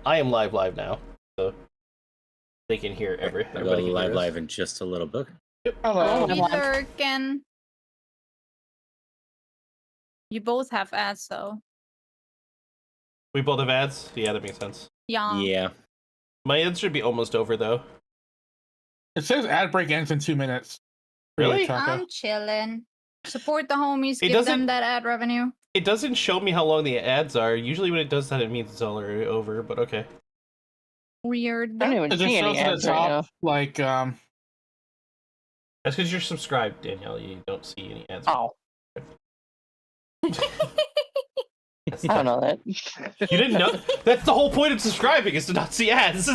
I am live now, so they can hear I'll go live in just a little bit. Yep. Hello. Hey, Lurkin. You both have ads, though. We both have ads? Yeah, that makes sense. Yeah. My ads should be almost over, though. It says ad break ends in 2 minutes. Really? I'm chilling. Support the homies. It Give them that ad revenue. It doesn't show me how long the ads are. Usually when it does that, it means it's already over, but okay. Weird. I don't even It just see any shows at ads the right top, now. like, That's because you're subscribed, Danielle. You don't see any ads. Oh. That's I don't know that. You didn't know? That's the whole point of subscribing, is to not see ads.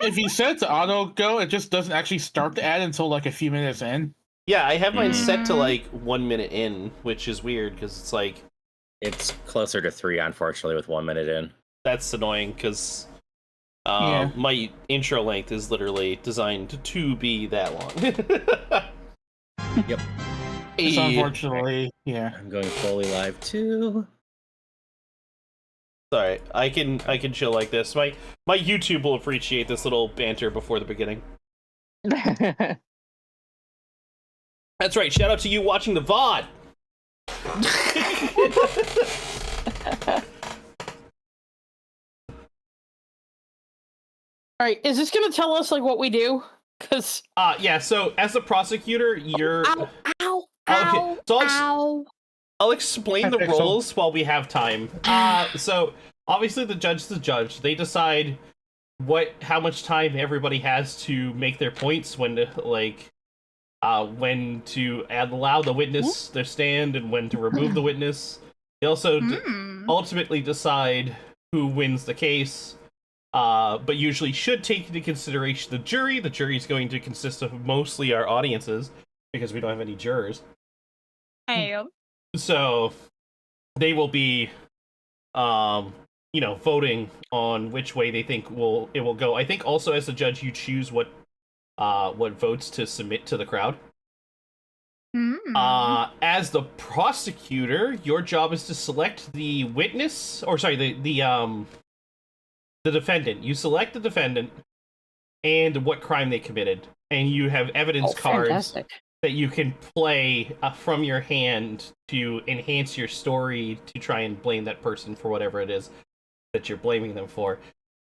if you set it to auto go, it just doesn't actually start the ad until like a few minutes in. Yeah, I have mine set to like 1 minute in, which is weird because it's like... It's closer to 3, unfortunately, with 1 minute in. That's annoying because Yeah. my intro length is literally designed to be that long. Yep. So unfortunately, yeah. I'm going fully live too. Sorry, I can chill like this. My YouTube will appreciate this little banter before the beginning. That's right. Shout out to you watching the VOD. All right, is this gonna tell us like what we do? Cause yeah. So as a prosecutor, you're ow, okay. So ow. I'll explain the roles while we have time. So obviously the judge is the judge. They decide how much time everybody has to make their points, when to allow the witness their stand and when to remove the witness. They also ultimately decide who wins the case, but usually should take into consideration the jury. The jury is going to consist of mostly our audiences because we don't have any jurors. So they will be, voting on which way they think it will go. I think also as a judge, you choose what votes to submit to the crowd. As the prosecutor, your job is to select the witness, or sorry, the defendant. You select the defendant and what crime they committed, and you have evidence cards Fantastic. that you can play from your hand to enhance your story to try and blame that person for whatever it is that you're blaming them for.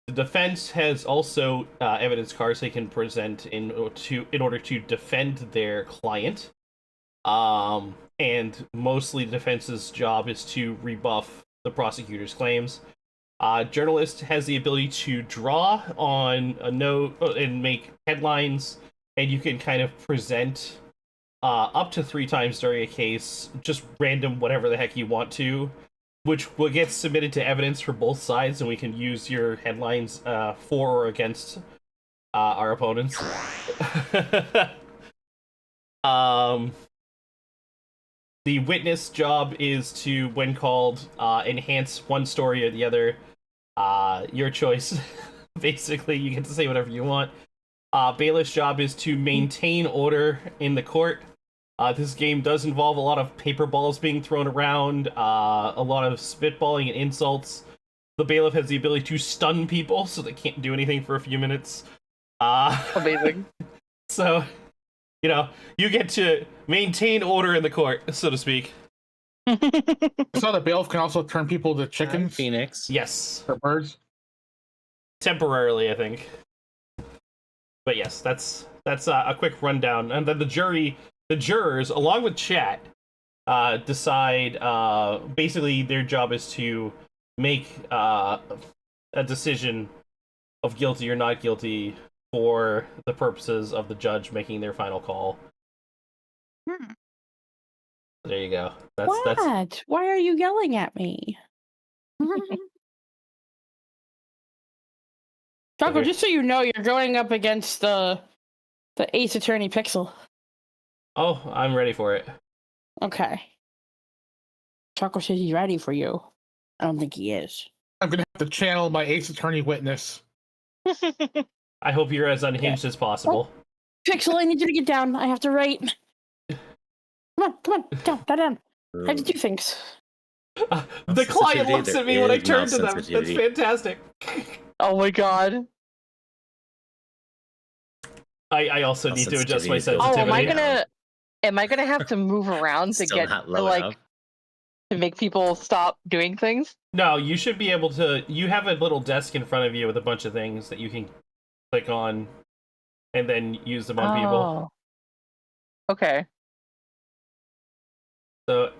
The defense has also evidence cards they can present in order to defend their client. And mostly the defense's job is to rebuff the prosecutor's claims. Journalist has the ability to draw on a note and make headlines, and you can kind of present up to 3 times during a case, just random whatever the heck you want to, which will get submitted to evidence for both sides, and we can use your headlines for or against our opponents. The witness job is to, when called, enhance one story or the other. Your choice. Basically, you get to say whatever you want. Bailiff's job is to maintain order in the court. This game does involve a lot of paper balls being thrown around, a lot of spitballing and insults. The bailiff has the ability to stun people so they can't do anything for a few minutes. Amazing. So, you get to maintain order in the court, so to speak. So the bailiff can also turn people to chickens Phoenix. Yes. or birds. Temporarily, I think. But yes, that's a quick rundown. And then the jurors, along with chat, decide, basically their job is to make a decision of guilty or not guilty for the purposes of the judge making their final call. There you go. That's Why are you yelling at me? Choco, just so you know, you're going up against the Ace Attorney Pixel. Oh, I'm ready for it. Okay. Choco says he's ready for you. I don't think he is. I'm gonna have to channel my Ace Attorney witness. I hope you're as unhinged as possible. Pixel, I need you to get down. I have to write. Come on, down. I have to do things. The client sensitivity, looks there at me when I is turn mouse to them. That's sensitivity. fantastic. Oh my god. I also Mouse need to adjust my sensitivity Oh, sensitivity. am I gonna have to move around to Still get not to, low like enough. to make people stop doing things? No, you should be able to. You have a little desk in front of you with a bunch of things that you can click on and then use them on people. Oh. Okay. So,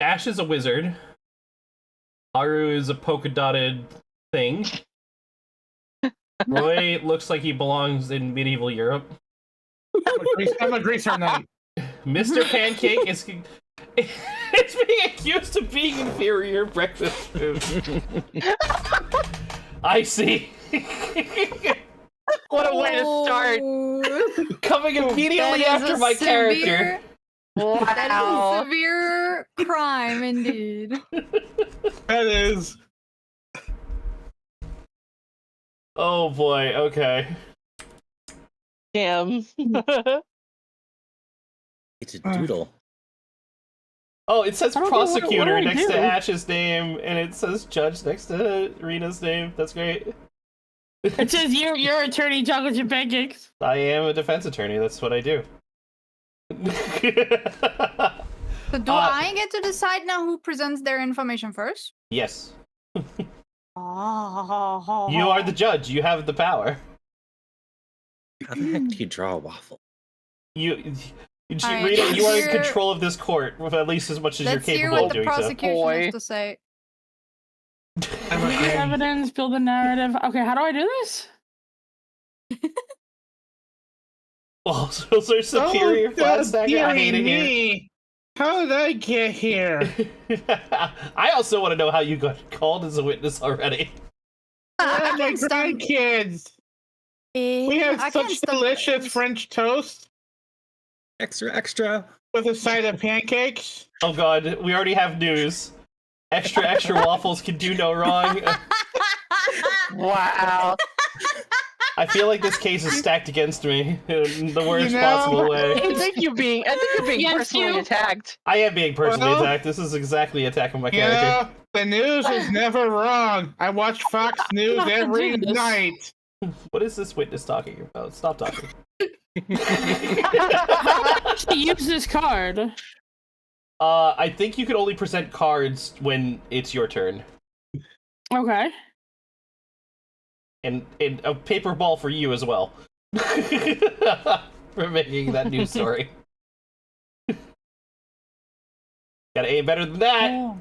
Ash is a wizard. Haru is a polka dotted thing. Roy looks like he belongs in medieval Europe. I'm a greaser knight. Mr. Pancake is being accused of being inferior breakfast food. I see. What a way to start. Oh, Coming immediately that is after a my character. severe- That is a Wow. severe crime indeed. That is. Oh boy, okay. Damn. It's a doodle. Oh, it says I don't know what prosecutor I next do. to Ash's name, and it says judge next to Rena's name. That's great. It says you're attorney chocolate chip pancakes. I am a defense attorney. That's what I do. So do I get to decide now who presents their information first? Yes. Oh. You are the judge. You have the power. How the heck do you draw a waffle? You Alright, Rita, you are in here- control of this court with at least as much as Let's you're hear capable what of the doing so. prosecution Boy. has to say. Read evidence, build a narrative. Okay, how do I do this? Oh, so those are superior flat stacker. I hate it here. me. How did I get here? I also want to know how you got called as a witness already. I my can stand- grandkids. We have I can such stand- delicious French toast Extra, extra. with a side of pancakes. Oh god, we already have news. Extra, extra waffles can do no wrong. Wow. I feel like this case is stacked against me in the worst You know, possible way. I think you're being Yes, personally you- attacked. I am being personally Well, attacked. This is exactly attacking my You character. know, the news is never wrong. I watch Fox News not every do this. night. What is this witness talking about? Stop talking. Use this card. I think you can only present cards when it's your turn. Okay. And a paper ball for you as well. For making that news story. Gotta aim better than that.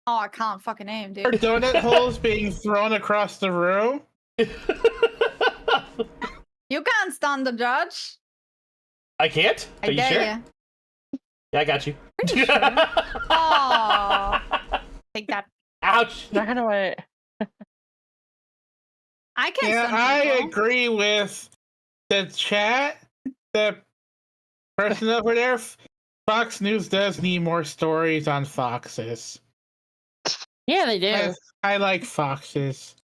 Oh, I can't fucking aim, Are dude. donut holes being thrown across the room? You can't stand the judge. I can't? Are I you dare sure? ya. Yeah, I got you. Aw. Take that. Ouch! How do I? I can't Yeah, stand I people. agree with the chat. The person over there. Fox News does need more stories on foxes. Yeah, they do. I like foxes.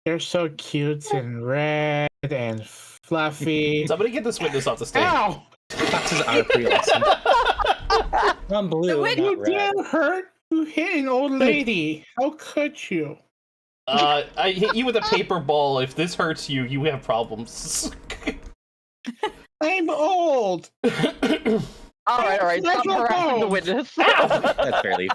They're so cute and red and fluffy. Somebody get this witness off the stage. Ow! Foxes are pretty awesome. I'm blue, wait- not You red. did hurt. You hit an old lady. How could you? I hit you with a paper ball. If this hurts you, you have problems. I'm old. All right. Stop Never harassing the know. witness. That's fairly.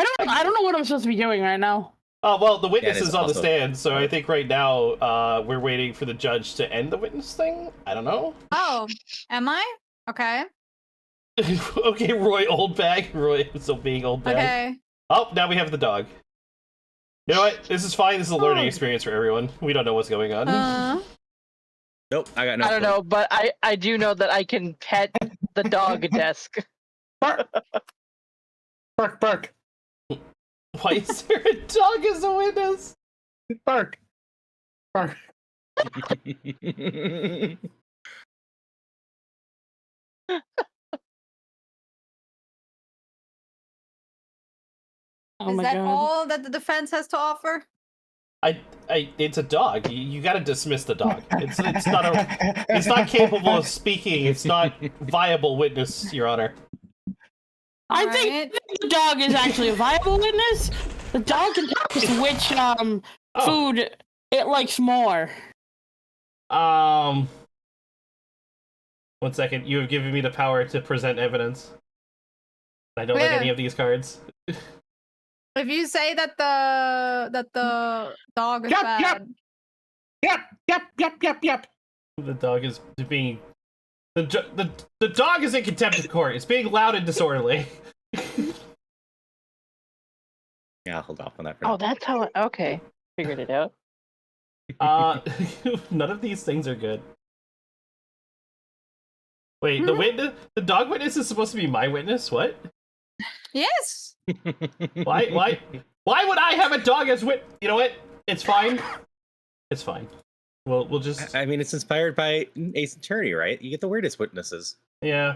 I don't know what I'm supposed to be doing right now. Well, the witness it's is on the also- stand, so I think right now we're waiting for the judge to end the witness thing. I don't know. Oh, am I? Okay. Okay, Roy Oldbag. Roy still being Oldbag. Okay. Oh, now we have the dog. You know what? This is fine. This is a learning Oh. experience for everyone. We don't know what's going on. Nope, I got no. I don't know, but I do know that I can pet the dog desk. Bark. Bark, bark, Why is there a dog as a witness? bark. Bark. Oh Is my that god. all that the defense has to offer? It's a dog. You got to dismiss the dog. It's not capable of speaking. It's not viable witness, Your Honor. I Alright. think the dog is actually a viable witness. The dog can tell us which food it likes more. 1 second. You have given me the power to present evidence. I don't like Yeah. any of these cards. If you say that the dog is Yep, bad, Yep. The dog is being the dog is in contempt of court. It's being loud and disorderly. Yeah, I'll hold off on that for Oh, now. that's how. Okay, figured it out. None of these things are good. Wait, the dog witness is supposed to be my witness? What? yes. Why would I have a dog as wit? You know what? It's fine. It's fine. We'll just I mean, it's inspired by Ace Attorney, right? You get the weirdest witnesses. yeah.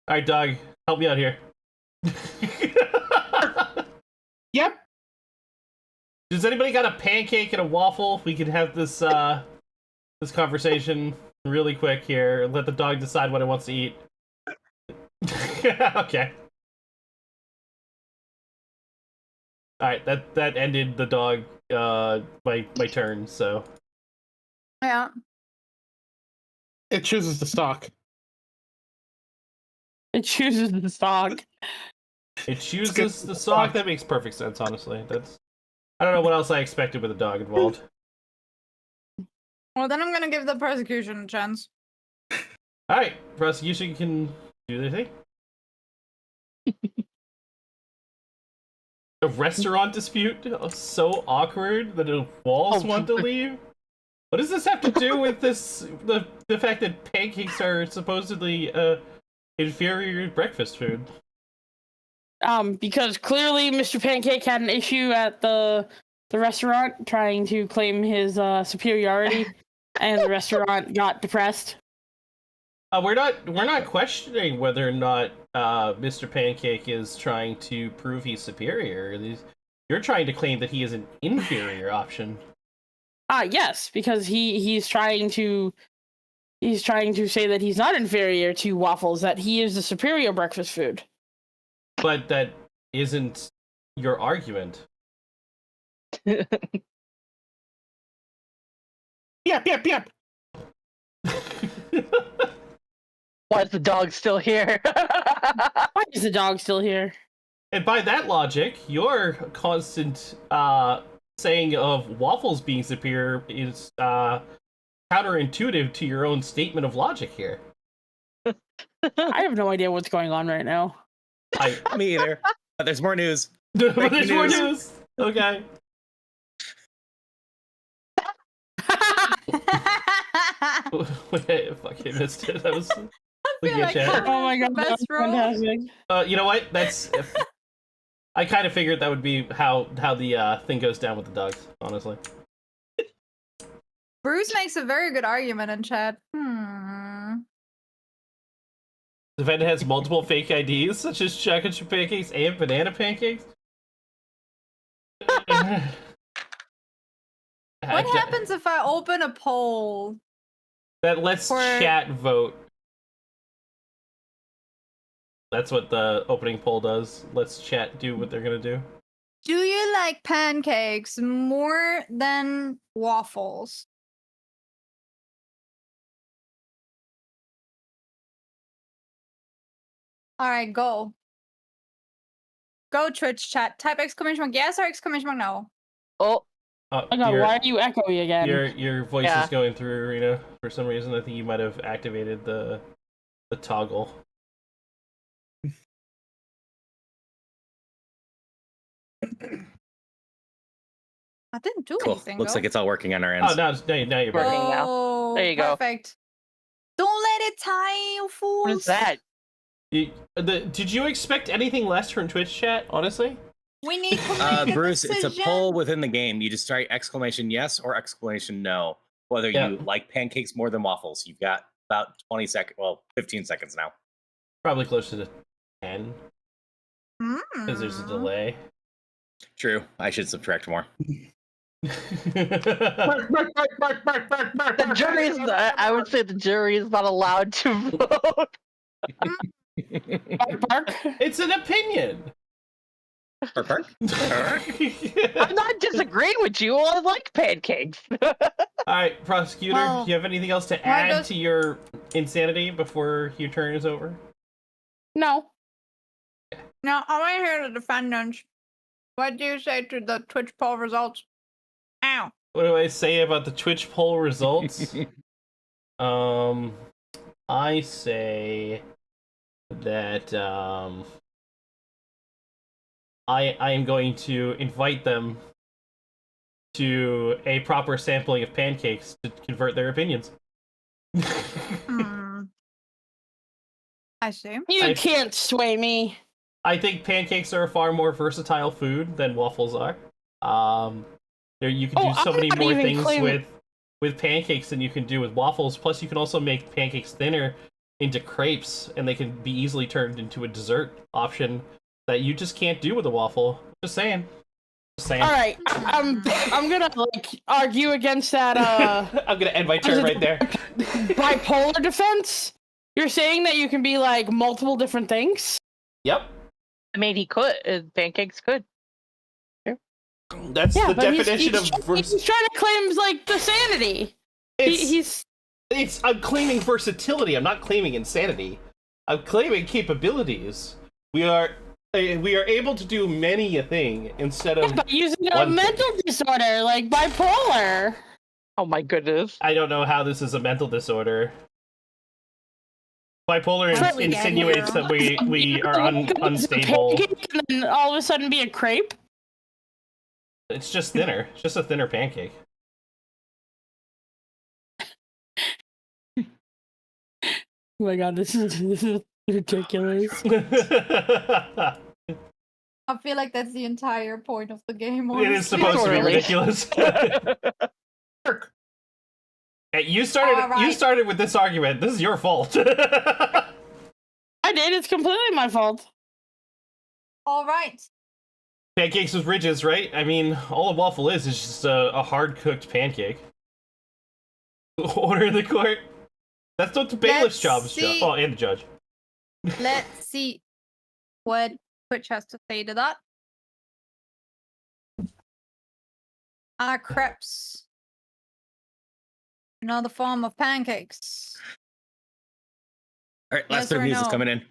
All right, dog, help me out here. Yep. Does anybody got a pancake and a waffle? We could have this this conversation really quick here. Let the dog decide what it wants to eat. Okay. All right, that ended the dog my turn. So Yeah. It chooses the stock. It chooses the stock. it chooses the sock. That makes perfect sense. Honestly, I don't know what else I expected with a dog involved. Well, then I'm gonna give the prosecution a chance. All right, prosecution can do their thing. A restaurant dispute? Oh, so awkward that the walls want to leave? What does this have to do with the fact that pancakes are supposedly inferior breakfast food? Because clearly Mr. Pancake had an issue at the restaurant trying to claim his superiority, and the restaurant got depressed. We're not questioning whether or not Mr. Pancake is trying to prove he's superior. You're trying to claim that he is an inferior option. Yes, because he's trying to say that he's not inferior to waffles, that he is the superior breakfast food. But that isn't your argument. Yep. Why is the dog still here? Why is the dog still here? And by that logic, your constant saying of waffles being superior is counterintuitive to your own statement of logic here. I have no idea what's going on right now. Me either. But there's more news. But Breaking there's more news. news. Okay. Wait, fuck, I missed it. That was I looking feel at like chat. Oh my god, Best that's roll. fantastic. You know what? I kind of figured that would be how the thing goes down with the dogs. Honestly. Bruce makes a very good argument in chat. The vendor has multiple fake IDs, such as chocolate chip pancakes and banana pancakes. What happens if I open a poll? That lets chat vote. That's what the opening poll does. Let's chat do what they're gonna do. Do you like pancakes more than waffles? Alright, go. Go Twitch chat. Type exclamation mark yes or exclamation mark no. Oh, Oh my god, why are you echoing again? Your voice Yeah. is going through, Arena, for some reason. I think you might have activated the toggle. I didn't do Cool. anything. Looks though. like it's all working on our ends. Oh, now you're Working working. now. Oh, There you go. Perfect. Don't let it tie, you fools. what is that? Did you expect anything less from Twitch chat? Honestly. We need to make a Bruce, it's a decision. poll within the game. You just write exclamation yes or exclamation no. Whether Yeah. you like pancakes more than waffles. You've got about 20 seconds, well, 15 seconds now. Probably closer to 10 because there's a delay. True. I should subtract more. The jury's not, I would say the jury is not allowed to vote. Bark. It's an opinion. Bark, bark. I'm not disagreeing with you. I like pancakes. All right, prosecutor, Well, do you have anything else to why add does- to your insanity before your turn is over? No. Now, I want to hear the defendants. What do you say to the Twitch poll results? Ow. What do I say about the Twitch poll results? I say that I am going to invite them to a proper sampling of pancakes to convert their opinions. Hmm. I see. You can't sway me. I think pancakes are a far more versatile food than waffles are. You can do so I'm many not more even things claiming- with pancakes than you can do with waffles. Plus, you can also make pancakes thinner into crepes, and they can be easily turned into a dessert option that you just can't do with a waffle. Just saying. Just saying. All right, I'm gonna like argue against that I'm gonna end my turn right there. bipolar defense. You're saying that you can be like multiple different things. Yep. I mean, he could. Pancakes could. That's the but definition he's of trying to claim like the sanity. it's I'm claiming versatility. I'm not claiming insanity. I'm claiming capabilities. We are able to do many a thing instead of but using a one thing. mental disorder like bipolar. Oh my goodness. I don't know how this is a mental disorder. Bipolar Totally get it. insinuates that we are unstable. Pancake and then all of a sudden be a crepe. It's just thinner. It's just a thinner pancake. Oh my god, this is ridiculous. I feel like that's the entire point of the game. It is honestly. supposed to be Totally. ridiculous. Hey, you started with this argument. This is your fault. I did. It's completely my fault. All right. Pancakes with ridges, right? I mean, all a waffle is just a hard-cooked pancake. Order in the court. That's what the bailiff's Let's job is. see. Oh, and the judge. Let's see what Twitch has to say to that. Crepes. Another form of pancakes. All right, last Yes bit of or news is no? coming in.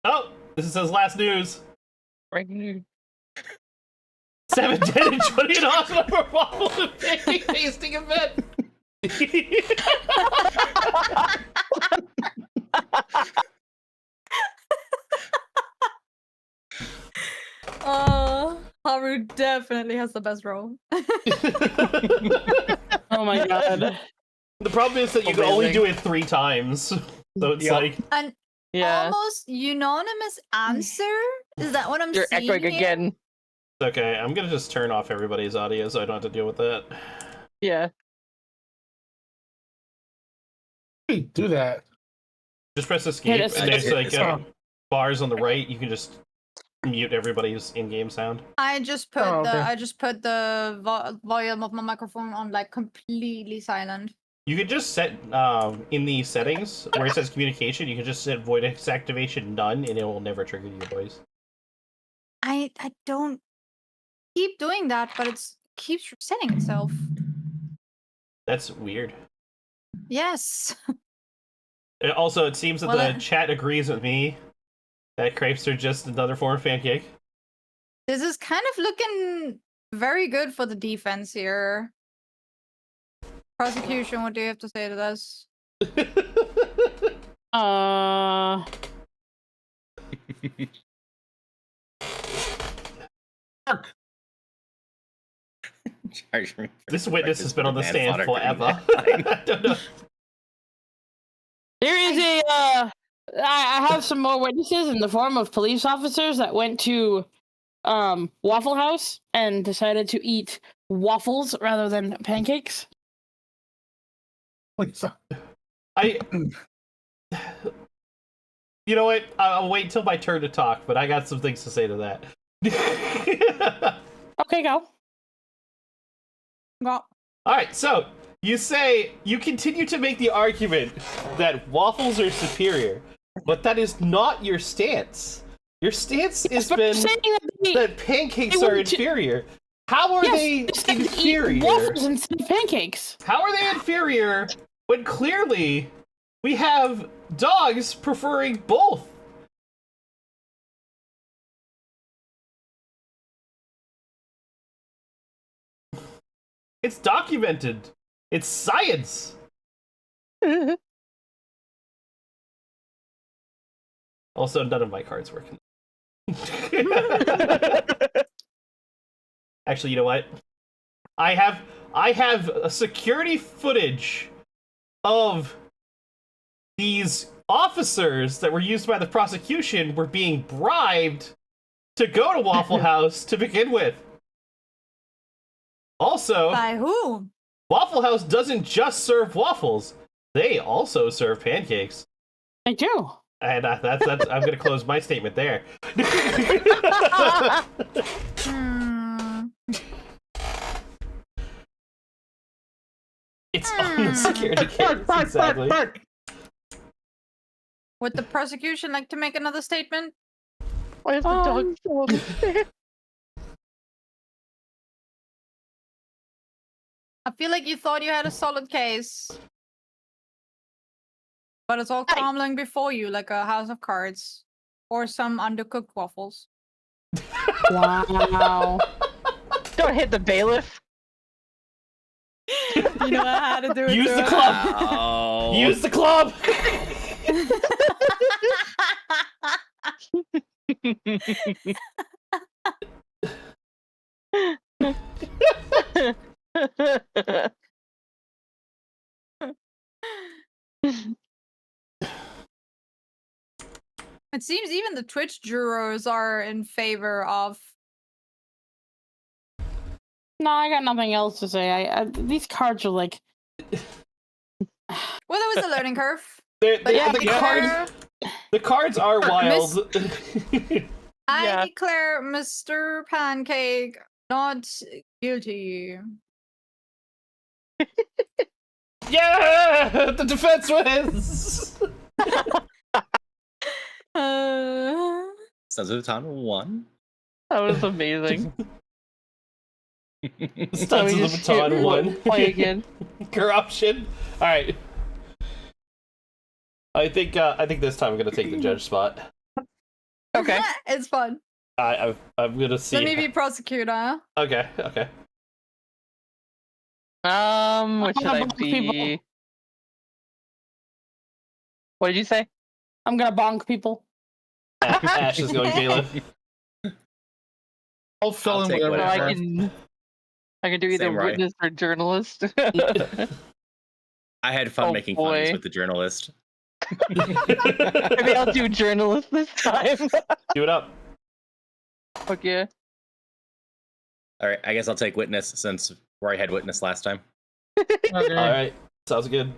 Oh, this says last news. Right. 7, 10, and 20 in hospital for waffle and pancake tasting event. Haru definitely has the best role. Oh my god. The problem is that you can only do it 3 times. So it's Yep. like, An Yeah. almost unanimous answer? Is that what I'm You're seeing echoing here? again. okay, I'm gonna just turn off everybody's audio so I don't have to deal with that. Yeah. Hey, do that. Just press escape, that's- and there's like it's- bars on the right. You can just mute everybody's in-game sound. I just put Oh, okay. the volume of my microphone on like completely silent. You could just set in the settings where it says communication. You can just set voice activation none, and it will never trigger your voice. I don't keep doing that, but it keeps resetting itself. That's weird. Yes. Also, it seems that Well, the chat agrees with me that crepes are just another form of pancake. This is kind of looking very good for the defense here. Prosecution, what do you have to say to this? Charge me. This witness has been on the Man stand fodder during forever. that time. I don't know. There is a I have some more witnesses in the form of police officers that went to Waffle House and decided to eat waffles rather than pancakes. Please. I. You know what? I'll wait till my turn to talk, but I got some things to say to that. Okay, go. Well, All right, so you continue to make the argument that waffles are superior, but that is not your stance. Your stance has But I'm been saying that pancakes they are were to- inferior. How are they yes, they eat inferior? waffles instead of pancakes. How are they inferior when clearly we have dogs preferring both? It's documented. It's science. Also, none of my cards work. Actually, you know what? I have a security footage of these officers that were used by the prosecution were being bribed to go to Waffle House to begin with. Also, by who? Waffle House doesn't just serve waffles; they also serve pancakes. I do. And that's I'm gonna close my statement there. Hmm. It's on the security cameras, exactly. Would the prosecution like to make another statement? Why is the dog still on the stairs? I feel like you thought you had a solid case. But it's all crumbling before you like a house of cards. Or some undercooked waffles. Wow. Don't hit the bailiff. You know how to do it. Use the club. Oh. Use the club. It seems even the Twitch jurors are in favor of. No, I got nothing else to say. These cards are like. Well, there was a learning curve. The Yeah, cards, the cards are wild. I declare Mr. Pancake not guilty. Yeah, the defense wins. Sons of the Town 1. That was amazing. Studs of the just baton hit one. Play again. Corruption. All right. I think this time I'm gonna take the judge spot. Okay. It's fun. I'm gonna see. Let me be prosecutor. Okay. What should I be? What did you say? I'm gonna bonk people. Ash is going bailiff. I'll fill I'll in take whatever. Well, whatever. I can do either Same, right? witness or journalist. I had fun Oh, making boy. fun with the journalist. Maybe I'll do journalist this time. Do it up. Okay. All right, I guess I'll take witness since Roy had witness last time. Okay. All right. Sounds good.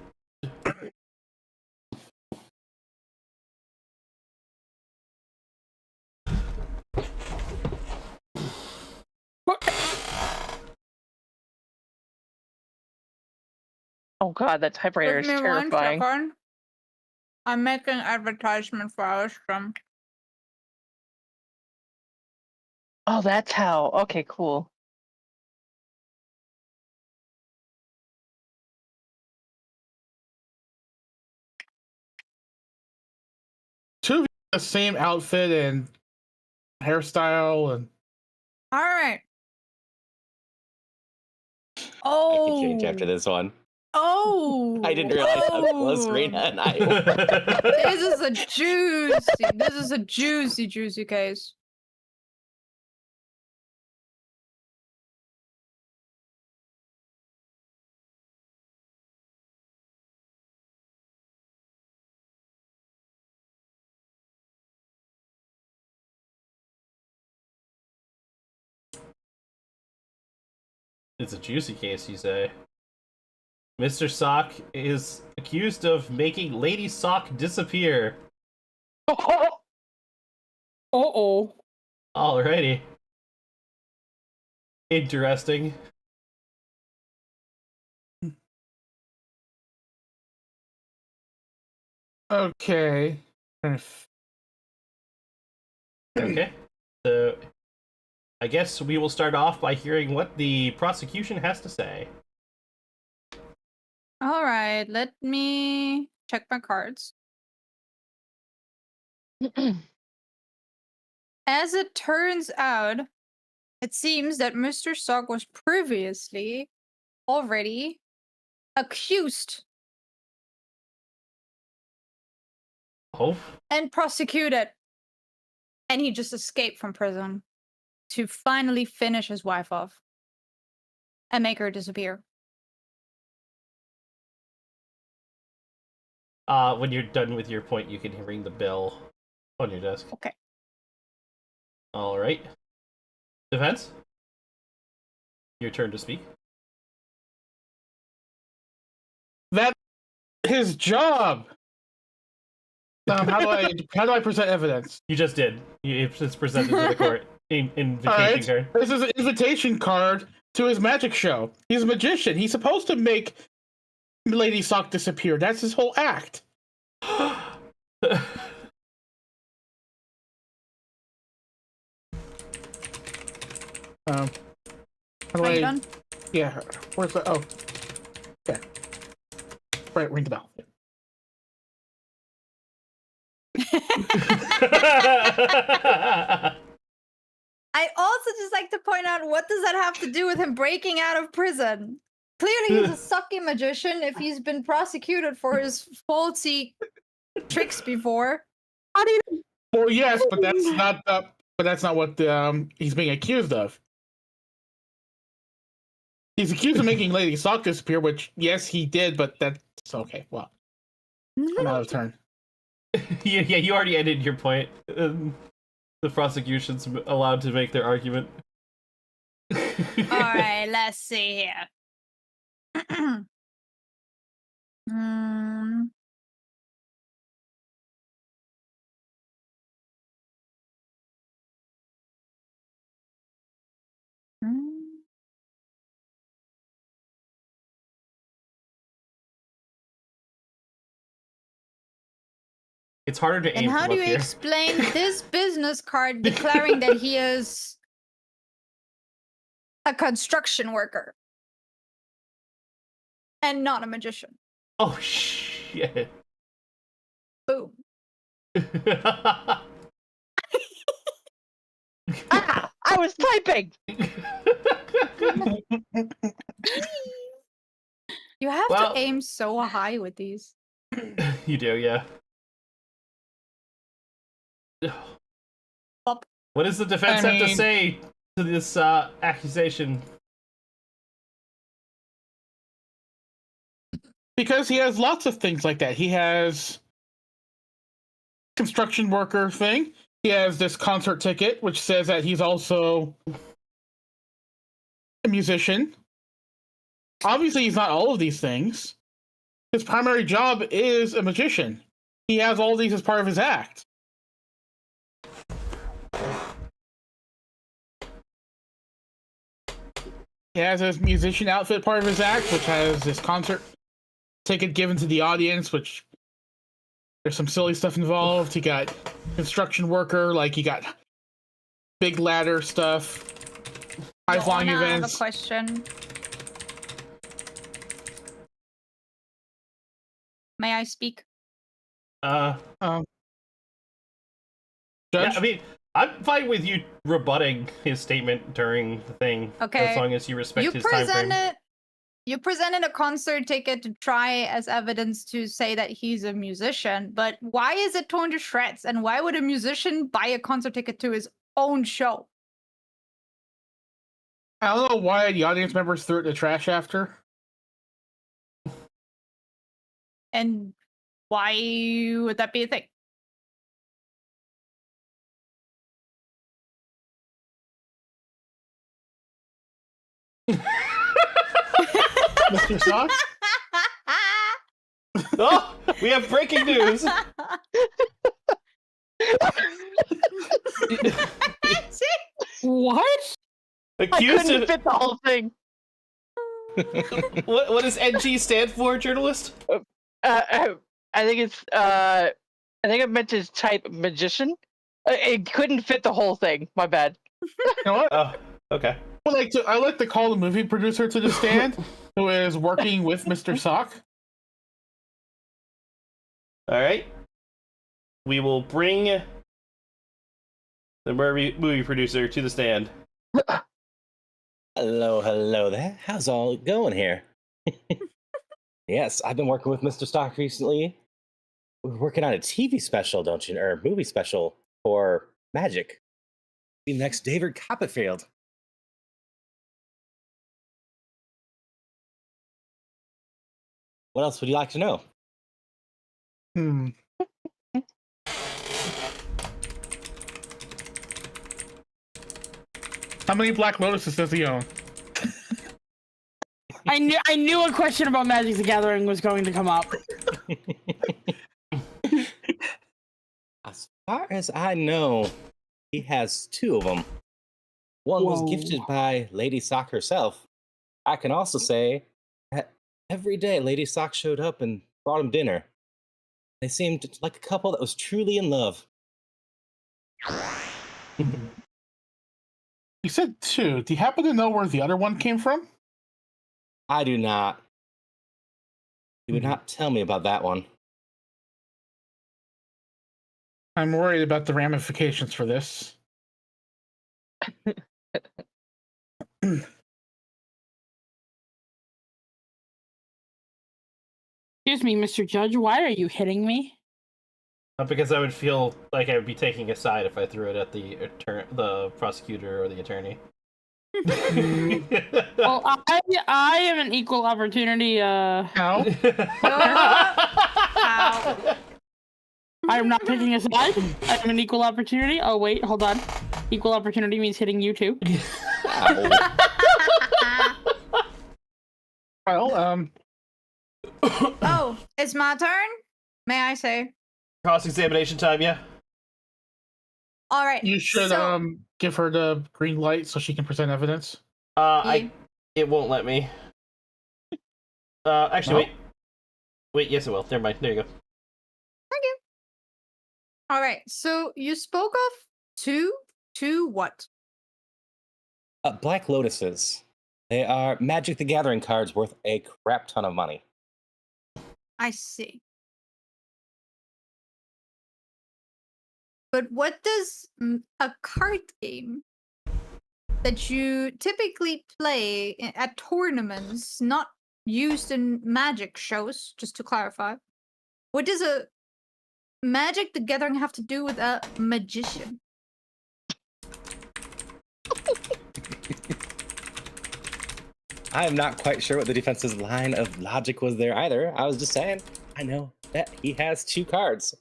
Oh god, that typewriter is Give me one terrifying. second. I'm making advertisement for our stream. Oh, that's how. Okay, cool. Two of you have the same outfit and hairstyle and All right. I Oh. can change after this one. Oh. I didn't realize how close Reina and I were. This is a juicy. This is a juicy case. It's a juicy case, you say. Mr. Sock is accused of making Lady Sock disappear. Uh-oh. Alrighty. Interesting. Okay. Okay. So, I guess we will start off by hearing what the prosecution has to say. All right, let me check my cards. As it turns out, it seems that Mr. Sock was previously already accused Oh, and prosecuted. And he just escaped from prison to finally finish his wife off and make her disappear. when you're done with your point, you can ring the bell on your desk. Okay. All right. Defense? Your turn to speak. That's his job. How do I present evidence? You just did. It's presented to the court. Invitation All right. card. This is an invitation card to his magic show. He's a magician. He's supposed to make Lady Sock disappear. That's his whole act. How do Are you I? done? Yeah. Where's the? Oh. Yeah. Right. Ring the bell. I also just like to point out, what does that have to do with him breaking out of prison? Clearly he's a sucky magician if he's been prosecuted for his faulty tricks before. How do you? Well, yes, but that's not. But that's not what he's being accused of. He's accused of making Lady Sock disappear, which yes, he did, but that's okay. Well, I'm out of turn. Yeah, you already ended your point. The prosecution's allowed to make their argument. All right, let's see here. Hmm. Hmm. It's harder to aim And how from do up you here. explain this business card declaring that he is a construction worker and not a magician? Oh shit! Boom. Ah, I was typing. You have Well- to aim so high with these. You do, yeah. Up. What does the defense I have to mean- say to this accusation? Because he has lots of things like that. He has construction worker thing. He has this concert ticket, which says that he's also a musician. Obviously, he's not all of these things. His primary job is a magician. He has all these as part of his act. He has his musician outfit part of his act, which has this concert ticket given to the audience, which there's some silly stuff involved. He got construction worker, like he got big ladder stuff, high flying Donna, I have a events. question. May I speak? Yeah, Judge? I mean, I'm fine with you rebutting his statement during the thing, Okay. as long as you respect You his time frame. presented a concert ticket to try as evidence to say that he's a musician, but why is it torn to shreds? And why would a musician buy a concert ticket to his own show? I don't know why the audience members threw it in the trash after. And why would that be a thing? Mr. Sock? Oh, we have breaking news. What? I Accused couldn't of fit the whole thing. what does NG stand for, journalist? I think it's I think I meant to type magician. It couldn't fit the whole thing. My bad. You know what? Oh, okay. I like to call the movie producer to the stand, who is working with Mr. Sock. All right. We will bring the movie producer to the stand. Hello there. How's all going here? Yes, I've been working with Mr. Stock recently. We're working on a TV special, don't you? Or movie special for Magic. The next David Copperfield. What else would you like to know? How many Black Lotuses does he own? I knew a question about Magic the Gathering was going to come up. As far as I know, he has 2 of them. One was gifted by Lady Sock herself. I can also say that every day Lady Sock showed up and brought him dinner. They seemed like a couple that was truly in love. You said 2. Do you happen to know where the other one came from? I do not. He would not tell me about that one. I'm worried about the ramifications for this. Excuse me, Mr. Judge, why are you hitting me? Because I would feel like I would be taking a side if I threw it at the prosecutor or the attorney. Well, I am an equal opportunity. Ow. Ow. I am not picking a side. I'm an equal opportunity. Oh wait, hold on. Equal opportunity means hitting you too. Well, Oh, it's my turn? May I say? Cross-examination time, yeah. All right. you should so- give her the green light so she can present evidence. It won't let me. Actually, wait, yes it will. Never mind. There you go. All right. So you spoke of two what? Black Lotuses. They are Magic the Gathering cards worth a crap ton of money. I see. But what does a card game that you typically play at tournaments, not used in Magic shows, just to clarify, what does a Magic the Gathering have to do with a magician? I am not quite sure what the defense's line of logic was there either. I was just saying, I know that he has 2 cards.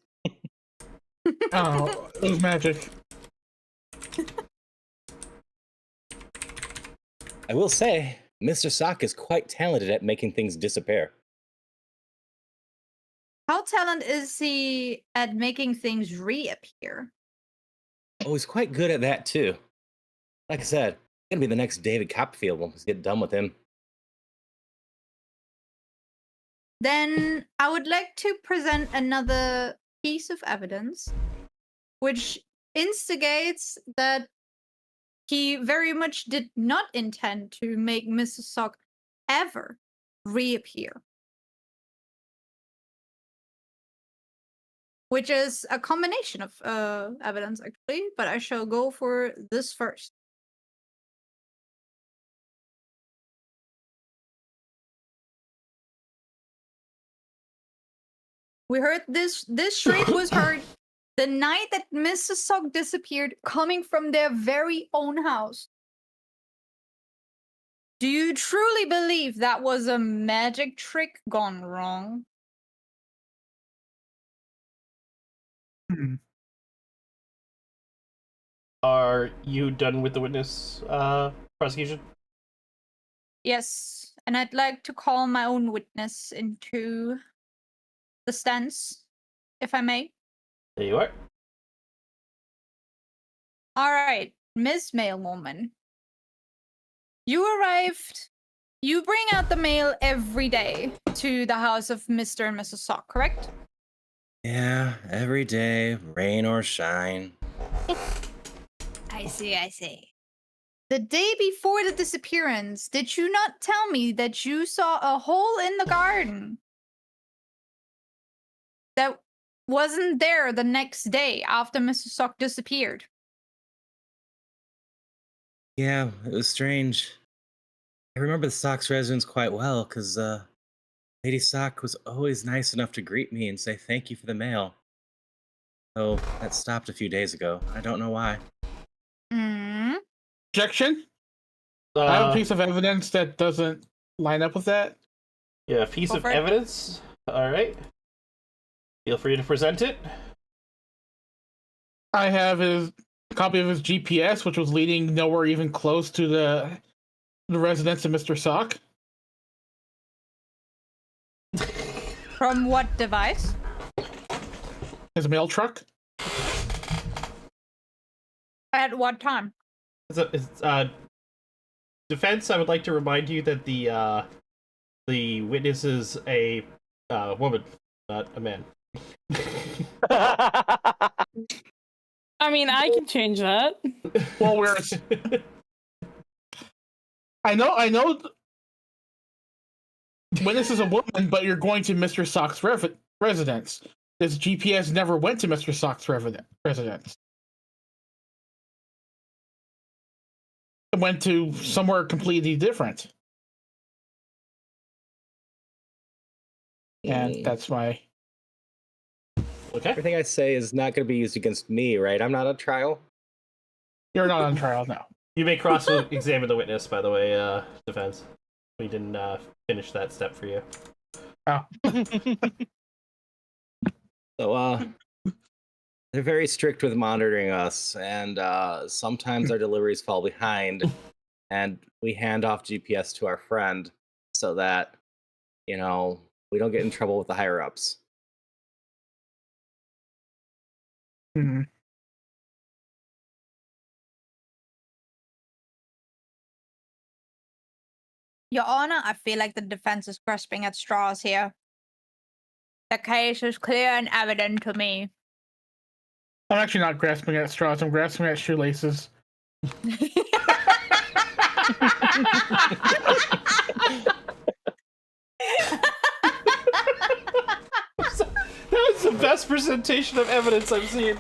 Oh, it was magic. I will say, Mr. Sock is quite talented at making things disappear. How talented is he at making things reappear? Oh, he's quite good at that too. Like I said, gonna be the next David Copperfield once we get done with him. Then I would like to present another piece of evidence which instigates that he very much did not intend to make Mrs. Sock ever reappear. Which is a combination of evidence, actually, but I shall go for this first. We heard this shriek was heard the night that Mrs. Sock disappeared, coming from their very own house. Do you truly believe that was a magic trick gone wrong? Are you done with the witness prosecution? Yes, and I'd like to call my own witness into the stance, if I may. There you are. All right, Miss Mailwoman. You arrived. You bring out the mail every day to the house of Mr. and Mrs. Sock, correct? Yeah, every day, rain or shine. I see, I see. The day before the disappearance, did you not tell me that you saw a hole in the garden that wasn't there the next day after Mrs. Sock disappeared? Yeah, it was strange. I remember the Sock's residence quite well, because Lady Sock was always nice enough to greet me and say thank you for the mail. Oh, that stopped a few days ago. I don't know why. Hmm. Objection. I have a piece of evidence that doesn't line up with that. Yeah, a piece Go of for it. evidence. All right. Feel free to present it. I have his copy of his GPS, which was leading nowhere even close to the residence of Mr. Sock. From what device? His mail truck. At what time? Defense, I would like to remind you that the witness is a woman, not a man. I mean, I can change that. Well, I know. Witness is a woman, but you're going to Mr. Sock's residence. This GPS never went to Mr. Sock's residence. It went to somewhere completely different. And that's why. Okay. Everything I say is not going to be used against me, right? I'm not on trial. You're not on trial now. You may cross-examine the witness, by the way, defense. We didn't finish that step for you. Oh. So, they're very strict with monitoring us, and sometimes our deliveries fall behind, and we hand off GPS to our friend so that, we don't get in trouble with the higher-ups. Mhm. Your Honor, I feel like the defense is grasping at straws here. The case is clear and evident to me. I'm actually not grasping at straws. I'm grasping at shoelaces. That was the best presentation of evidence I've seen.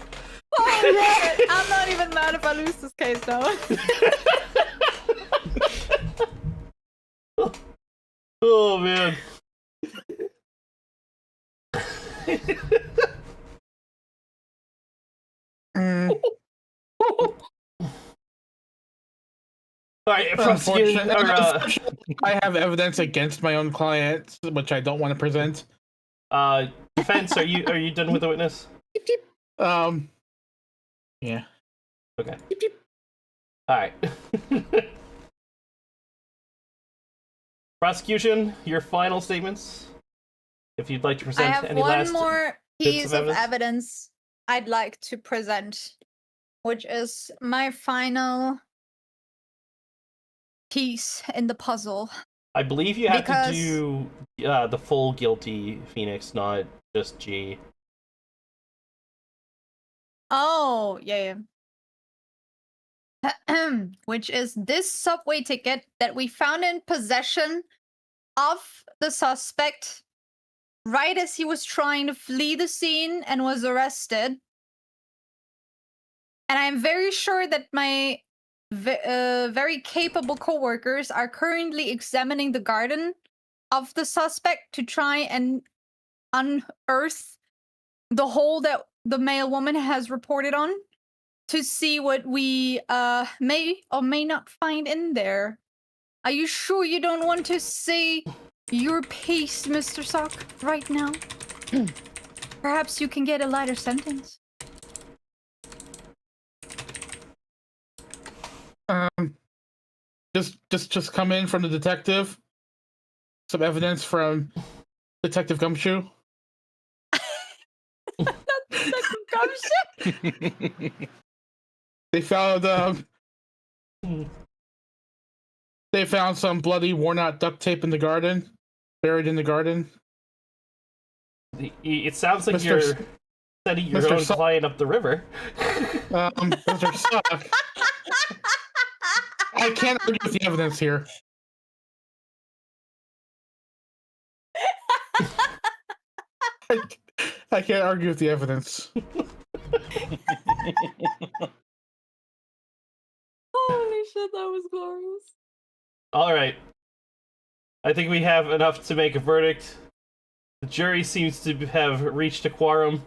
Oh, shit. I'm not even mad if I lose this case, though. Oh man. Mm. All right, prosecuting, Unfortunately, I have evidence against my own client, which I don't want to present. defense, are you done with the witness? Yeah. Okay. All right. Prosecution, your final statements. If you'd like to I present have any one last more bits piece of of evidence I'd like to present, which is my final piece in the puzzle. I believe you have Because- to do the full guilty Phoenix, not just G. Oh, yeah. Which is this subway ticket that we found in possession of the suspect right as he was trying to flee the scene and was arrested. And I'm very sure that my very capable coworkers are currently examining the garden of the suspect to try and unearth the hole that the male woman has reported on, to see what we may or may not find in there. Are you sure you don't want to say your piece, Mr. Sock, right now? Perhaps you can get a lighter sentence. Just come in from the detective. Some evidence from Detective Gumshoe. They found They found some bloody, worn-out duct tape in the garden, buried in the garden. It sounds like Mr. you're S- setting your Mr. own Suck. client up the river. Mr. Suck. I can't argue with the evidence here. I can't argue with the evidence. Holy shit, that was glorious. All right. I think we have enough to make a verdict. The jury seems to have reached a quorum.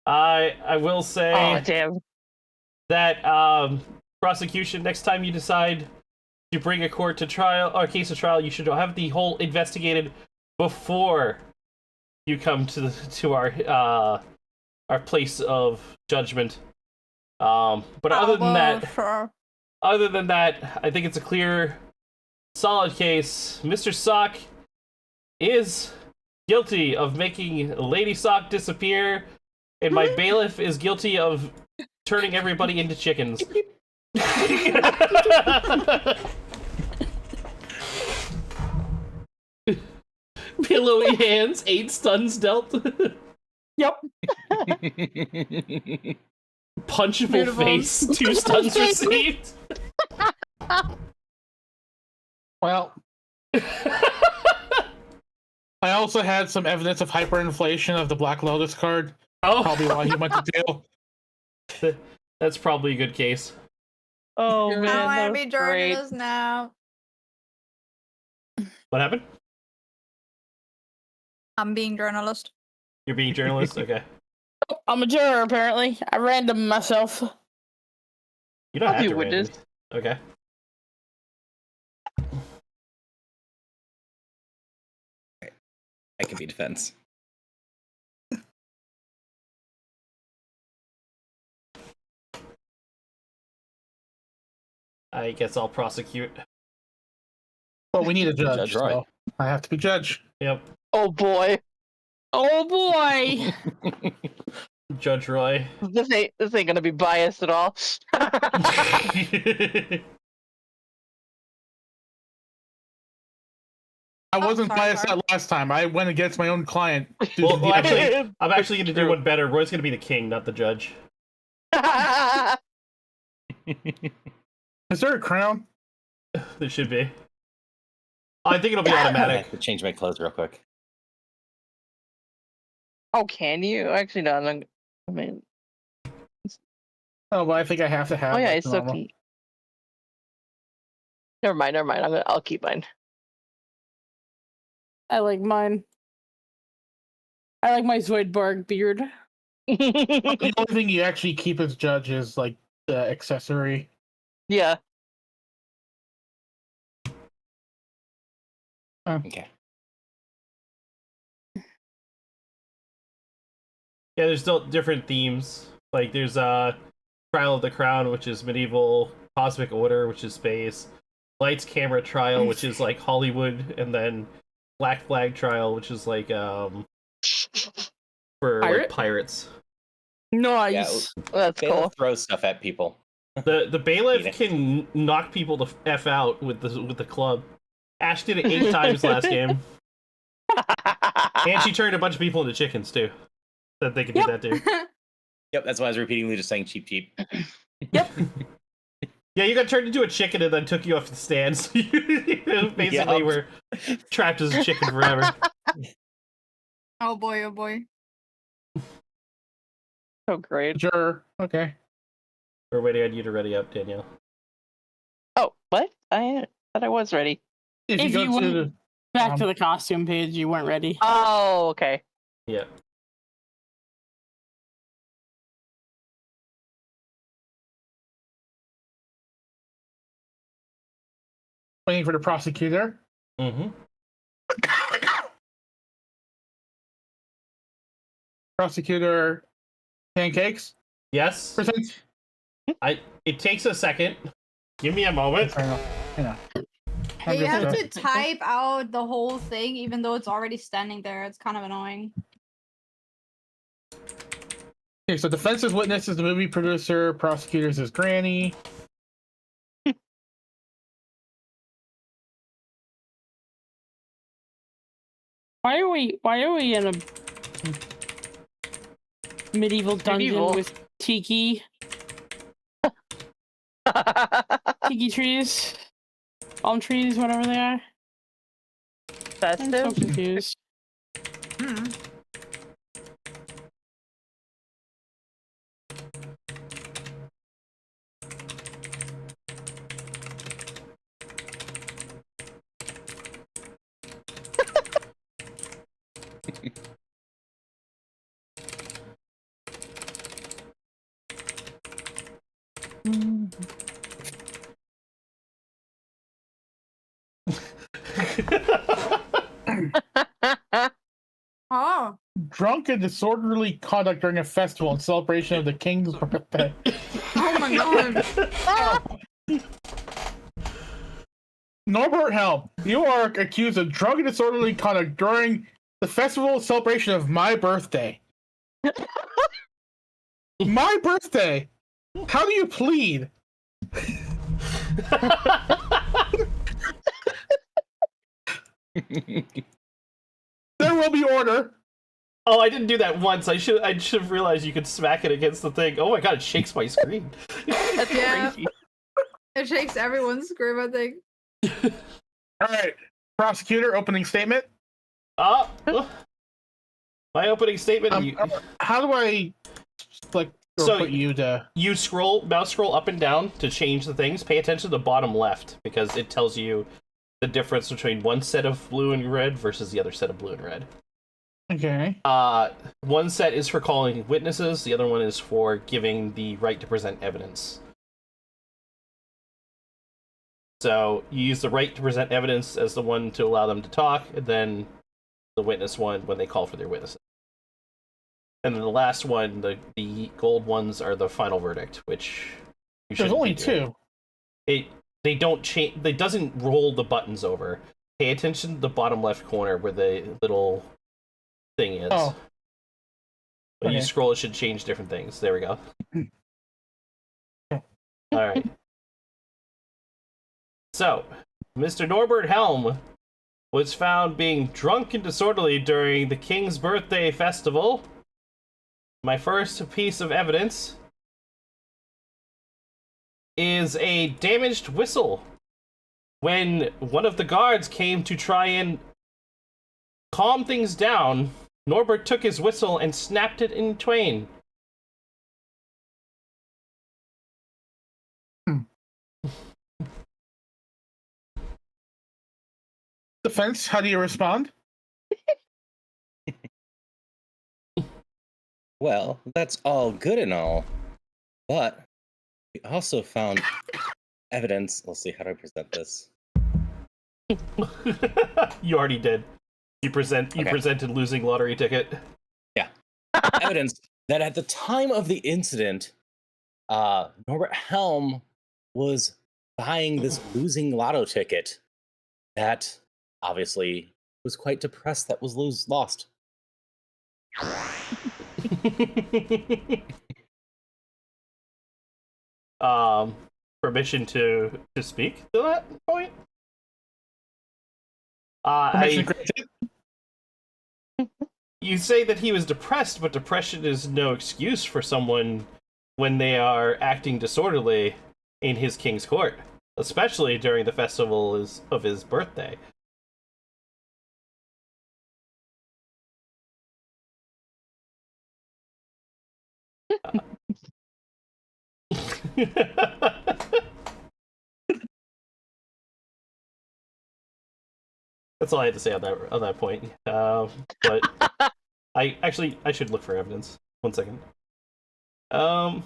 I will say Oh damn. that prosecution, next time you decide to bring a court to trial or case to trial, you should have the whole investigated before you come to our place of judgment. But other than that, Sure. other than that, I think it's a clear, solid case. Mr. Sock is guilty of making Lady Sock disappear, and my bailiff is guilty of turning everybody into chickens. Pillowy hands, 8 stuns dealt. Yep. Punchable Beautiful. face, 2 stuns received. Well, I also had some evidence of hyperinflation of the Black Lotus card. Oh, Probably why he went to jail. that's probably a good case. Oh I man, I want that to was be great. journalist now. What happened? I'm being journalist. You're being journalist? Okay. I'm a juror, apparently. I random myself. You don't I'll have be to witness. randomly. Okay. I can be defense. I guess I'll prosecute. But we need a judge, Judge Roy. so I have to be judge. Yep. Oh boy, Oh boy! Judge Roy. this ain't gonna be biased at all. I Oh, wasn't sorry, biased sorry. that last time. I went against my own client. well, actually, I'm actually going to do one better. Roy's going to be the king, not the judge. Is there a crown? There should be. I think it'll be I automatic. have to change my clothes real quick. Oh, can you? Actually, no. I mean, Oh, but I think I have to have. oh yeah, like I still normal. can. Never mind. I'll keep mine. I like mine. I like my Zoidberg beard. The only thing you actually keep as judge is like the accessory. Yeah. Okay. Yeah, there's still different themes. Like, there's Trial of the Crown, which is medieval, Cosmic Order, which is space, Lights Camera Trial, which is like Hollywood, and then Black Flag Trial, which is like for like Pirate? pirates. Nice. That's They'll cool. throw stuff at people. The bailiff Beat it. can knock people the f out with the club. Ash did it 8 times last game, and she turned a bunch of people into chickens too. That they could do that too. Yep, that's why I was repeatedly just saying cheap, cheap. Yep. Yeah, you got turned into a chicken and then took you off the stand. So you basically Yup. were trapped as a chicken forever. Oh boy, oh boy. So great. Sure. Okay. We're waiting on you to ready up, Danielle. Oh, what? I thought I was ready. If If you you go to wouldn't- Back to Um, the costume page, you weren't ready. Oh, okay. Yeah. waiting for the prosecutor. Mm-hmm. Prosecutor Pancakes. Yes. Present. It takes a second. Give me a moment. Hang on. Yeah, you have to type out the whole thing, even though it's already standing there. It's kind of annoying. Okay, so defense's witness is the movie producer, prosecutors is Granny. Why are we in a medieval dungeon Medieval. with tiki trees, palm trees, whatever they are? That's I'm so them. confused. Hmm. Oh. Drunk and disorderly conduct during a festival in celebration of the king's birthday. Oh my god. Norbert Helm, you are accused of drunk and disorderly conduct during the festival celebration of my birthday. My birthday? How do you plead? There will be order. Oh, I didn't do that once. I should have realized you could smack it against the thing. Oh my god, it shakes my screen. That's Yeah. crazy. It shakes everyone's scream, I think. All right, prosecutor, opening statement. My opening statement. How do I select or So- put you to? You mouse scroll up and down to change the things. Pay attention to the bottom left because it tells you the difference between one set of blue and red versus the other set of blue and red. Okay. One set is for calling witnesses. The other one is for giving the right to present evidence. So you use the right to present evidence as the one to allow them to talk, and then the witness one when they call for their witnesses. And then the last one, the gold ones, are the final verdict, which you There's shouldn't only be doing. two. They don't change. They doesn't roll the buttons over. Pay attention to the bottom left corner where the little thing is. Oh. When you Okay. scroll, it should change different things. There we go. All right. So, Mr. Norbert Helm was found being drunk and disorderly during the King's birthday festival. My first piece of evidence is a damaged whistle. When one of the guards came to try and calm things down, Norbert took his whistle and snapped it in twain. Defense, how do you respond? Well, that's all good and all, but we also found evidence. Let's see, how do I present this? You already did. You Okay. presented losing lottery ticket. Evidence that at the time of the incident, Norbert Helm was buying this losing lotto ticket that obviously was quite depressed that was lost. Permission to speak to that point? Permission granted. You say that he was depressed, but depression is no excuse for someone when they are acting disorderly in his king's court, especially during the festival of his birthday. That's all I had to say on that point. But I should look for evidence. 1 second. I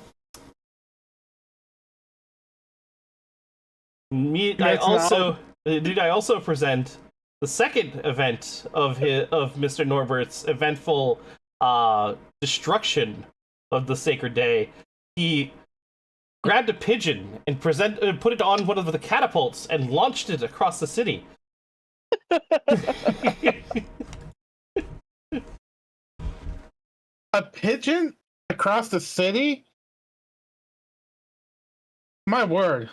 also present the second event of Mr. Norbert's eventful destruction of the sacred day. He grabbed a pigeon and put it on one of the catapults and launched it across the city. A pigeon across the city? My word.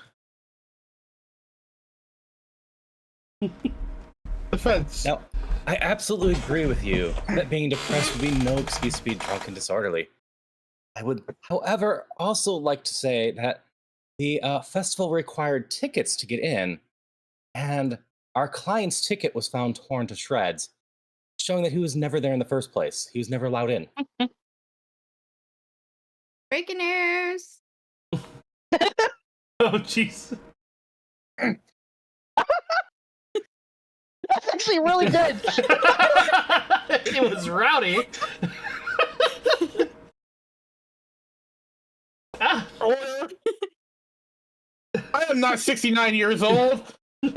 Defense. Now, I absolutely agree with you that being depressed would be no excuse to be drunk and disorderly. I would, however, also like to say that the festival required tickets to get in, and our client's ticket was found torn to shreds, showing that he was never there in the first place. He was never allowed in. Breaking news. Oh, jeez. That's actually really good. It was rowdy. Ah. Order. I am not 69 years old. I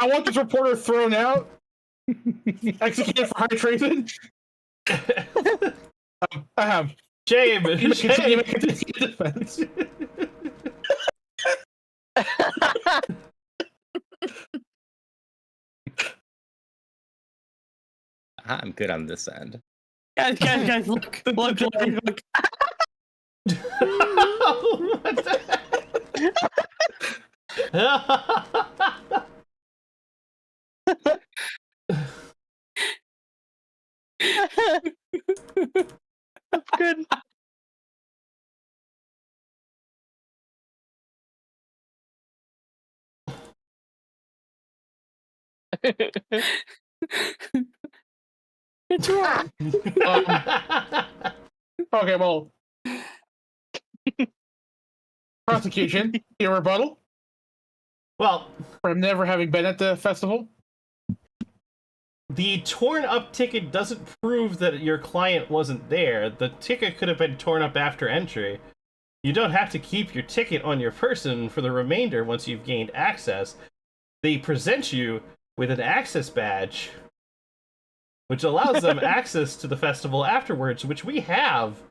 want this reporter thrown out, executed for high treason. Shame. You may Shame. continue defense. I'm good on this end. Guys, look. What the That's good. It's wrong. Okay, well, prosecution, your rebuttal Well, for him never having been at the festival. the torn up ticket doesn't prove that your client wasn't there. The ticket could have been torn up after entry. You don't have to keep your ticket on your person for the remainder once you've gained access. They present you with an access badge, which allows them access to the festival afterwards, which we have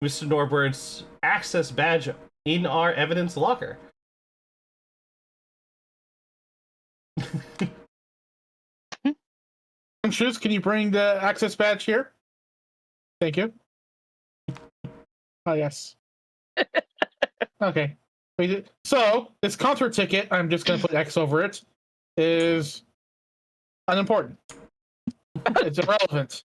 Mr. Norbert's access badge in our evidence locker. Shoes, can you bring the access badge here? Thank you. Oh, yes. Okay. So, this concert ticket, I'm just going to put X over it, is unimportant. It's irrelevant.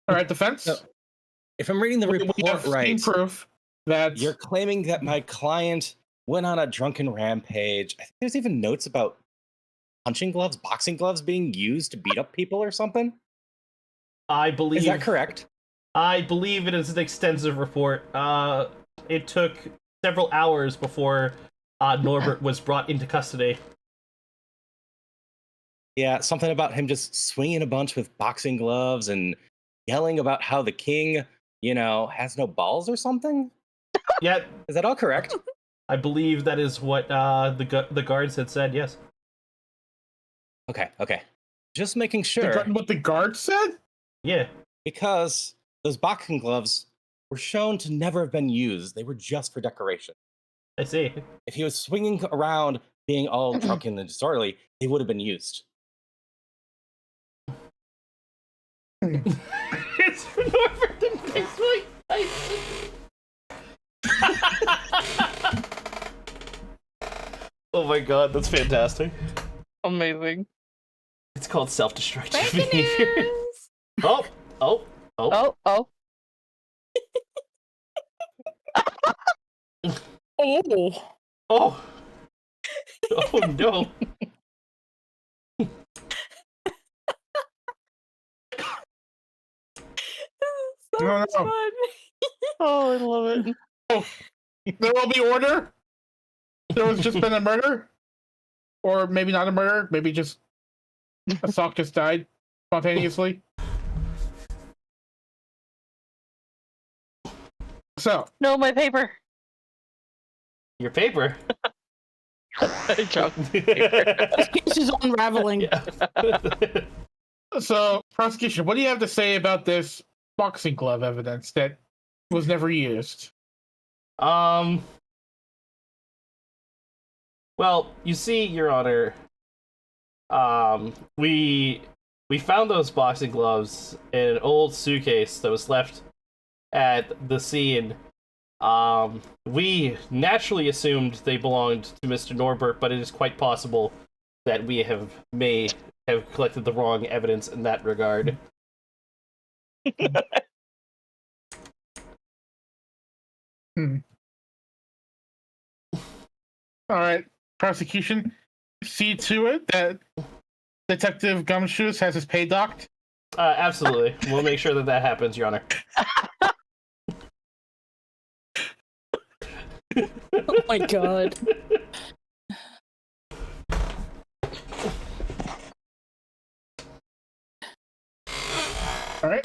All right, defense. So, if I'm reading the We report have right, proof that you're claiming that my client went on a drunken rampage. I think there's even notes about punching gloves, boxing gloves being used to beat up people or something. I believe Is that correct? I believe it is an extensive report. It took several hours before Norbert was brought into custody. Yeah, something about him just swinging a bunch with boxing gloves and yelling about how the king, has no balls or something. Yeah, Is that all correct? I believe that is what the guards had said. Yes. Okay. Just making sure, what the guard said? Yeah. because those boxing gloves were shown to never have been used. They were just for decoration. I see. If he was swinging around being all drunken and disorderly, they would have been used. It's for Norbert and Mike Tyson. Oh my god, that's fantastic. Amazing. It's called self-destructive Breaking behavior. news. Oh. Oh, oh. Oh. Oh. Oh no. So No, much no. fun. Oh, I love it. There will be order. There was just been a murder, or maybe not a murder. Maybe just a sock just died spontaneously. So, No, my paper. Your paper. Joke. This case is unraveling. Yeah. so prosecution, what do you have to say about this boxing glove evidence that was never used? Well, you see, Your Honor, we found those boxing gloves in an old suitcase that was left at the scene We naturally assumed they belonged to Mr. Norbert, but it is quite possible that we may have collected the wrong evidence in that regard. All right, prosecution, see to it that Detective Gumshoes has his pay docked. Absolutely. We'll make sure that happens, Your Honor. Oh my god. All right,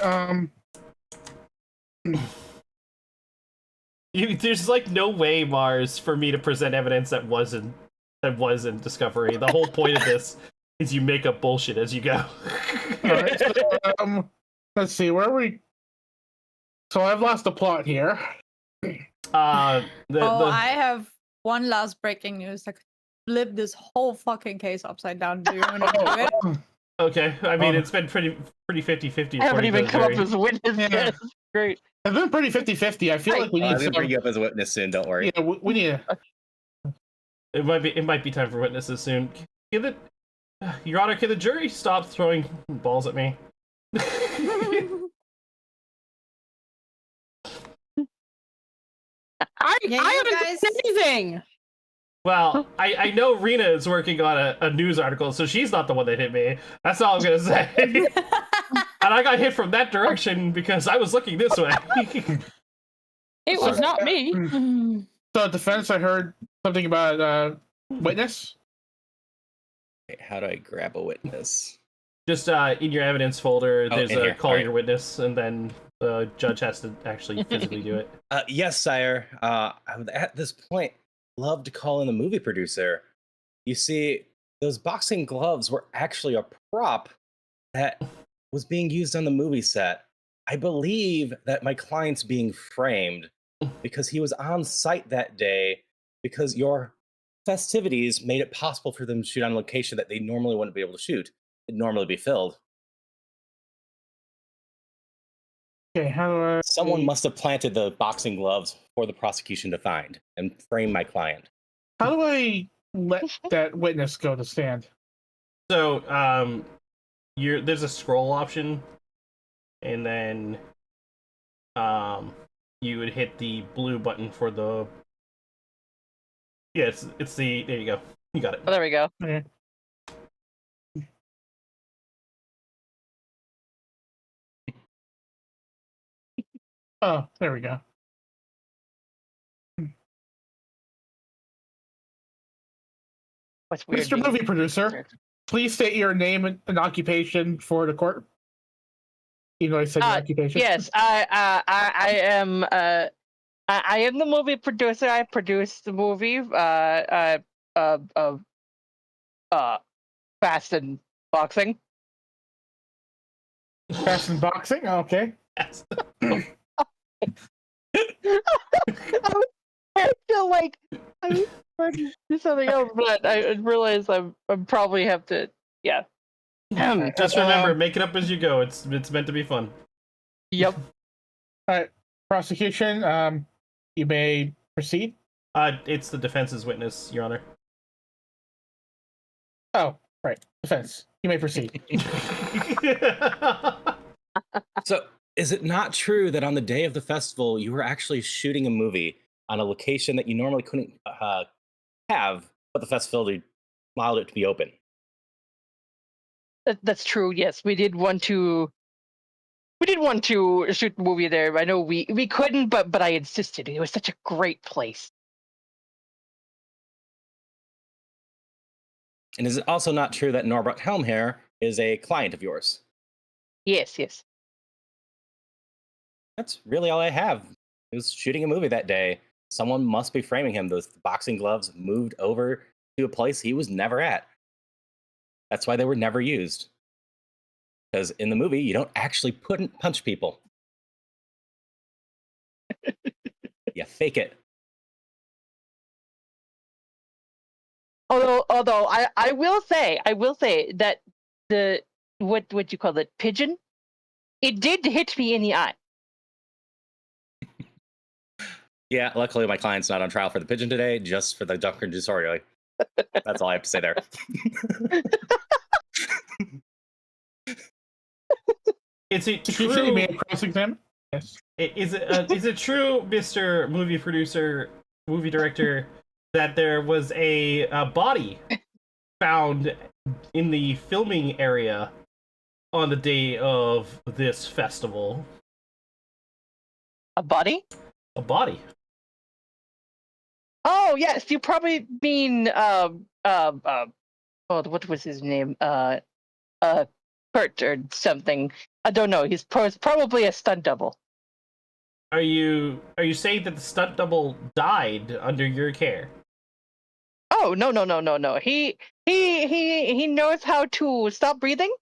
There's like no way, Mars, for me to present evidence that wasn't Discovery. The whole point of this is you make up bullshit as you go. all right. So, let's see, where are we? So I've lost the plot here. I have one last breaking news that could flip this whole fucking case upside down. Do you want to do it? Okay, I mean, it's been pretty 50-50. I haven't even come up as a witness Yeah. yet. Great. It's been pretty 50-50. I feel like we I'm need gonna some. bring you up as a witness soon. Don't worry. Yeah, we need. It might be time for witnesses soon. Your Honor, can the jury stop throwing balls at me? I Yeah, you haven't guys- done anything. Well, I know Rena is working on a news article, so she's not the one that hit me. That's all I'm gonna say. And I got hit from that direction because I was looking this way. It was not me. So defense, I heard something about witness. Okay, how do I grab a witness? Just in your evidence folder, Oh, there's in a here. call Alright. your witness, and then the judge has to actually physically do it. Yes, sire. I would at this point love to call in the movie producer. You see, those boxing gloves were actually a prop that was being used on the movie set. I believe that my client's being framed because he was on site that day because your festivities made it possible for them to shoot on location that they normally wouldn't be able to shoot. It'd normally be filled. Okay, how do I? Someone must have planted the boxing gloves for the prosecution to find and frame my client. How do I let that witness go to stand? So, there's a scroll option, and then, you would hit the blue button for the. Yeah, it's the. There you go. You got it. Oh, there we go. Okay. Oh, there we go. What's weird? Mr. Movie Producer, please state your name and occupation for the court. You know, I said your occupation. Yes, I am. I am the movie producer. I produced the movie. Fast and Boxing. Fast and boxing. Okay. I feel like I'm trying to do something else, but I realize I'm probably have to. Yeah. Just remember, make it up as you go. It's meant to be fun. Yep. All right. Prosecution. You may proceed. It's the defense's witness, Your Honor. Oh, right. Defense. You may proceed. So, is it not true that on the day of the festival, you were actually shooting a movie on a location that you normally couldn't have, but the festival allowed it to be open? That's true. Yes, we did want to. We did want to shoot the movie there. I know we couldn't, but I insisted. It was such a great place. And is it also not true that Norbert Helmhair is a client of yours? Yes, yes. That's really all I have. He was shooting a movie that day. Someone must be framing him. Those boxing gloves moved over to a place he was never at. That's why they were never used. Because in the movie, you don't actually punch people. You fake it. Although I will say that the what you call it, pigeon, it did hit me in the eye. Yeah, luckily my client's not on trial for the pigeon today, just for the drunken disorderly. That's all I have to say there. Is it If you say you may true? cross-examine. Yes. Is it true, Mr. Movie Producer, movie director, that there was a body found in the filming area on the day of this festival? A body? A body. Oh yes, you probably mean what was his name? Kurt or something. I don't know. He's probably a stunt double. Are you saying that the stunt double died under your care? Oh no. He knows how to stop breathing.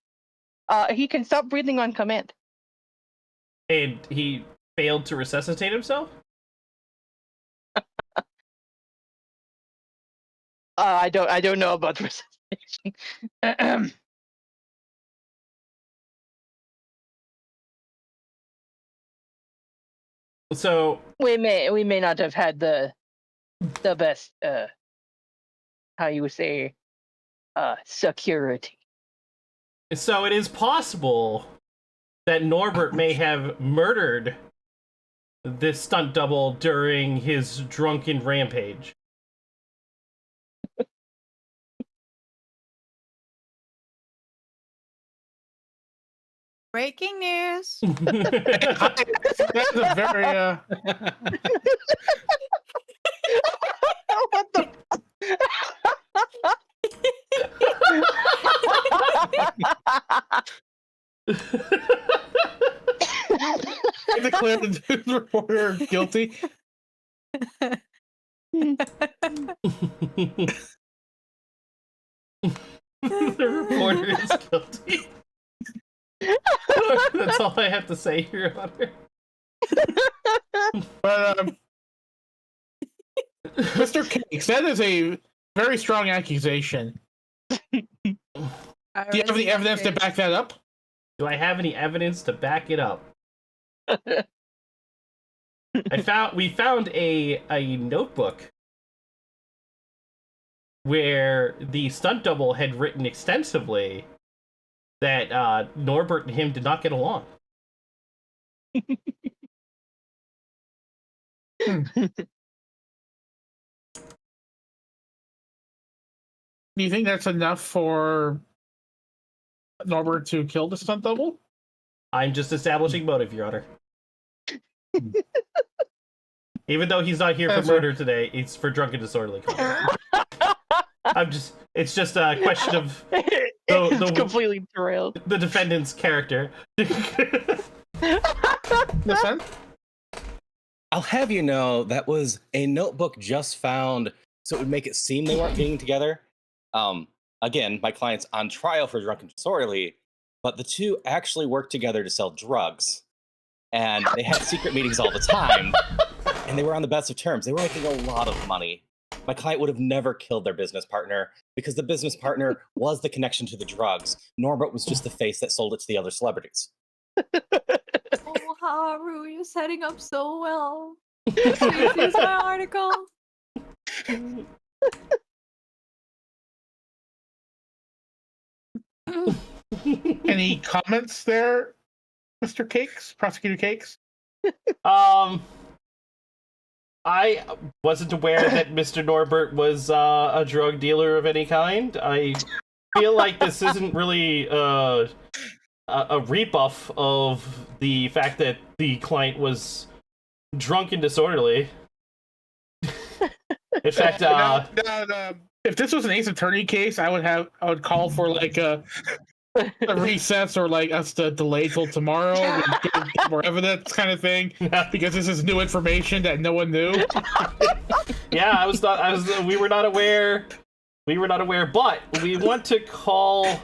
He can stop breathing on command. And he failed to resuscitate himself? I don't know about resuscitation. So we may not have had the best how you would say security. so it is possible that Norbert may have murdered this stunt double during his drunken rampage. Breaking news. That's a very What the? I declare the news reporter guilty. The reporter is guilty. That's all I have to say, Your Honor. But Mr. Cakes, that is a very strong accusation. Do you have any evidence to back that up? Do I have any evidence to back it up? We found a notebook where the stunt double had written extensively that Norbert and him did not get along. Do you think that's enough for Norbert to kill the stunt double? I'm just establishing motive, Your Honor. Even though he's not here for murder today, it's for drunken disorderly conduct. It's just a question of it's completely derailed. the defendant's character. Listen, I'll have you know that was a notebook just found, so it would make it seem they weren't getting together. Again, my client's on trial for drunken disorderly, but the two actually worked together to sell drugs, and they had secret meetings all the time, and they were on the best of terms. They were making a lot of money. My client would have never killed their business partner because the business partner was the connection to the drugs. Norbert was just the face that sold it to the other celebrities. Oh, Haru, you're setting up so well. Please use my article. any comments there, Mr. Cakes, Prosecutor Cakes? I wasn't aware that Mr. Norbert was a drug dealer of any kind. I feel like this isn't really a rebuff of the fact that the client was drunk and disorderly. In fact, if this was an Ace Attorney case, I would call for like a recess or like us to delay till tomorrow and get more evidence kind of thing, because this is new information that no one knew. Yeah, we were not aware, but we want to call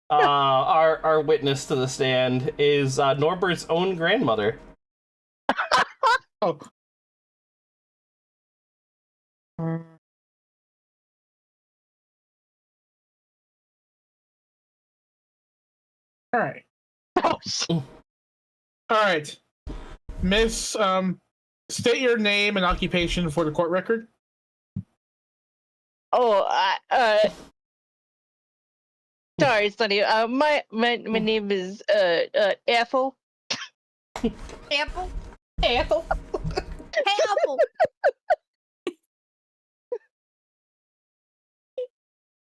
our witness to the stand is Norbert's own grandmother. Oh. All right. All right. Miss State your name and occupation for the court record. Oh, sorry, Sonny. My name is Ethel. Apple. Ethel. Apple.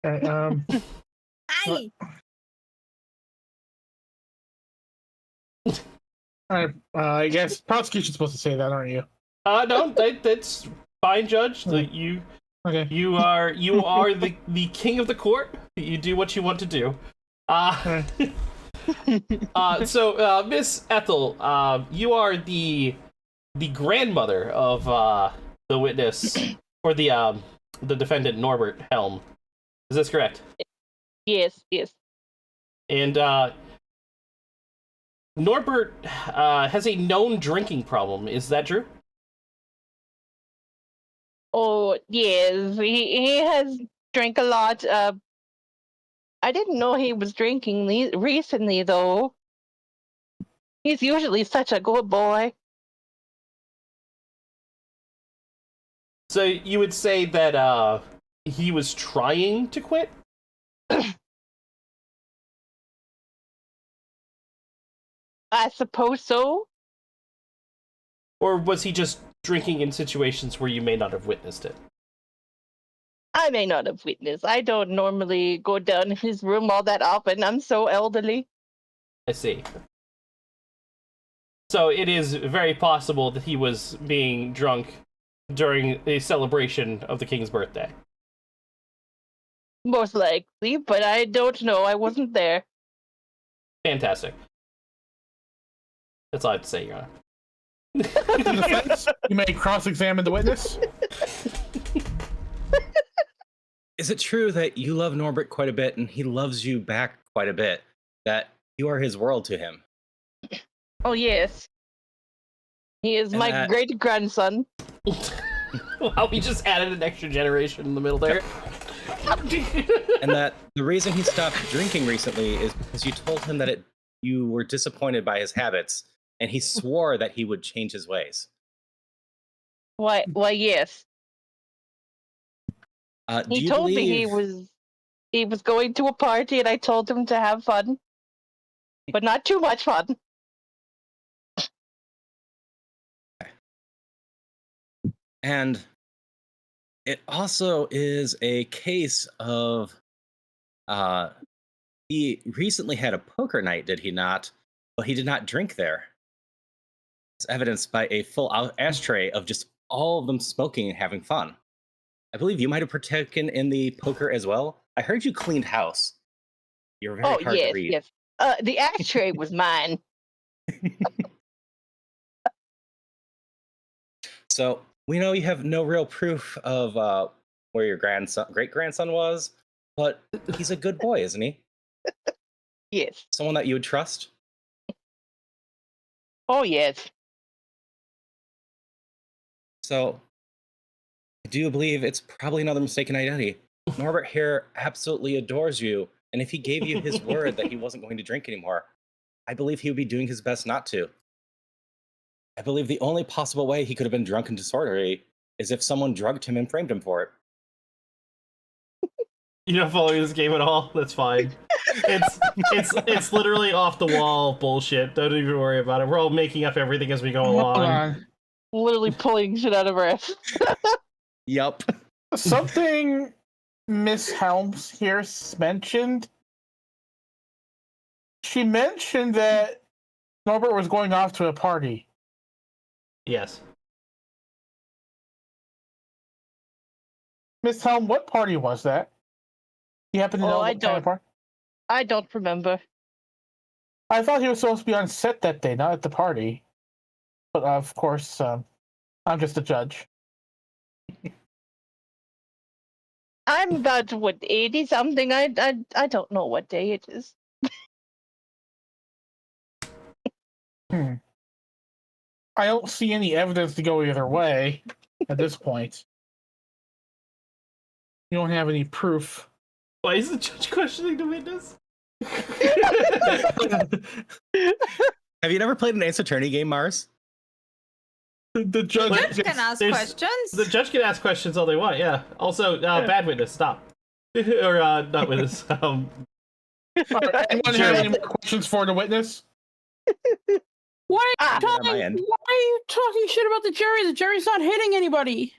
Okay, Hi. I guess prosecution's supposed to say that, aren't you? No, that's fine, Judge. You Okay. you are the king of the court. You do what you want to do. So Miss Ethel, you are the grandmother of the witness or the defendant Norbert Helm. Is this correct? Yes, yes. And Norbert has a known drinking problem. Is that true? Oh, yes. He has drank a lot. I didn't know he was drinking recently, though. He's usually such a good boy. So you would say that he was trying to quit? I suppose so. Or was he just drinking in situations where you may not have witnessed it? I may not have witnessed. I don't normally go down in his room all that often. I'm so elderly. I see. So it is very possible that he was being drunk during a celebration of the king's birthday. Most likely, but I don't know. I wasn't there. Fantastic. That's all I have to say, Your Honor. In defense, you may cross-examine the witness. Is it true that you love Norbert quite a bit and he loves you back quite a bit? That you are his world to him? Oh, yes. He is my great-grandson. Wow, we just added an extra generation in the middle there. And that the reason he stopped drinking recently is because you told him that you were disappointed by his habits, and he swore that he would change his ways. Why, yes. He told me he was going to a party, and I told him to have fun, but not too much fun. And it also is a case of he recently had a poker night, did he not? But he did not drink there. It's evidenced by a full ashtray of just all of them smoking and having fun. I believe you might have partaken in the poker as well. I heard you cleaned house. You're very hard to read. Yes. The ashtray was mine. So we know you have no real proof of where your great grandson was, but he's a good boy, isn't he? Yes. Someone that you would trust. Oh, yes. So I do believe it's probably another mistaken identity. Norbert here absolutely adores you, and if he gave you his word that he wasn't going to drink anymore, I believe he would be doing his best not to. I believe the only possible way he could have been drunk and disorderly is if someone drugged him and framed him for it. You're not following this game at all? That's fine. It's literally off the wall bullshit. Don't even worry about it. We're all making up everything as we go Hold along. on. Literally pulling shit out of her ass. Yup. Something Miss Helms here mentioned. She mentioned that Norbert was going off to a party. Yes. Miss Helm, what party was that? You happen to know what kind of party? I don't remember. I thought he was supposed to be on set that day, not at the party. But of course, I'm just a judge. I'm about 80 something. I don't know what day it is. I don't see any evidence to go either way at this point. You don't have any proof. Why is the judge questioning the witness? Have you never played an Ace Attorney game, Mars? The judge, But Judge can ask there's- questions. The judge can ask questions all they want. Yeah. Also, bad witness, stop. Or not witness. Anyone have any more questions for the witness? Why are, you on my talking, end. why are you talking shit about the jury? The jury's not hitting anybody.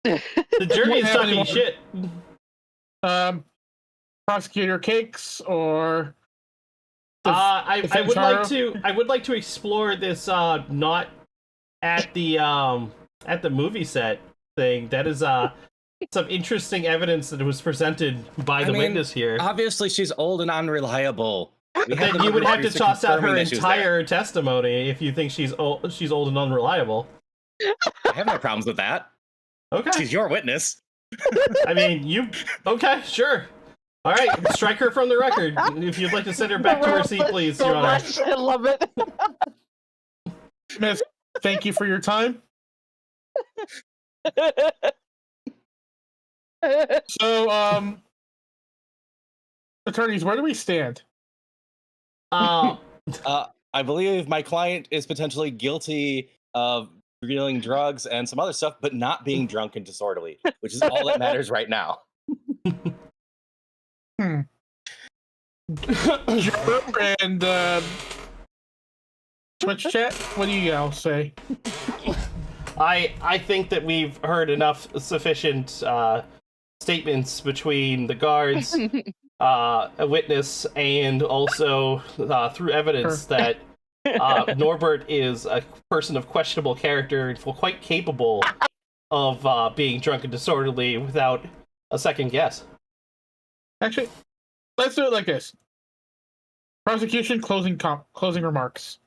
The jury is Have talking anyone- shit. Prosecutor Cakes or I defense would like to explore this not at the movie set thing. That is some interesting evidence that was presented by the witness here. Obviously, she's old and unreliable. We have Then the you would have to witnesses toss out her confirming that she was there. entire testimony if you think she's old and unreliable. I have no problems with that. Okay. She's your witness. I mean, okay, sure. All right, strike her from the record. If you'd like to send her back to her seat, please, so Your Honor. much. I love it. Miss. Thank you for your time. So, attorneys, where do we stand? Uh, I believe my client is potentially guilty of dealing drugs and some other stuff, but not being drunk and disorderly, which is all that matters right now. Juror and Twitch chat, what do you all say? I think that we've heard enough sufficient statements between the guards, a witness, and also through evidence that Norbert is a person of questionable character and quite capable of being drunk and disorderly without a second guess. Actually, let's do it like this. Prosecution, closing remarks.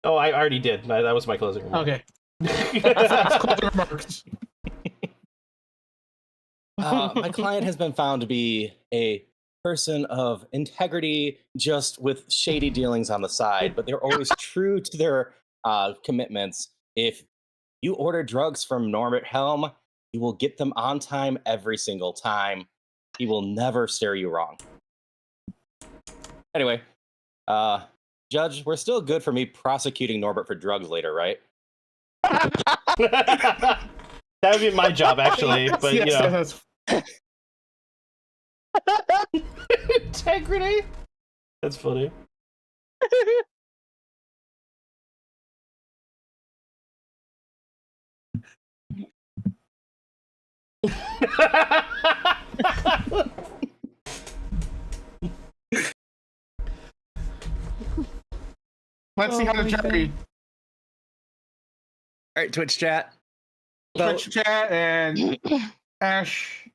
Oh, I already did. That was my closing remark. Okay. That's closing remarks. My client has been found to be a person of integrity, just with shady dealings on the side, but they're always true to their commitments. If you order drugs from Norbert Helm, you will get them on time every single time. He will never steer you wrong. Anyway, Judge, we're still good for me prosecuting Norbert for drugs later, right? That would be my job, actually, but Yes, you know. that's Integrity? That's funny. Let's see how the jury. All right, Twitch chat. So, Twitch chat and Ash.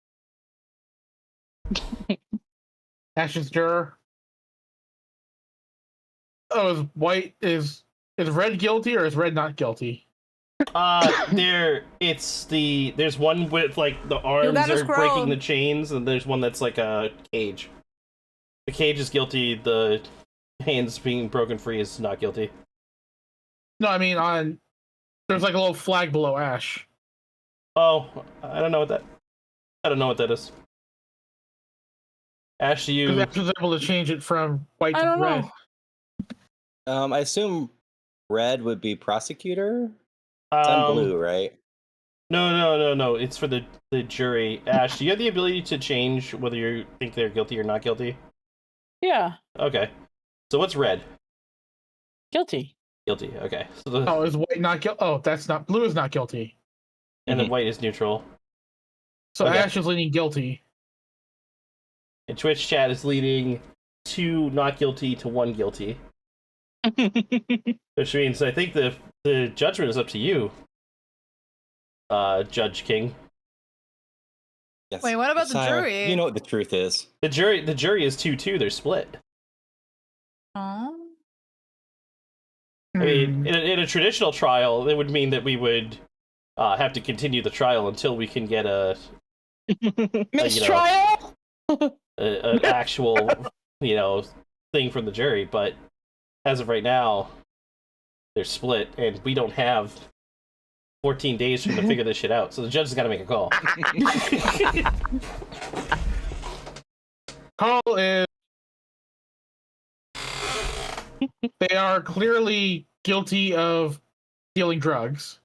Ash's juror. Oh, is white is red guilty or is red not guilty? There's one with like the arms gotta are breaking scroll. the chains, and there's one that's like a cage. The cage is guilty. The hands being broken free is not guilty. No, I mean there's like a little flag below Ash. Oh, I don't know what that is. Ash, do Because you? Ash was able to change it from white I to don't red. know. I assume red would be prosecutor. I'm blue, right? No. It's for the jury. Ash, do you have the ability to change whether you think they're guilty or not guilty? Yeah, Okay. So what's red? guilty. Guilty. Okay. So Oh, is white not guilty? Oh, that's not blue is not guilty. and then white is neutral. So Okay. Ash is leaning guilty. And Twitch chat is leading 2 not guilty to 1 guilty. Which means I think the judgment is up to you, Judge King. Yes. Wait, what about the Sire, jury? You know what the truth is. The jury is 2-2. They're split. Oh. I mean, in a traditional trial, it would mean that we would have to continue the trial until we can get Mistrial? an actual, thing from the jury. But as of right now, they're split, and we don't have 14 days for them to figure this shit out. So the judge has got to make a call. Call is they are clearly guilty of dealing drugs.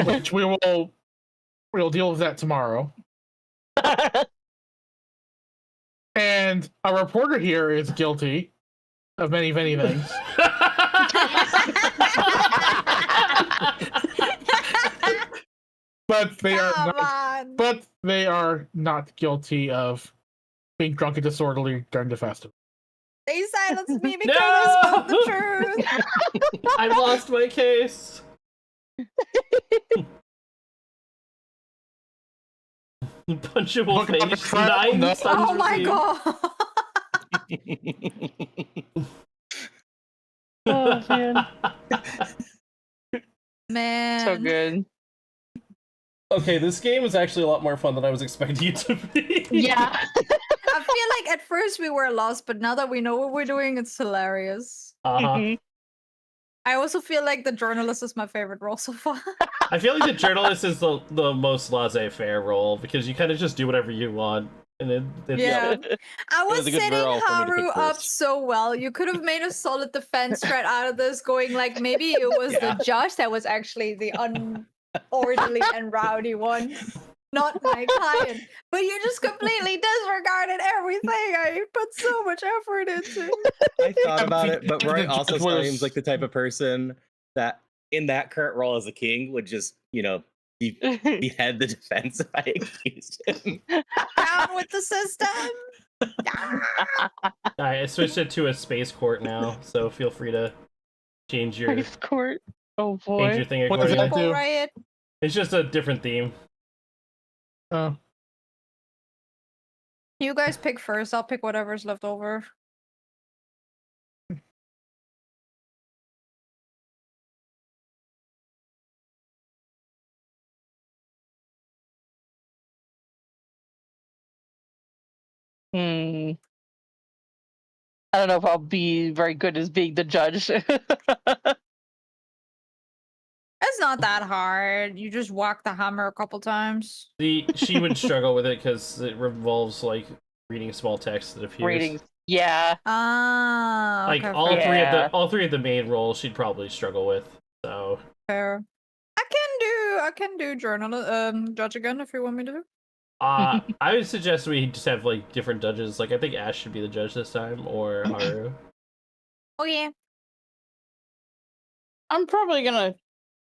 which we'll deal with that tomorrow. And a reporter here is guilty of many, many things. But they are Come not, on. but they are not guilty of being drunk and disorderly during the festival. They silenced me because I spoke the truth. I lost my case. Punchable Look up the face. trial 9 notes. sons Oh my received. god. Oh, man. Man. So good. Okay, this game is actually a lot more fun than I was expecting it to be. Yeah. I feel like at first we were lost, but now that we know what we're doing, it's hilarious. Uh-huh. I also feel like the journalist is my favorite role so far. I feel like the journalist is the most laissez-faire role because you kind of just do whatever you want, and it's Yeah. I was was a good setting role for me to Haru pick up first. so well. You could have made a solid defense thread out of this, going like maybe it was Yeah. the judge that was actually the unorderly and rowdy one, not my client. But you just completely disregarded everything I put so much effort into. I thought about it, but Roy The also judge was- seems like the type of person that, in that current role as a king, would just, behead the defense if I accused him. Down with the system. Ah! I switched it to a space court now, so feel free to change your Ice court. Oh change your boy. thing What does that accordingly. do? Riot. It's just a different theme. Oh. You guys pick first. I'll pick whatever's left over. Hmm. I don't know if I'll be very good as being the judge. It's not that hard. You just whack the hammer a couple times. She would struggle with it because it revolves like reading small text that appears. Ratings. Yeah. Ah, Like okay, all three of the main roles she'd probably struggle with. So fair. I can do judge again if you want me to. I would suggest we just have like different judges. Like I think Ash should be the judge this time, or Haru. Oh yeah. I'm probably gonna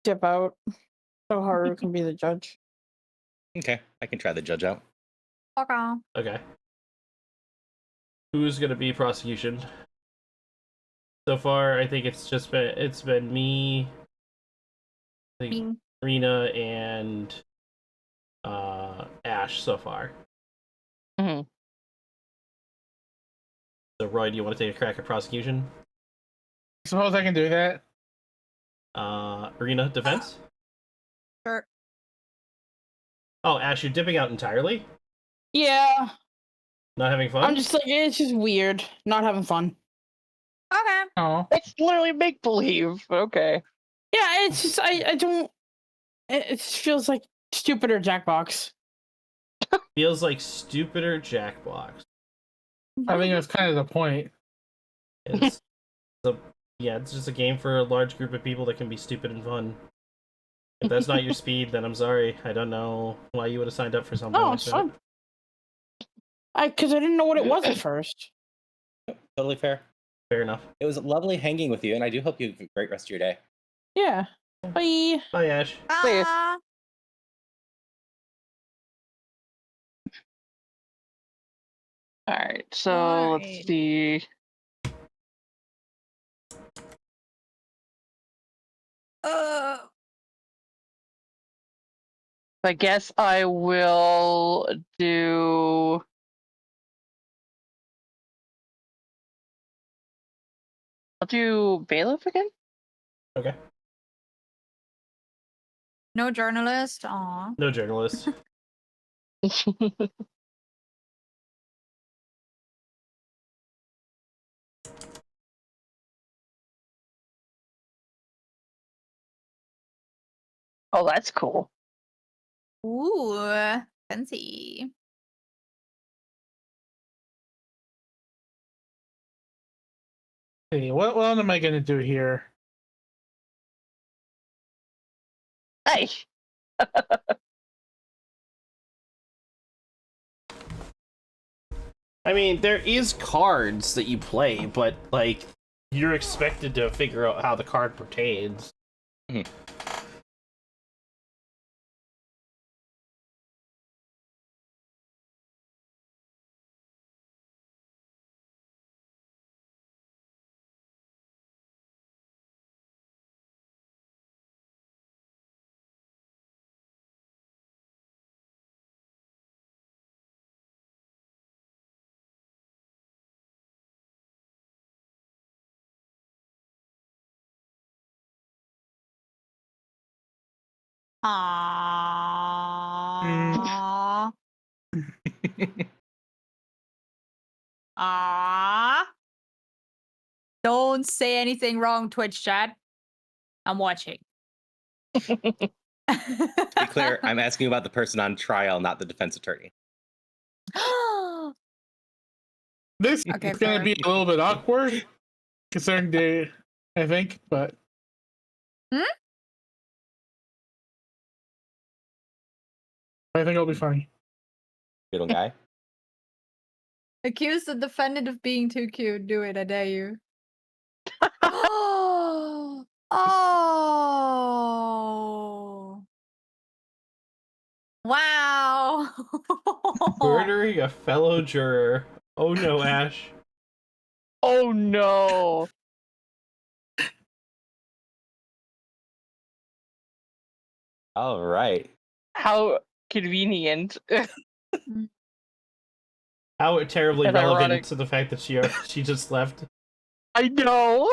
dip out so Haru can be the judge. Okay, I can try the judge out. Okay. Okay. Who's gonna be prosecution? So far, I think it's been me, I think Me. Rena, and Ash so far. Mhm. So Roy, do you want to take a crack at prosecution? Suppose I can do that. Rena, defense. Sure. Oh, Ash, you're dipping out entirely. Yeah, Not having fun. I'm just like, it's just weird. Not having fun. Okay. Oh. It's literally make believe. Okay. Yeah, it's just, I don't, it just feels like stupider Jackbox. Feels like stupider Jackbox. I think that's kind of the point. It's it's just a game for a large group of people that can be stupid and fun. If that's not your speed, then I'm sorry. I don't know why you would have signed up for something No, like it's that. fun. Because I didn't know what it was at first. Totally fair. Fair enough. It was lovely hanging with you, and I do hope you have a great rest of your day. Yeah. Bye. Bye, Ash. Please. Ah. All right. So Alright. let's see. I guess I will do. I'll do bailiff again. Okay. No journalist. Aw. No journalist. Oh, that's cool. Ooh, fancy. Hey, what am I gonna do here? Why? I mean, there is cards that you play, but like you're expected to figure out how the card pertains. Mhm. Aww. Aww. Don't say anything wrong, Twitch chat. I'm watching. To be clear, I'm asking about the person on trial, not the defense attorney. This Okay, is going to fair. be a little bit awkward, considering the, I think, but. Hmm? I think it'll be funny. Little guy. Accuse the defendant of being too cute. Do it, I dare you. Oh. Oh. Wow. Murdering a fellow juror. Oh no, Ash. Oh no. All right. How convenient. How terribly And relevant ironic. to the fact that she just left. I know.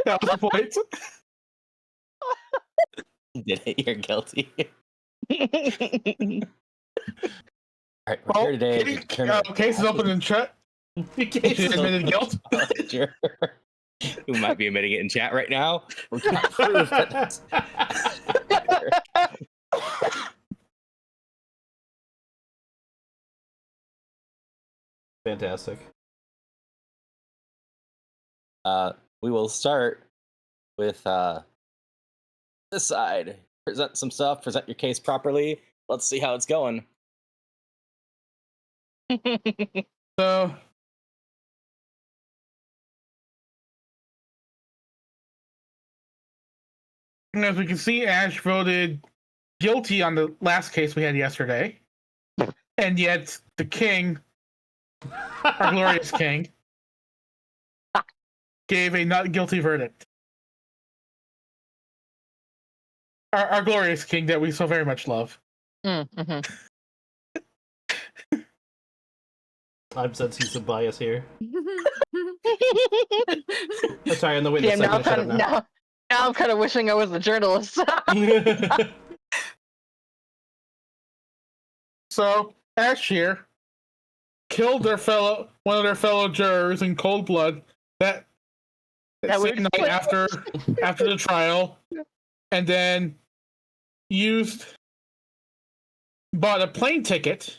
That was the point. Did it? You're guilty. All right, we're Well, here today to determine case is open in chat. She admitted guilt. a juror who might be admitting it in chat right now. We're gonna prove that. Fantastic. We will start with this side. Present some stuff. Present your case properly. Let's see how it's going. So, as we can see, Ash voted guilty on the last case we had yesterday. And yet, the king, our glorious king, gave a not guilty verdict. Our glorious king that we so very much love. Mm-hmm. I'm sensing some bias here. Oh, sorry, on the witness. Yeah, I'm gonna shut up now. now I'm kind of wishing I was a journalist. So, Ash here killed one of their fellow jurors in cold blood that That same would- night after the trial, and then bought a plane ticket,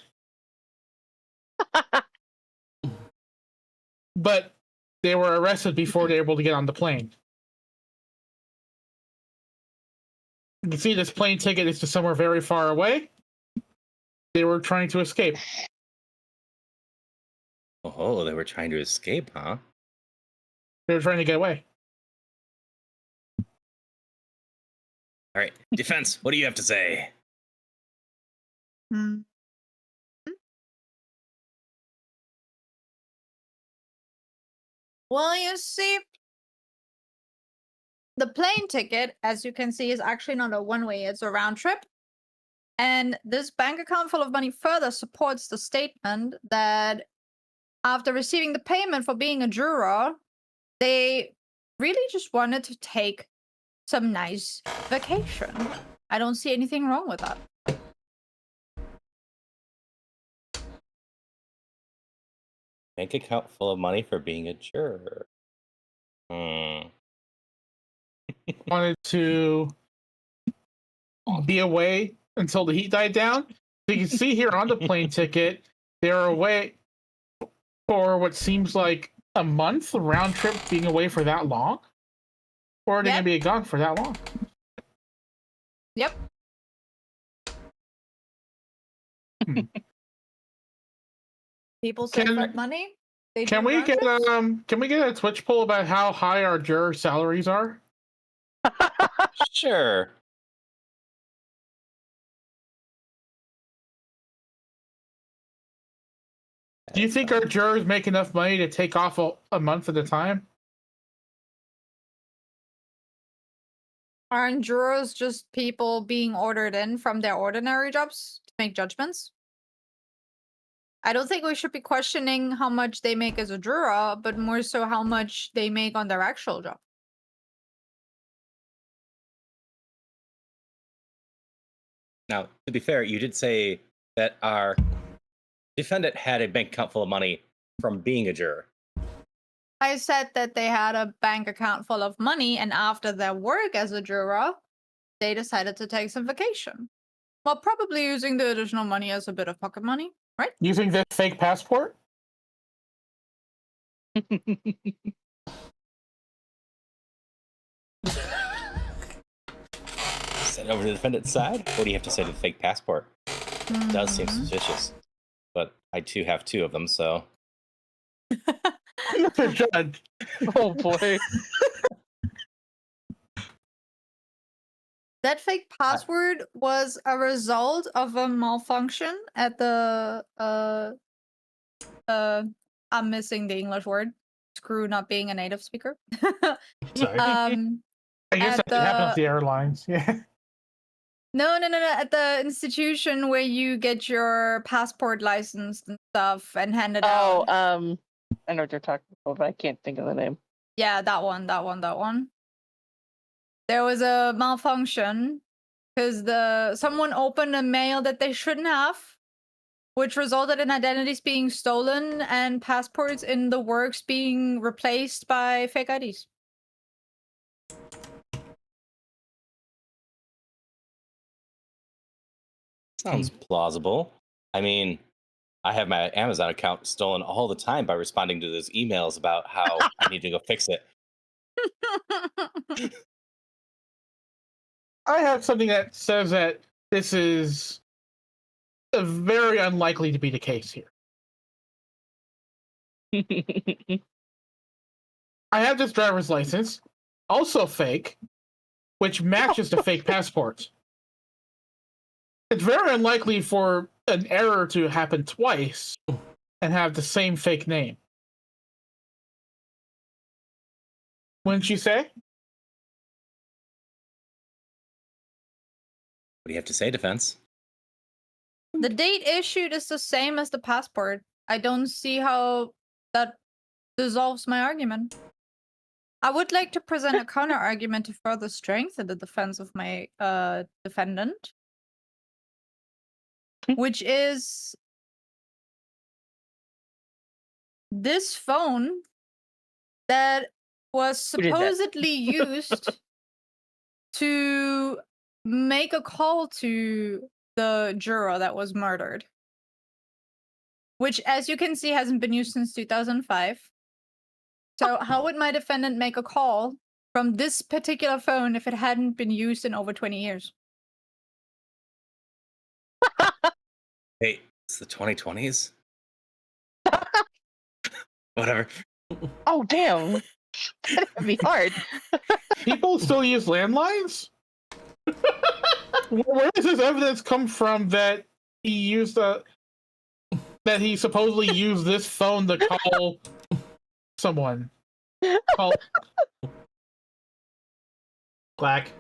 but they were arrested before they were able to get on the plane. You can see this plane ticket is to somewhere very far away. They were trying to escape. Oh, they were trying to escape, huh? They were trying to get away. All right, defense, what do you have to say? Hmm. Well, you see, the plane ticket, as you can see, is actually not a one-way, it's a round trip. And this bank account full of money further supports the statement that after receiving the payment for being a juror, they really just wanted to take some nice vacation. I don't see anything wrong with that. Bank account full of money for being a juror. Wanted to be away until the heat died down. So you can see here on the plane ticket, they're away for what seems like a month round trip, being away for that long, or are they Yep. gonna be gone for that long? Yep. People say Can- for money. They Can do we get round can we get a Twitch poll about how high our juror salaries are? Sure. Do you think our jurors make enough money to take off a month at a time? Aren't jurors just people being ordered in from their ordinary jobs to make judgments? I don't think we should be questioning how much they make as a juror, but more so how much they make on their actual job. Now, to be fair, you did say that our defendant had a bank account full of money from being a juror. I said that they had a bank account full of money, and after their work as a juror, they decided to take some vacation. Well, probably using the additional money as a bit of pocket money, right? Using this fake passport? Send over to the defendant's side. What do you have to say to the fake passport? It does seem suspicious. But I too have two of them, so. Mr. Judge. Oh boy. That fake password was a result of a malfunction at the I'm missing the English word. Screw not being a native speaker. Sorry. I guess At that happens the- at the airlines. Yeah. No. At the institution where you get your passport licensed and stuff and hand it Oh, out. I know what you're talking about, but I can't think of the name. Yeah, that one. There was a malfunction because someone opened a mail that they shouldn't have, which resulted in identities being stolen and passports in the works being replaced by fake IDs. Sounds plausible. I mean, I have my Amazon account stolen all the time by responding to those emails about how I need to go fix it. I have something that says that this is very unlikely to be the case here. I have this driver's license, also fake, which matches the fake passport. It's very unlikely for an error to happen twice and have the same fake name. Wouldn't you say? What do you have to say, defense? The date issued is the same as the passport. I don't see how that dissolves my argument. I would like to present a counter argument to further strengthen the defense of my defendant, which is this phone that was Who did that? supposedly used to make a call to the juror that was murdered, which, as you can see, hasn't been used since 2005. So how would my defendant make a call from this particular phone if it hadn't been used in over 20 years? Hey, it's the 2020s? Whatever. Oh, damn. That'd be hard. People still use landlines? Where does this evidence come from that he used that he supposedly used this phone to call someone? Call... Quack.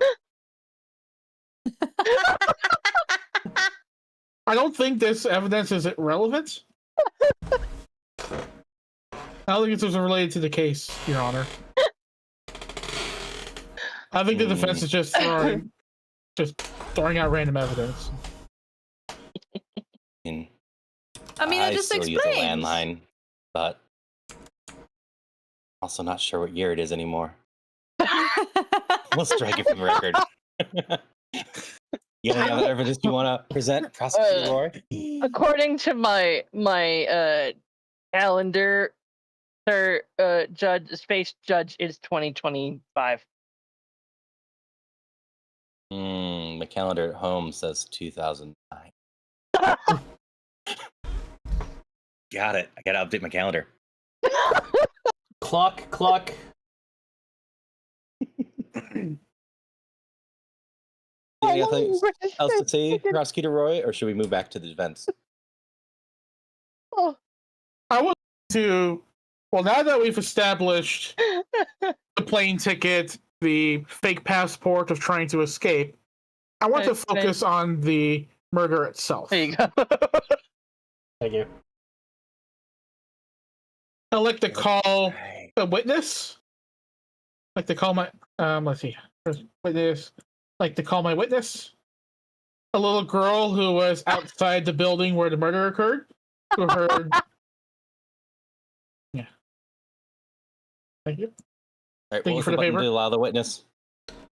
I don't think this evidence is relevant. I don't think this was related to the case, Your Honor. I think the defense is just throwing out random evidence. I I mean, it just still use a explains. landline, but also not sure what year it is anymore. We'll strike it from the record. You have any other evidence you want to present, Prosecutor Roy? According to my calendar, sir, space judge is 2025. My calendar at home says 2009. Got it. I gotta update my calendar. Clock. Anything else to say, Prosecutor Roy, or should we move back to the defense? Oh, I would to. Well, now that we've established the plane ticket, the fake passport of trying to escape, I want to focus on the murder itself. there you go. Thank you. I'd like to call a witness. Like to call my let's see, witness. Like to call my witness. A little girl who was outside the building where the murder occurred, who heard. Yeah. Thank you. All right, Thank what you was for the the button paper. to allow the witness?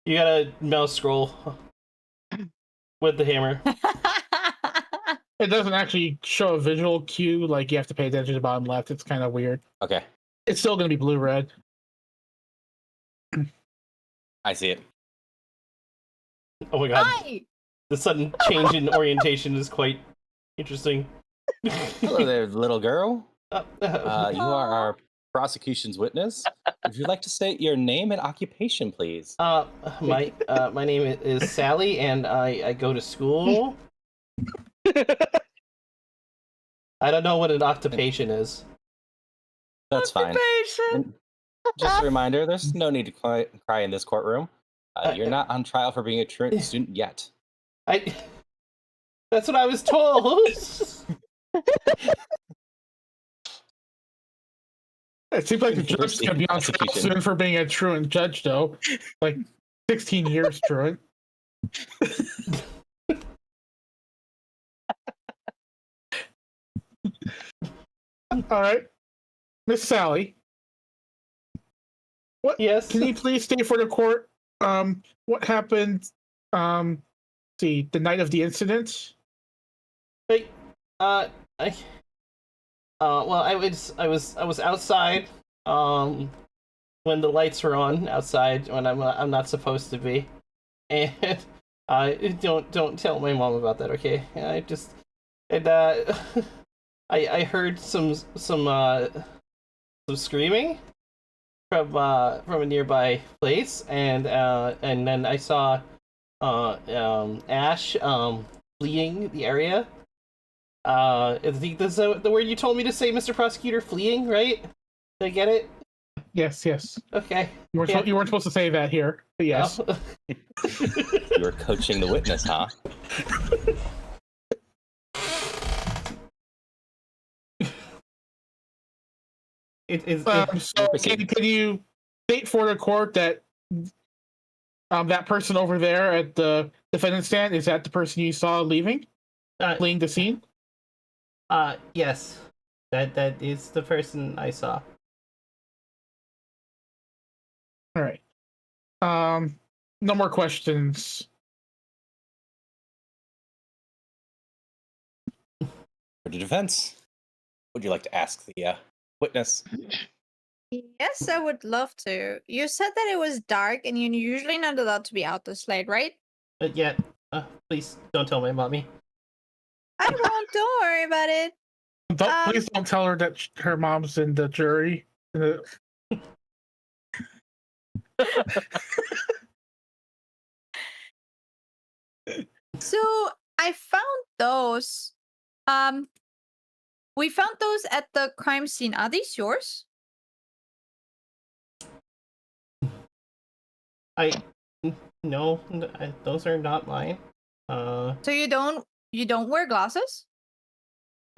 You gotta mouse scroll with the hammer. It doesn't actually show a visual cue. Like you have to pay attention to the bottom left. It's kind of weird. Okay, It's still going to be blue-red. I see it. Oh my god. Hi! The sudden change in orientation is quite interesting. Hello there, little girl. Uh, You are our prosecution's witness. Would you like to state your name and occupation, please? my name is Sally, and I go to school. I don't know what an occupation is. That's fine. And just a reminder, there's no need to cry in this courtroom. You're not on trial for being a truant student yet. That's what I was told. It seems like the judge's going to be on trial Prosecution. soon for being a truant judge, though. Like 16 years truant. All right, Miss Sally. What? Yes. Can you please state for the court? What happened? The night of the incident. Well, I was outside, when the lights were on outside when I'm not supposed to be, and don't tell my mom about that, okay? I heard some screaming from a nearby place, and then I saw Ash fleeing the area. I think that's the word you told me to say, Mr. Prosecutor. Fleeing, right? Did I get it? Yes. Okay. You weren't supposed to say that here, but yes. Oh. You were coaching the witness, huh? So can you state for the court that that person over there at the defendant's stand, is that the person you saw leaving, fleeing the scene? Yes. That is the person I saw. All right. No more questions. For the defense, would you like to ask the witness? Yes, I would love to. You said that it was dark and you're usually not allowed to be out this late, right? But yet, please don't tell my mommy. I won't. Don't worry about it. Please don't tell her that her mom's in the jury. So I found those. We found those at the crime scene. Are these yours? No, those are not mine. So you don't wear glasses?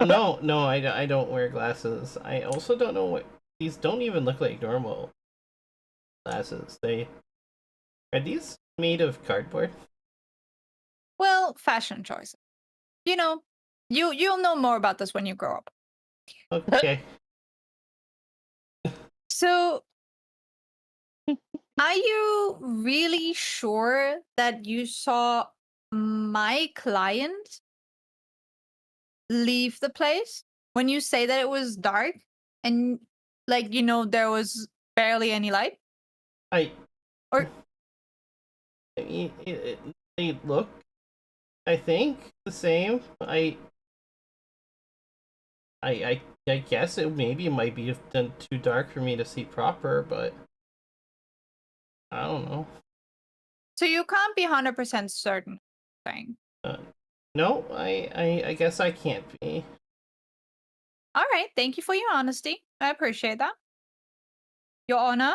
No, I don't wear glasses. I also don't know what these don't even look like normal glasses. Are these made of cardboard? Well, fashion choices. You know, you'll know more about this when you grow up. Okay. So, are you really sure that you saw my client leave the place when you say that it was dark and, like, there was barely any light? they look, I think, the same. I guess it might be done too dark for me to see proper, but I don't know. So you can't be 100% certain. Thing. No, I guess I can't be. All right, thank you for your honesty. I appreciate that. Your Honor,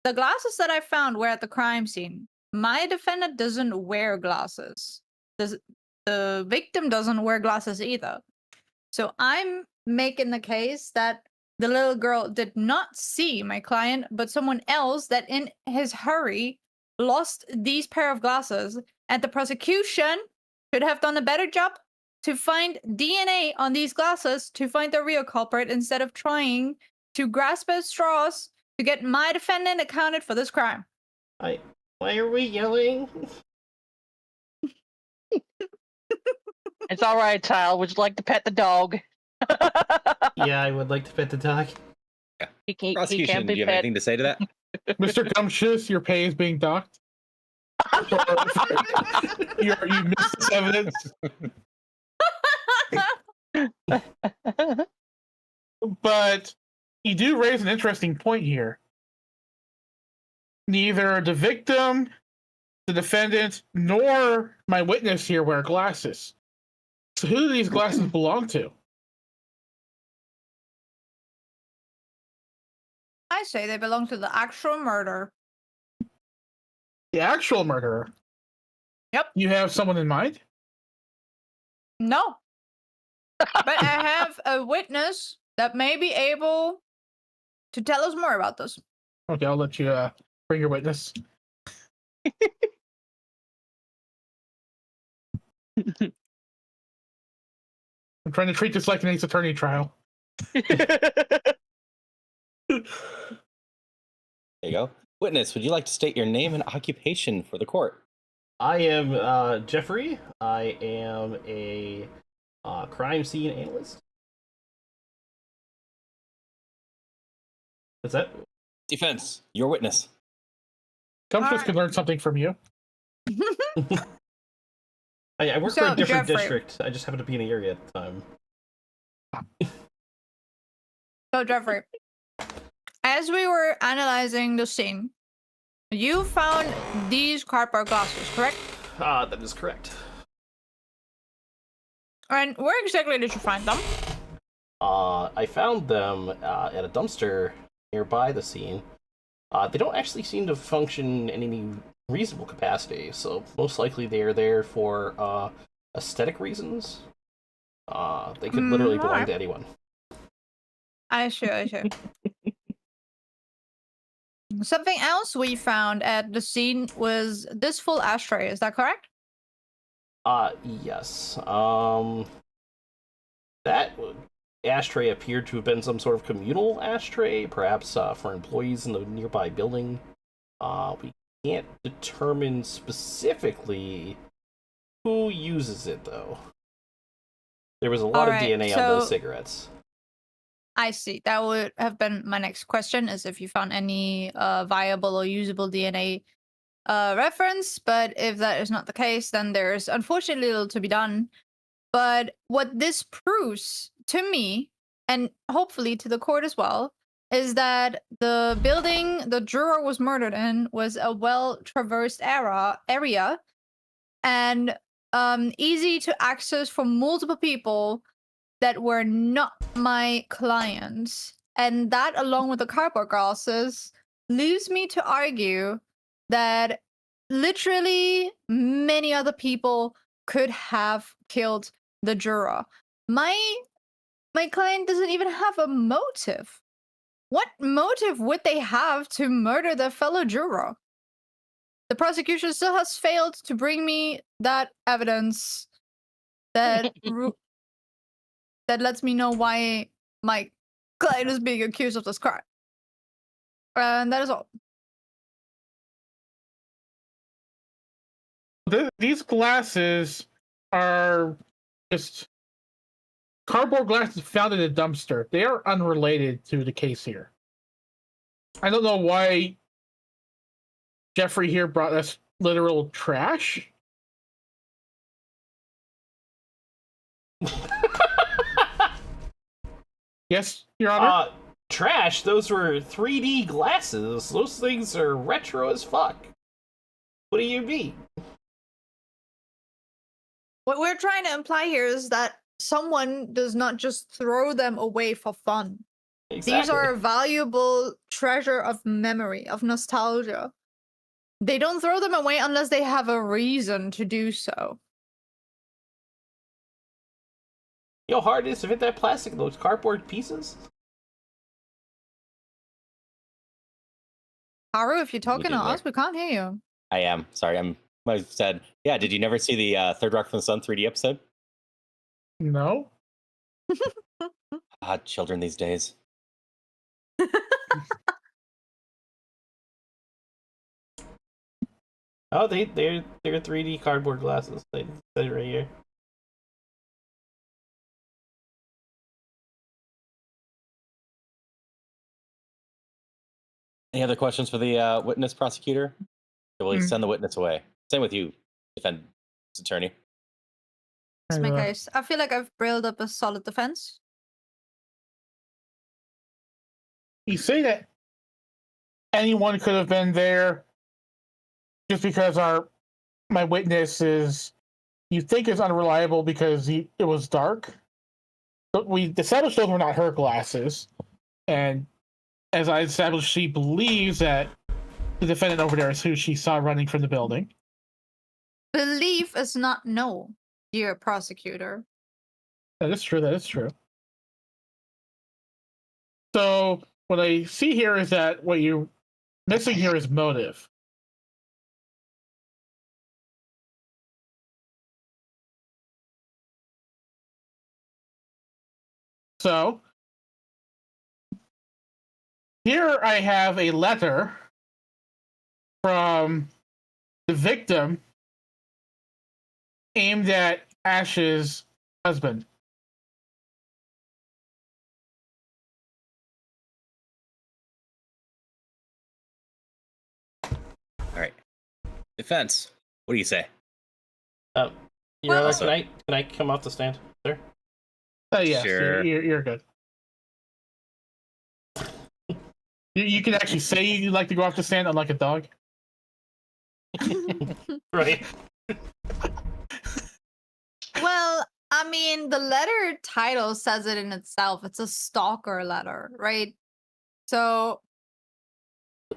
the glasses that I found were at the crime scene. My defendant doesn't wear glasses. The victim doesn't wear glasses either. So I'm making the case that the little girl did not see my client, but someone else that in his hurry lost these pair of glasses, and the prosecution should have done a better job to find DNA on these glasses to find the real culprit instead of trying to grasp at straws to get my defendant accounted for this crime. Why are we yelling? It's all right, child. Would you like to pet the dog? Yeah, I would like to pet the dog. He can't Prosecution, be do you have pet. anything to say to that? Mr. Gumshoes, your pay is being docked. You missed this evidence. But you do raise an interesting point here. Neither the victim, the defendant, nor my witness here wear glasses. So who do these glasses belong to? I say they belong to the actual murderer. The actual murderer? Yep. You have someone in mind? No. But I have a witness that may be able to tell us more about this. Okay, I'll let you bring your witness. I'm trying to treat this like an Ace Attorney trial. There you go. Witness, would you like to state your name and occupation for the court? I am Jeffrey. I am a crime scene analyst. What's that? Defense, your witness. Gumshoes can learn something from you. I work for So, a different Jeffrey. district. I just happen to be in the area at the time. So, Jeffrey, as we were analyzing the scene, you found these cardboard glasses, correct? That is correct. And where exactly did you find them? I found them at a dumpster nearby the scene. They don't actually seem to function in any reasonable capacity, so most likely they are there for aesthetic reasons. They could literally belong alright. to anyone. I see. Something else we found at the scene was this full ashtray, is that correct? Yes. That ashtray appeared to have been some sort of communal ashtray, perhaps for employees in the nearby building. We can't determine specifically who uses it, though. There was a lot of Alright, DNA on those so- cigarettes. I see. That would have been my next question, is if you found any viable or usable DNA reference. But if that is not the case, then there's unfortunately little to be done. But what this proves to me, and hopefully to the court as well, is that the building the juror was murdered in was a well-traversed area and easy to access for multiple people that were not my clients. And that, along with the cardboard glasses, leaves me to argue that literally many other people could have killed the juror. My client doesn't even have a motive. What motive would they have to murder their fellow juror? The prosecution still has failed to bring me that evidence that that lets me know why my client is being accused of this crime. And that is all. These glasses are just cardboard glasses found in a dumpster. They are unrelated to the case here. I don't know why Jeffrey here brought us literal trash, Yes, Your Honor. Trash. Those were 3D glasses. Those things are retro as fuck. What do you mean? What we're trying to imply here is that someone does not just throw them away for fun. Exactly. These are a valuable treasure of memory, of nostalgia. They don't throw them away unless they have a reason to do so. You know how hard it is to fit that plastic in those cardboard pieces? Haru, if you're talking to did us, there. we can't hear you. I am. Sorry, I said, yeah, did you never see the Third Rock from the Sun 3D episode? No. Ah, children these days. Oh, they're 3D cardboard glasses. They said it right here. Any other questions for the witness prosecutor? Or will you send the witness away? Same with you, defense attorney. That's my case. I feel like I've built up a solid defense. You say that anyone could have been there just because my witness is you think is unreliable because it was dark. But we established those were not her glasses, and as I established, she believes that the defendant over there is who she saw running from the building. Belief is not no, dear prosecutor. That is true. That is true. So what I see here is that what you're missing here is motive. So here I have a letter from the victim aimed at Ash's husband. All right. Defense, what do you say? Your Well- Honor, can I come off the stand, sir? Yes, Sure. you're good. You can actually say you'd like to go off the stand, unlike a dog. Right. Well, I mean, the letter title says it in itself. It's a stalker letter, right? So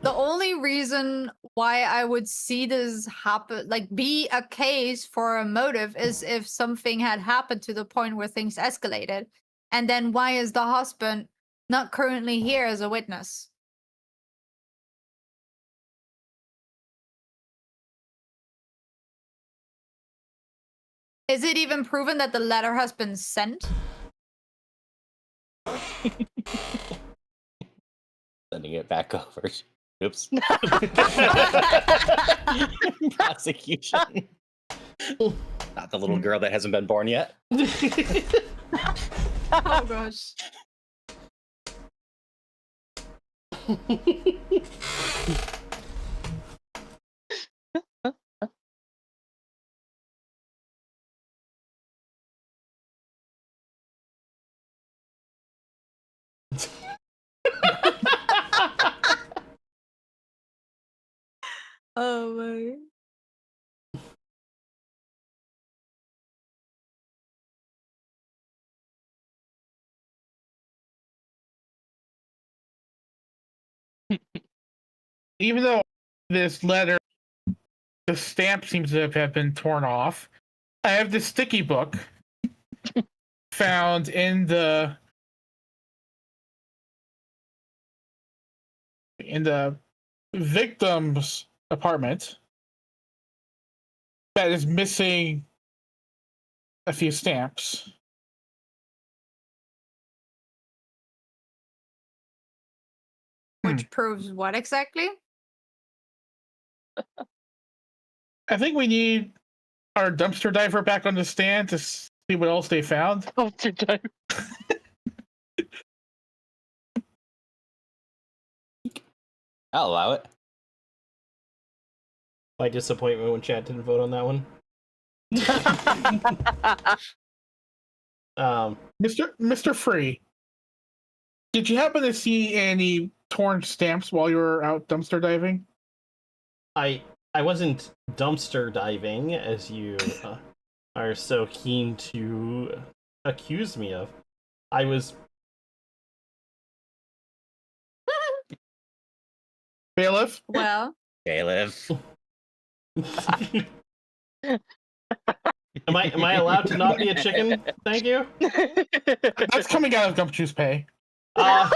the only reason why I would see this happen, like be a case for a motive, is if something had happened to the point where things escalated. And then why is the husband not currently here as a witness? Is it even proven that the letter has been sent? Sending it back over. Oops. Prosecution. Not the little girl that hasn't been born yet. Oh gosh. Oh my. Even though this letter, the stamp seems to have been torn off, I have this sticky book found in the victim's apartment that is missing a few stamps. Which proves what exactly? I think we need our dumpster diver back on the stand to see what else they found. Dumpster diver. I'll allow it. My disappointment when chat didn't vote on that one. Mr. Free, did you happen to see any torn stamps while you were out dumpster diving? I wasn't dumpster diving, as you are so keen to accuse me of. I was. Bailiff? Well, Bailiff. Am I allowed to not be a chicken? Thank you. That's coming out of Gumshoe's pay. I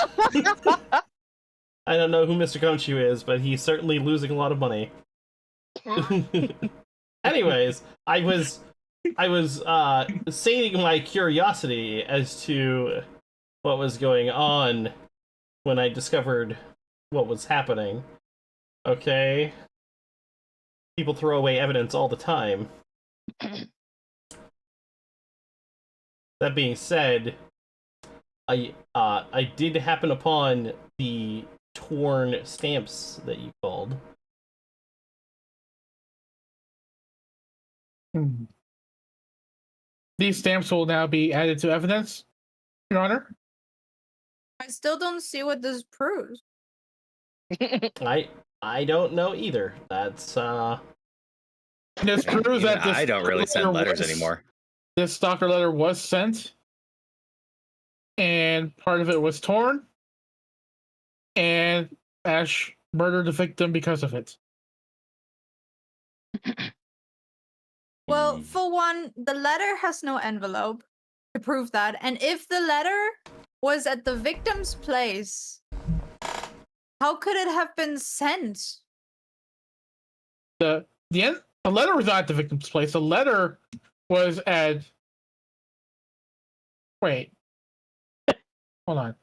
don't know who Mr. Gumshoe is, but he's certainly losing a lot of money. Anyways, I was sating my curiosity as to what was going on when I discovered what was happening. Okay? People throw away evidence all the time. That being said, I did happen upon the torn stamps that you called. These stamps will now be added to evidence, Your Honor. I still don't see what this proves. I don't know either. That's This proves that this I don't really send letters was- anymore. This stalker letter was sent, and part of it was torn, and Ash murdered the victim because of it. Well, for one, the letter has no envelope to prove that. And if the letter was at the victim's place, how could it have been sent? The letter was not at the victim's place. The letter was at. Wait. Hold on.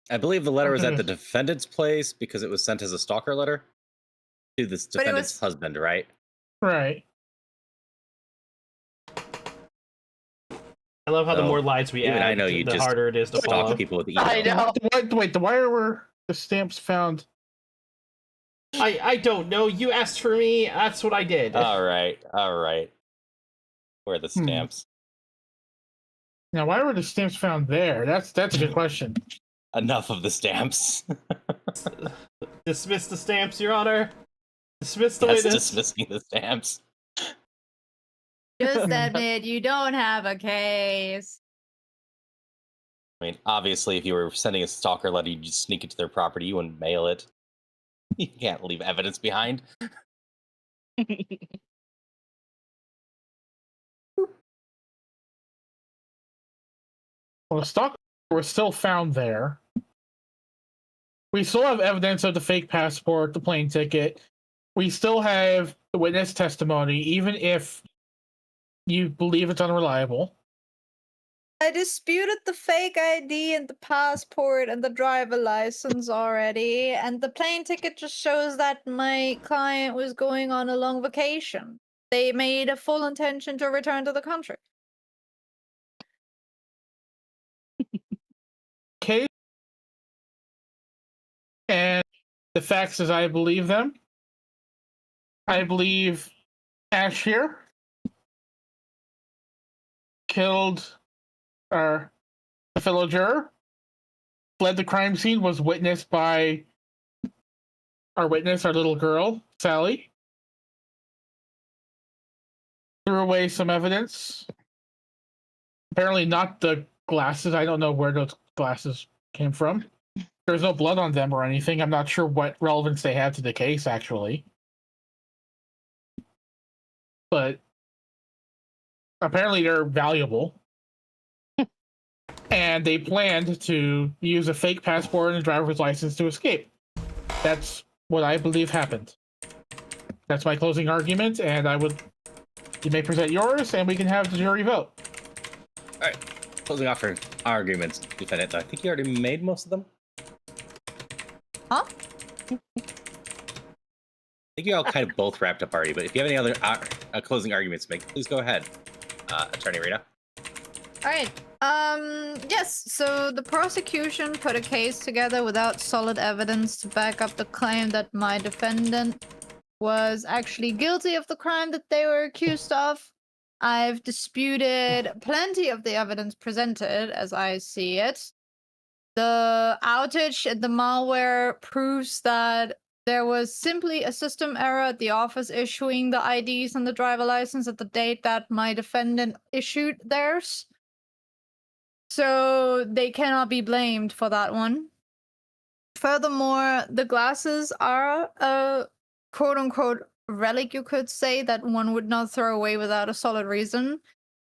I believe the letter was at the defendant's place because it was sent as a stalker letter to this But it defendant's was- husband, right? Right. I love how the So, more lies we even add, I know you the just harder it is to Stalk follow. people with I email. know. Wait, why were the stamps found? I don't know. You asked for me. That's what I did. All right. Where are the Hmm. stamps? Now, why were the stamps found there? That's a good question. Enough of the stamps. Dismiss the stamps, Your Honor. Dismiss the That's witness. dismissing the stamps. Just admit you don't have a case. I mean, obviously, if you were sending a stalker letter, you'd just sneak it to their property. You wouldn't mail it. You can't leave evidence behind. Well, the stalker was still found there. We still have evidence of the fake passport, the plane ticket. We still have the witness testimony, even if you believe it's unreliable. I disputed the fake ID and the passport and the driver license already, and the plane ticket just shows that my client was going on a long vacation. They made a full intention to return to the country. Case and the facts as I believe them. I believe Ash here killed our fellow juror, fled the crime scene, was witnessed by our witness, our little girl, Sally. Threw away some evidence. Apparently not the glasses. I don't know where those glasses came from. There's no blood on them or anything. I'm not sure what relevance they have to the case, actually. But apparently they're valuable. And they planned to use a fake passport and a driver's license to escape. That's what I believe happened. That's my closing argument, and you may present yours, and we can have the jury vote. All right. Closing offer arguments, defendant. I think you already made most of them. Huh? I think you all kind of both wrapped up already, but if you have any other closing arguments to make, please go ahead. Attorney Rita. All right. Yes, so the prosecution put a case together without solid evidence to back up the claim that my defendant was actually guilty of the crime that they were accused of. I've disputed plenty of the evidence presented as I see it. The outage and the malware proves that there was simply a system error at the office issuing the IDs and the driver license at the date that my defendant issued theirs. So they cannot be blamed for that one. Furthermore, the glasses are a quote unquote relic, you could say, that one would not throw away without a solid reason.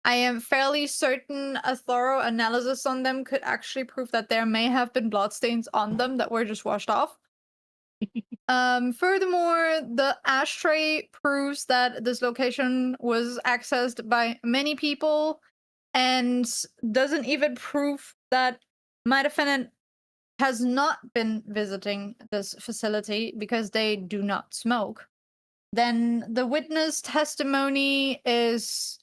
I am fairly certain a thorough analysis on them could actually prove that there may have been bloodstains on them that were just washed off. Furthermore, the ashtray proves that this location was accessed by many people and doesn't even prove that my defendant has not been visiting this facility because they do not smoke. Then the witness testimony is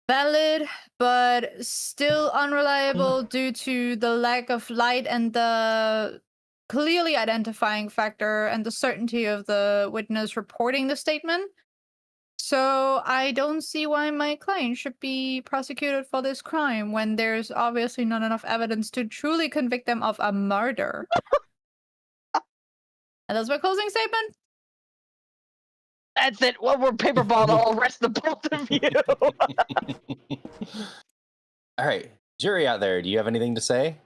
valid, but still unreliable due to the lack of light and the clearly identifying factor and the certainty of the witness reporting the statement. So I don't see why my client should be prosecuted for this crime when there's obviously not enough evidence to truly convict them of a murder. And that's my closing statement. That's it. One more paper ball. I'll arrest the both of you. All right, jury out there, do you have anything to say?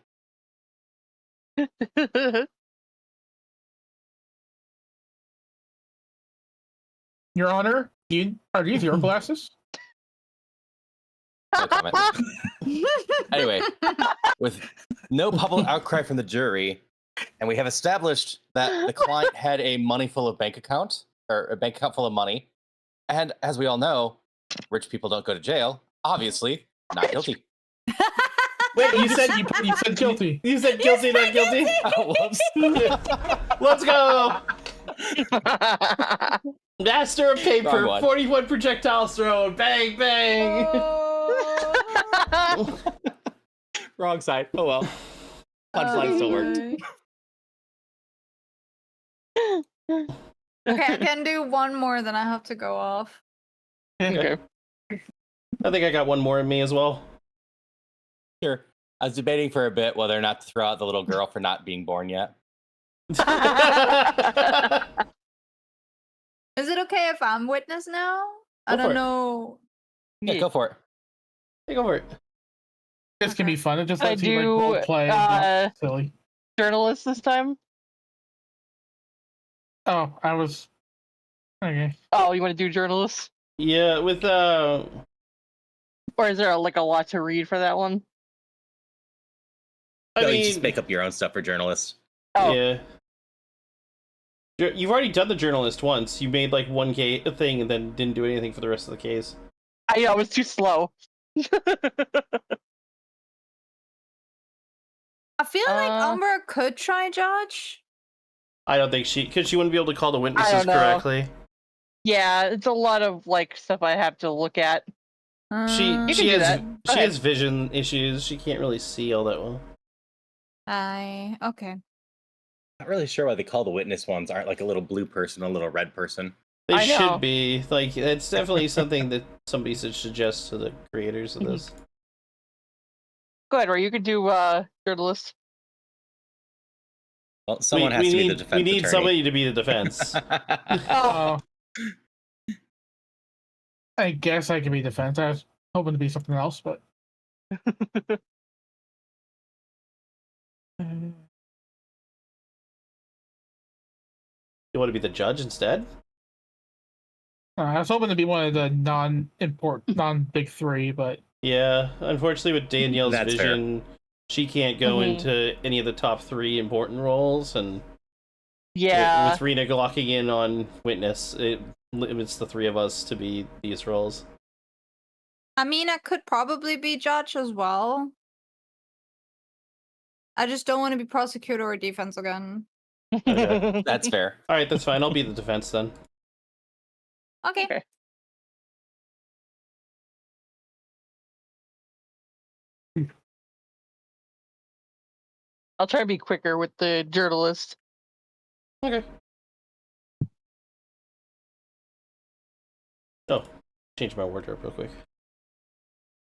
Your Honor, are these your glasses? No comment. Anyway, with no public outcry from the jury, and we have established that the client had a money full of bank account, or a bank account full of money, and as we all know, rich people don't go to jail. Obviously, not guilty. Wait, you said You said guilty. you said guilty, not guilty. Oh, whoops. Let's go. Master of Wrong paper, one. 41 projectiles thrown, bang bang. Oh. Wrong side. Oh well. Punchline still worked. Okay, I can do one more, then I have to go off. Okay. I think I got one more in me as well. Sure. I was debating for a bit whether or not to throw out the little girl for not being born yet. Is it okay if I'm witness now? I Go for don't it. know. Yeah, go for it. Take over it. This can be fun. It just I lets you like do, role play. Silly. Journalist this time. Oh, I was. Okay. Oh, you want to do journalist? Yeah, with Or is there like a lot to read for that one? I No, mean, you just make up your own stuff for journalists. Oh. yeah. You've already done the journalist once. You made like one thing and then didn't do anything for the rest of the case. I was too slow. I feel like Uh, Umbra could try judge. I don't think she wouldn't be able to call the witnesses don't know. correctly. Yeah, it's a lot of like stuff I have to look at. She You can she do has that. Go she ahead. has vision issues. She can't really see all that well. Okay. Not really sure why they call the witness ones aren't like a little blue person, a little red person. They I know. should be like it's definitely something that somebody should suggest to the creators of this. Go ahead, or you could do journalist. Well, someone we has to be need the defense we need attorney. somebody to be the defense. Oh. I guess I could be defense. I was hoping to be something else, but. You want to be the judge instead? I was hoping to be one of the non-big three, but Yeah, unfortunately with Danielle's That's fair. vision, she can't go Mhm. into any of the top 3 important roles, and Yeah. with Rena locking in on witness, it limits the 3 of us to be these roles. I mean, I could probably be judge as well. I just don't want to be prosecutor or defense again. Okay. That's fair. All right, that's fine. I'll be the defense then. Okay. Okay. I'll try to be quicker with the journalist. Okay. Oh, change my wardrobe real quick.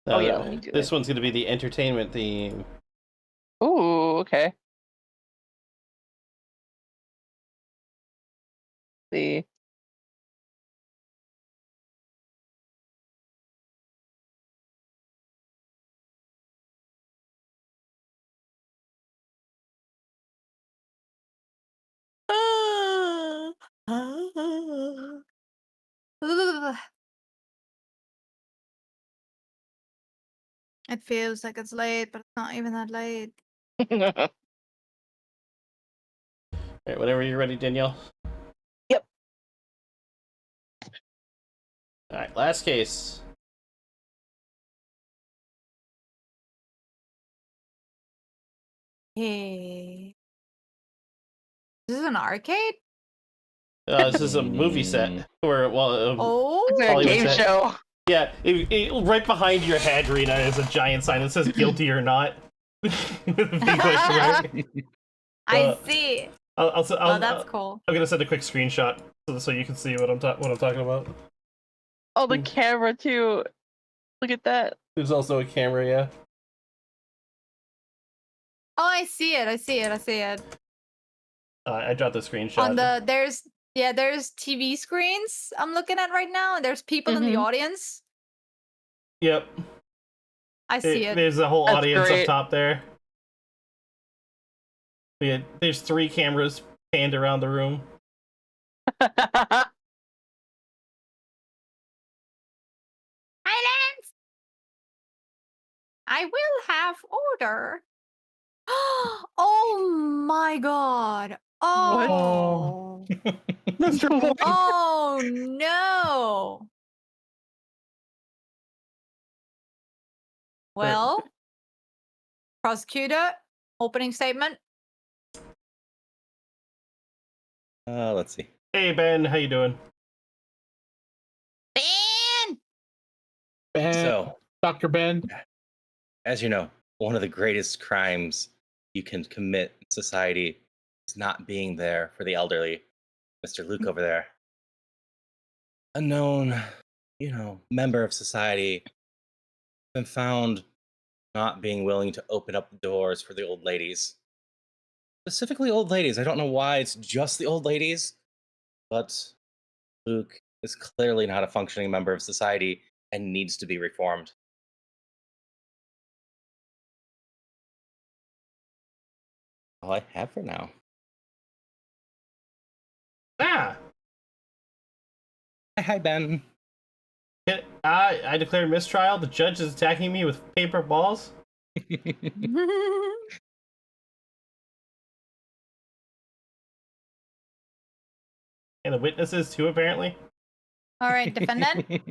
Oh, yeah, let me do This that. one's gonna be the entertainment theme. Ooh, okay. See. It feels like it's late, but it's not even that late. All right, whenever you're ready, Danielle. Yep. All right, last case. Hey. This is an arcade? This is a movie set, or well, Oh. It's a Hollywood game set. show. Yeah, right behind your head, Rena, is a giant sign that says "guilty or not." With a big question mark. I see. I'll, Oh, that's cool. I'm gonna send a quick screenshot so you can see what I'm talking about. Oh, the camera too. Look at that. There's also a camera, yeah. Oh, I see it. I see it. I see it. I dropped the screenshot. On the there's TV screens I'm looking at right now, and there's people in the Mhm. audience. Yep. I see it. There's a whole That's audience great. up top there. Yeah, there's 3 cameras panned around the room. Silence! I will have order. Oh my god. Oh. Mr. Boyd. Oh no. Well, prosecutor, opening statement. Let's see. Hey Ben, how you doing? Ben! Ben, So, Dr. Ben. as you know, one of the greatest crimes you can commit in society is not being there for the elderly. Mr. Luke over there, a known, member of society, been found not being willing to open up the doors for the old ladies. Specifically, old ladies. I don't know why it's just the old ladies, but Luke is clearly not a functioning member of society and needs to be reformed. All I have for now. Ah, Hi, Ben. I declare mistrial. The judge is attacking me with paper balls. And the witnesses too, apparently. All right, defendant.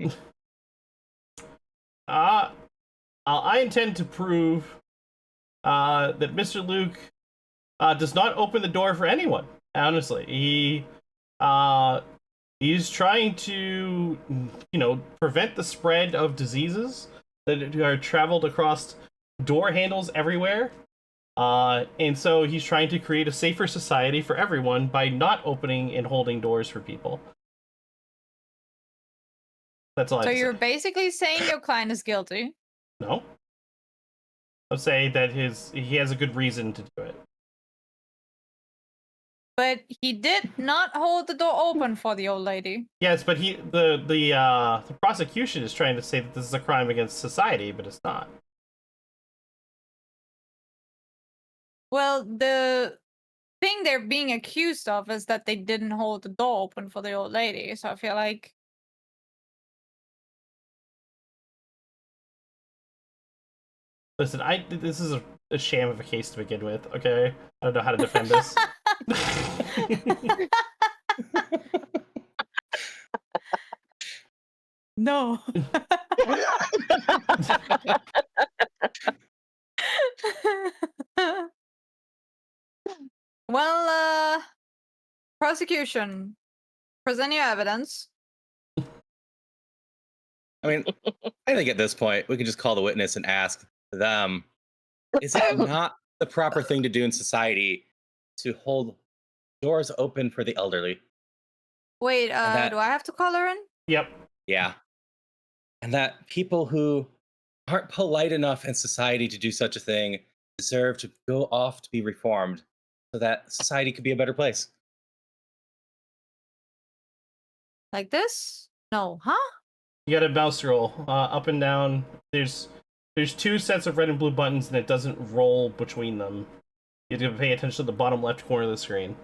I intend to prove that Mr. Luke does not open the door for anyone. Honestly, he's trying to, prevent the spread of diseases that are traveled across door handles everywhere. And so he's trying to create a safer society for everyone by not opening and holding doors for people. That's all I So have to you're say. basically saying your client is guilty. No. I'm saying that he has a good reason to do it. But he did not hold the door open for the old lady. Yes, but the prosecution is trying to say that this is a crime against society, but it's not. Well, the thing they're being accused of is that they didn't hold the door open for the old lady. So I feel like Listen, this is a sham of a case to begin with. Okay, I don't know how to defend this. no. Well, prosecution, present your evidence. I mean, I think at this point we can just call the witness and ask them: is it not the proper thing to do in society to hold doors open for the elderly? Wait, that- do I have to call her in? Yep. Yeah. and that people who aren't polite enough in society to do such a thing deserve to go off to be reformed so that society could be a better place. Like this? No, huh? You got a mouse roll up and down. There's two sets of red and blue buttons, and it doesn't roll between them. You have to pay attention to the bottom left corner of the screen.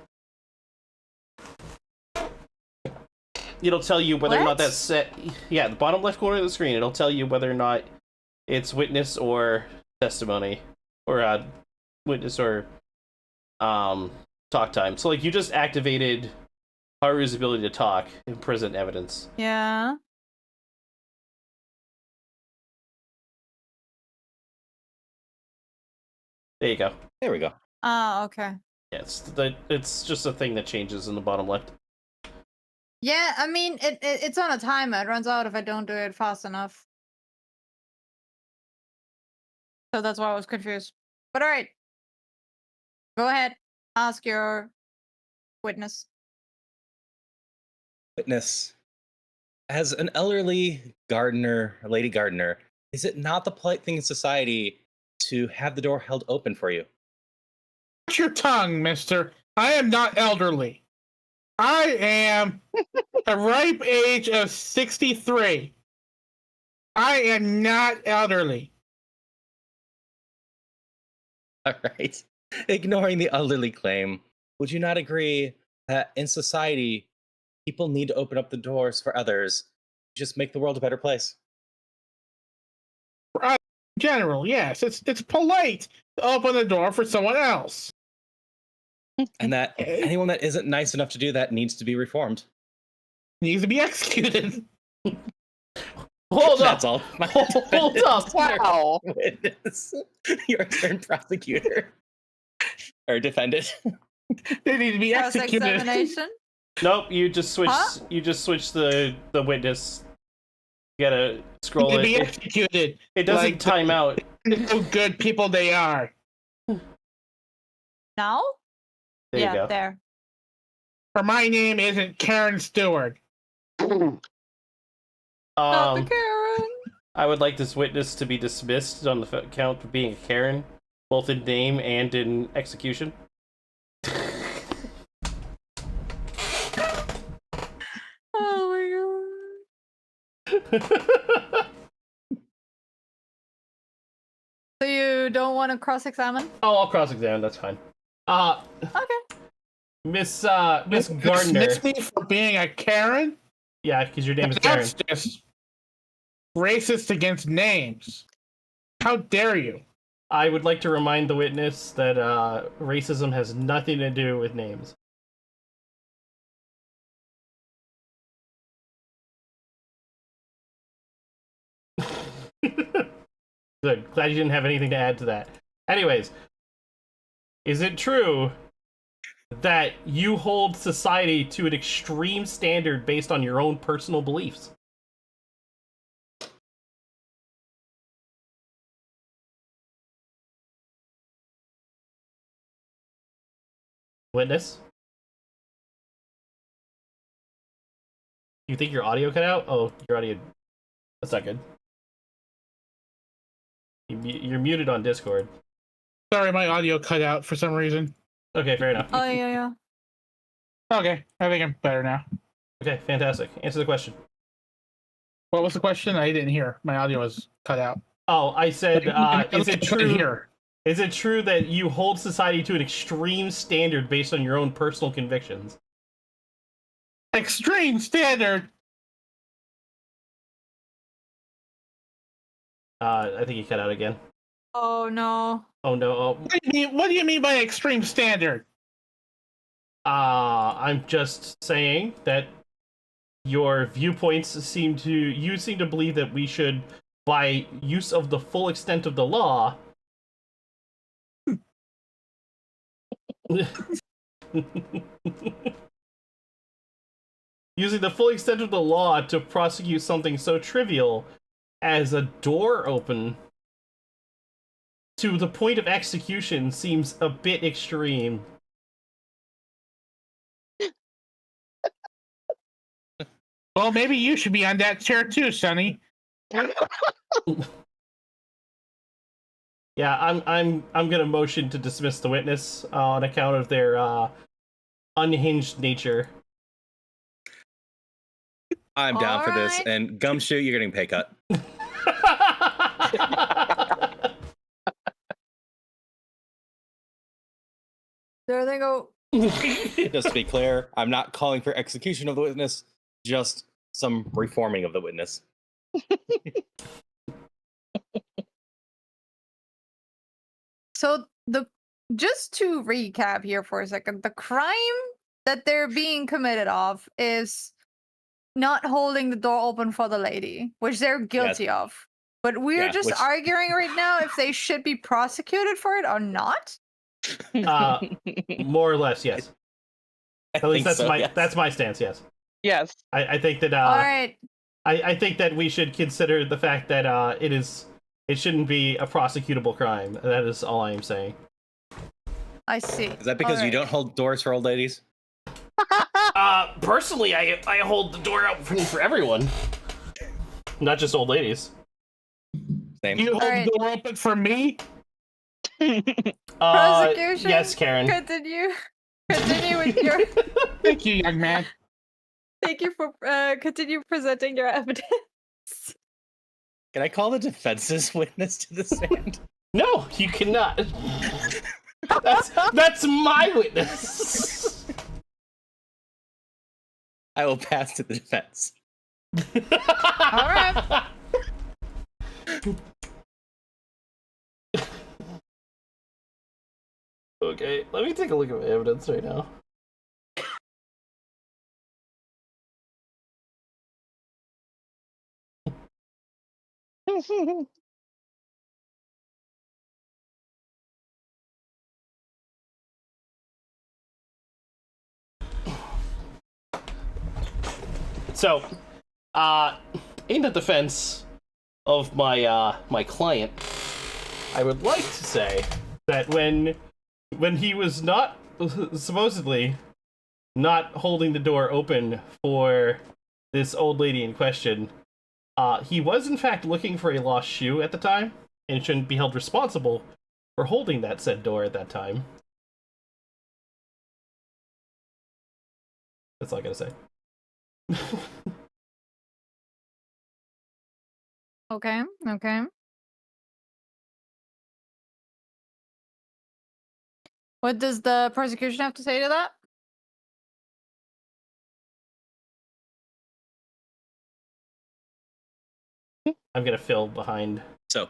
It'll tell you whether or not What? that's set. Yeah, the bottom left corner of the screen. It'll tell you whether or not it's witness or testimony, or witness or talk time. So like you just activated Haru's ability to talk and present evidence. Yeah. There you go. There we go. Oh, okay. Yeah, it's just a thing that changes in the bottom left. Yeah, I mean, it's on a timer. It runs out if I don't do it fast enough. So that's why I was confused. But all right. Go ahead. Ask your witness. Witness, as an elderly gardener, a lady gardener, is it not the polite thing in society to have the door held open for you? Watch your tongue, mister. I am not elderly. I am a ripe age of 63. I am not elderly. All right. Ignoring the elderly claim, would you not agree that in society, people need to open up the doors for others, just make the world a better place? In general, yes, it's polite to open the door for someone else. And that anyone that isn't nice enough to do that needs to be reformed. Needs to be executed. Hold up. That's all. Hold up. Wow. Witness. Your turn, prosecutor. Or defendant. They need to be executed. Cross-examination. Nope, you just switch. Huh? You just switch the witness. You gotta scroll Need to it. be It, executed. it doesn't like time out. How good people they are. Now? There yeah, you go. there. Or my name isn't Karen Stewart. Not the Karen. I would like this witness to be dismissed on the count of being a Karen, both in name and in execution. Oh my god. So you don't want to cross-examine? Oh, I'll cross-examine. That's fine. Okay. Miss Gardner. Dismiss me for being a Karen? Yeah, because your name is Karen. That's just racist against names. How dare you? I would like to remind the witness that racism has nothing to do with names. Good. Glad you didn't have anything to add to that. Anyways, is it true that you hold society to an extreme standard based on your own personal beliefs? Witness? You think your audio cut out? Oh, your audio... That's not good. You're muted on Discord. Sorry, my audio cut out for some reason. Okay, fair enough. Oh, yeah. Okay, I think I'm better now. Okay, fantastic. Answer the question. What was the question? I didn't hear. My audio was cut out. Oh, I said, is it true? Here. Is it true that you hold society to an extreme standard based on your own personal convictions? Extreme standard. I think you cut out again. Oh no. Oh no. Oh. What do you mean by extreme standard? I'm just saying that your viewpoints seem to believe that we should, by use of the full extent of the law, using the full extent of the law to prosecute something so trivial as a door open to the point of execution seems a bit extreme. Well, maybe you should be on that chair too, Sonny. Yeah, I'm gonna motion to dismiss the witness on account of their unhinged nature. I'm down for this. Alright. And Gumshoe, you're getting pay cut. There they go. Just to be clear, I'm not calling for execution of the witness, just some reforming of the witness. So just to recap here for a second, the crime that they're being committed of is not holding the door open for the lady, which they're guilty of. But we're Yeah, just which- arguing right now if they should be prosecuted for it or not. More or less, yes. I At least think so, yes. that's my stance. Yes, Yes. I think that All right. I think that we should consider the fact that it shouldn't be a prosecutable crime. That is all I am saying. I see. Is that because you don't hold doors for old ladies? Personally, I hold the door open for everyone, not just old ladies. Same. You hold Alright. the door open for me? Prosecution? Yes, Karen. Continue with your. Thank you, young man. Thank you for continue presenting your evidence. Can I call the defense's witness to the stand? No, you cannot. That's my witness. I will pass to the defense. All right. Okay, let me take a look at my evidence right now. So, in the defense of my my client, I would like to say that when he was not supposedly not holding the door open for this old lady in question, he was in fact looking for a lost shoe at the time and shouldn't be held responsible for holding that said door at that time. That's all I gotta say. Okay. Okay. What does the prosecution have to say to that? I'm gonna fill behind. So,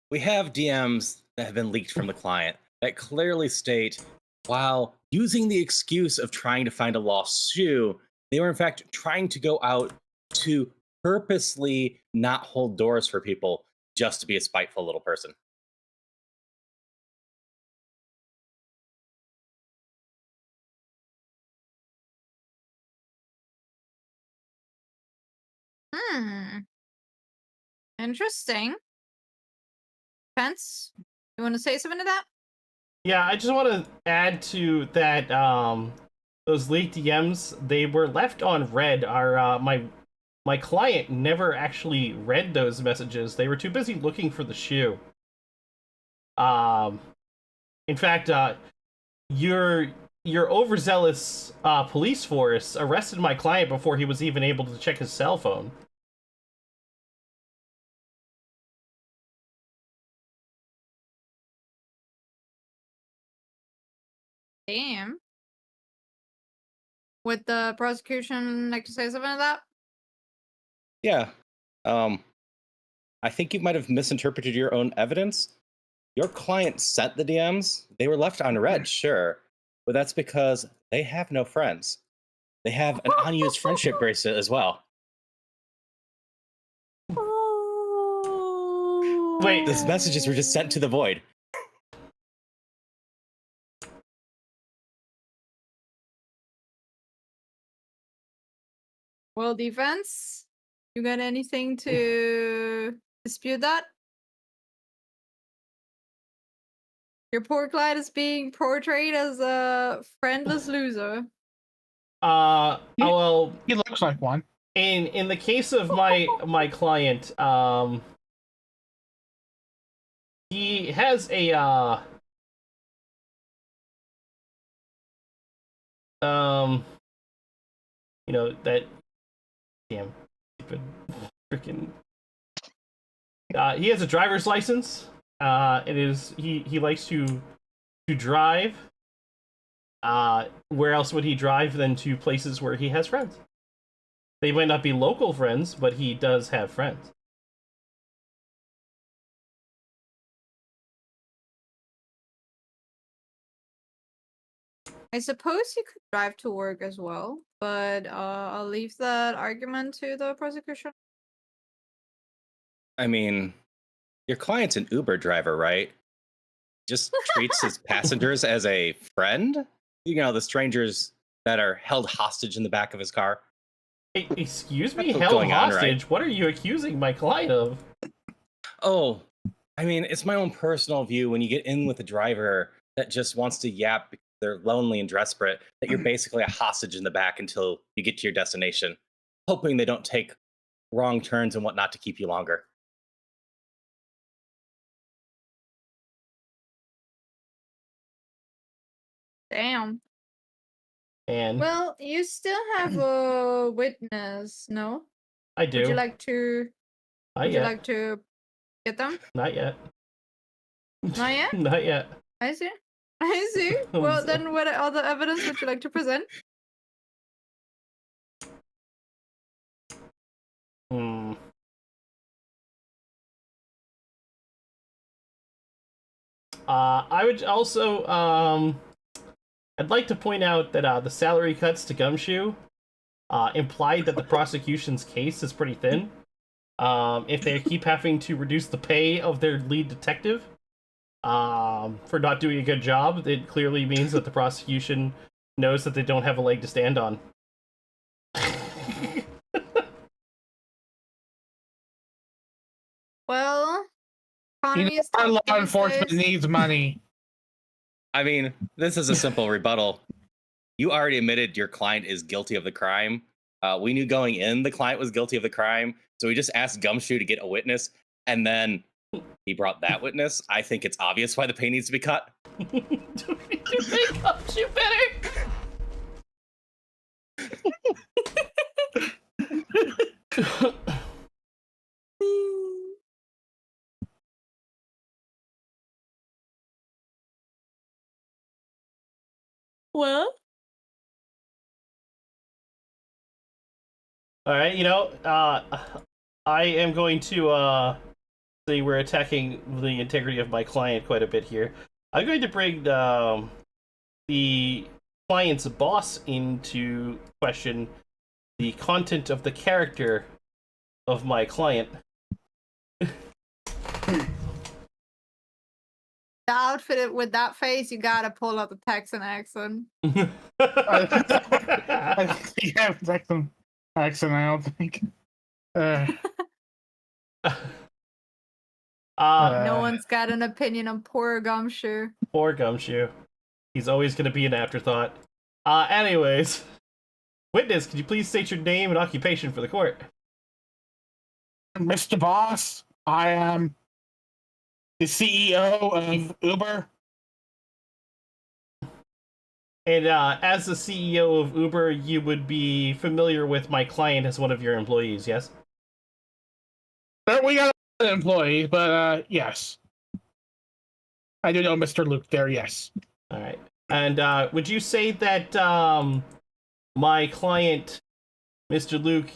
we have DMs that have been leaked from the client that clearly state, while using the excuse of trying to find a lost shoe, they were in fact trying to go out to purposely not hold doors for people just to be a spiteful little person. Interesting. Pence, you want to say something to that? Yeah, I just want to add to that. Those leaked DMs, they were left on read. Our my client never actually read those messages. They were too busy looking for the shoe. In fact, your overzealous police force arrested my client before he was even able to check his cell phone. Damn. Would the prosecution like to say something to that? Yeah. I think you might have misinterpreted your own evidence. Your client sent the DMs. They were left unread, sure, but that's because they have no friends. They have an unused friendship bracelet as well. Wait, These messages were just sent to the void. Well, defense, you got anything to dispute that? Your poor client is being portrayed as a friendless loser. well, He looks like one. in the case of my client, he has a that damn stupid freaking he has a driver's license. It is he likes to drive. Where else would he drive than to places where he has friends? They might not be local friends, but he does have friends. I suppose you could drive to work as well, but I'll leave that argument to the prosecution. I mean, your client's an Uber driver, right? Just treats his passengers as a friend? You know, the strangers that are held hostage in the back of his car. Hey, excuse me, That's what's held going on, hostage? right? What are you accusing my client of? Oh, I mean, it's my own personal view when you get in with a driver that just wants to yap because they're lonely and desperate, that you're basically a hostage in the back until you get to your destination, hoping they don't take wrong turns and whatnot to keep you longer. Damn. And Well, you still have a witness, no? I do. Would you like to? Not Would yet. you like to get them? Not yet. Not yet. Not yet. I see. I see. Well, then, what other evidence would you like to present? Hmm. I would also I'd like to point out that the salary cuts to Gumshoe implied that the prosecution's case is pretty thin. If they keep having to reduce the pay of their lead detective for not doing a good job, it clearly means that the prosecution knows that they don't have a leg to stand on. Well, economy is Our tough law these enforcement days. needs money. I mean, this is a simple rebuttal. You already admitted your client is guilty of the crime. We knew going in the client was guilty of the crime, so we just asked Gumshoe to get a witness, and then he brought that witness. I think it's obvious why the pay needs to be cut. Do you think Gumshoe better? Well, All right, I am going to see we're attacking the integrity of my client quite a bit here. I'm going to bring the client's boss into question the content of the character of my client. the outfit with that face, you gotta pull out the Texan accent. I think you have Texan accent, I don't think. No one's got an opinion on poor Gumshoe. Poor Gumshoe. He's always going to be an afterthought. Anyways, witness, could you please state your name and occupation for the court? Mr. Boss, I am the CEO of Uber. And as the CEO of Uber, you would be familiar with my client as one of your employees, yes? We got an employee, but yes. I do know Mr. Luke there, yes. All right. And would you say that my client, Mr. Luke,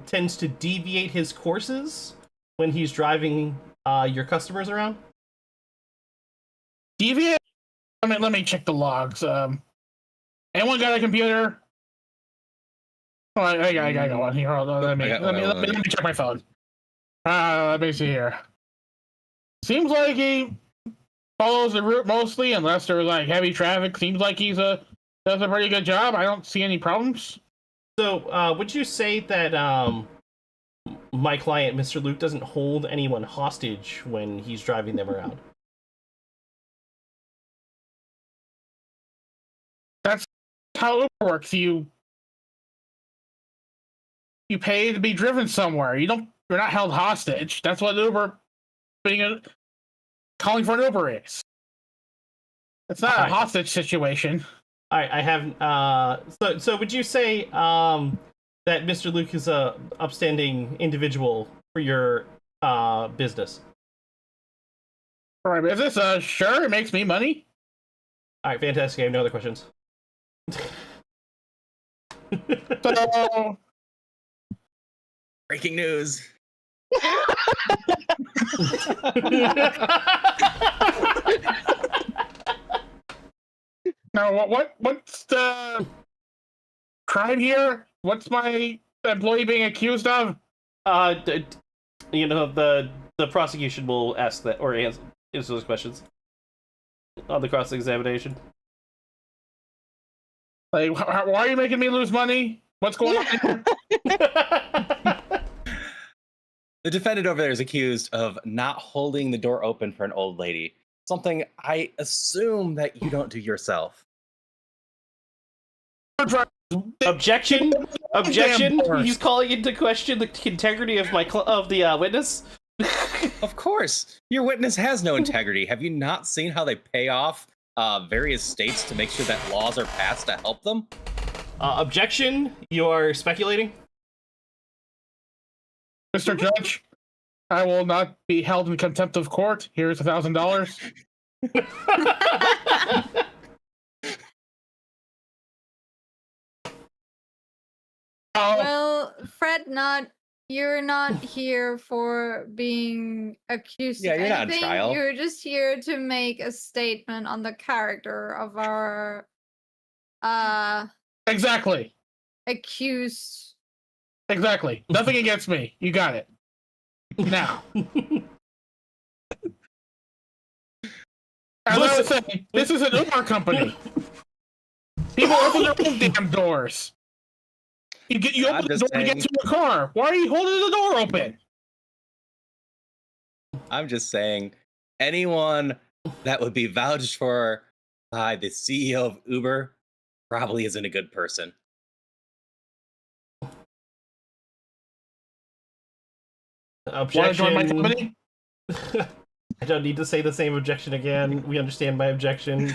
tends to deviate his courses when he's driving your customers around? Deviate? Let me check the logs. Anyone got a computer? Oh, I got one here. Hold on, let me check my phone. Let me see here. Seems like he follows the route mostly, unless there's like heavy traffic. Seems like he's does a pretty good job. I don't see any problems. So, would you say that my client, Mr. Luke, doesn't hold anyone hostage when he's driving them around? That's how it works. You you pay to be driven somewhere. You're not held hostage. That's what Uber calling for an Uber is. It's not a hostage situation. All right, I have. So would you say that Mr. Luke is a upstanding individual for your business? For my business, sure, it makes me money. All right, fantastic. I have no other questions. So, Breaking news. now what's the crime here? What's my employee being accused of? You know, the prosecution will ask that or answer those questions on the cross examination. Like, why are you making me lose money? What's going on here? The defendant over there is accused of not holding the door open for an old lady. Something I assume that you don't do yourself. Objection! Objection! Damn horse. He's calling into question the integrity of the witness. Of course, your witness has no integrity. Have you not seen how they pay off various states to make sure that laws are passed to help them? Objection! You're speculating. Mr. Judge, I will not be held in contempt of court. Here's $1,000. Well, Fred, you're not here for being accused Yeah, of you're not on anything. trial. You're just here to make a statement on the character of our Exactly. accused. Exactly. Nothing against me. You got it. Now. As I was saying, this is an Uber company. People open their own damn doors. You I'm open the just door to get saying. to your car. Why are you holding the door open? I'm just saying, anyone that would be vouched for by the CEO of Uber probably isn't a good person. Want to join my Objection. company? I don't need to say the same objection again. We understand my objection.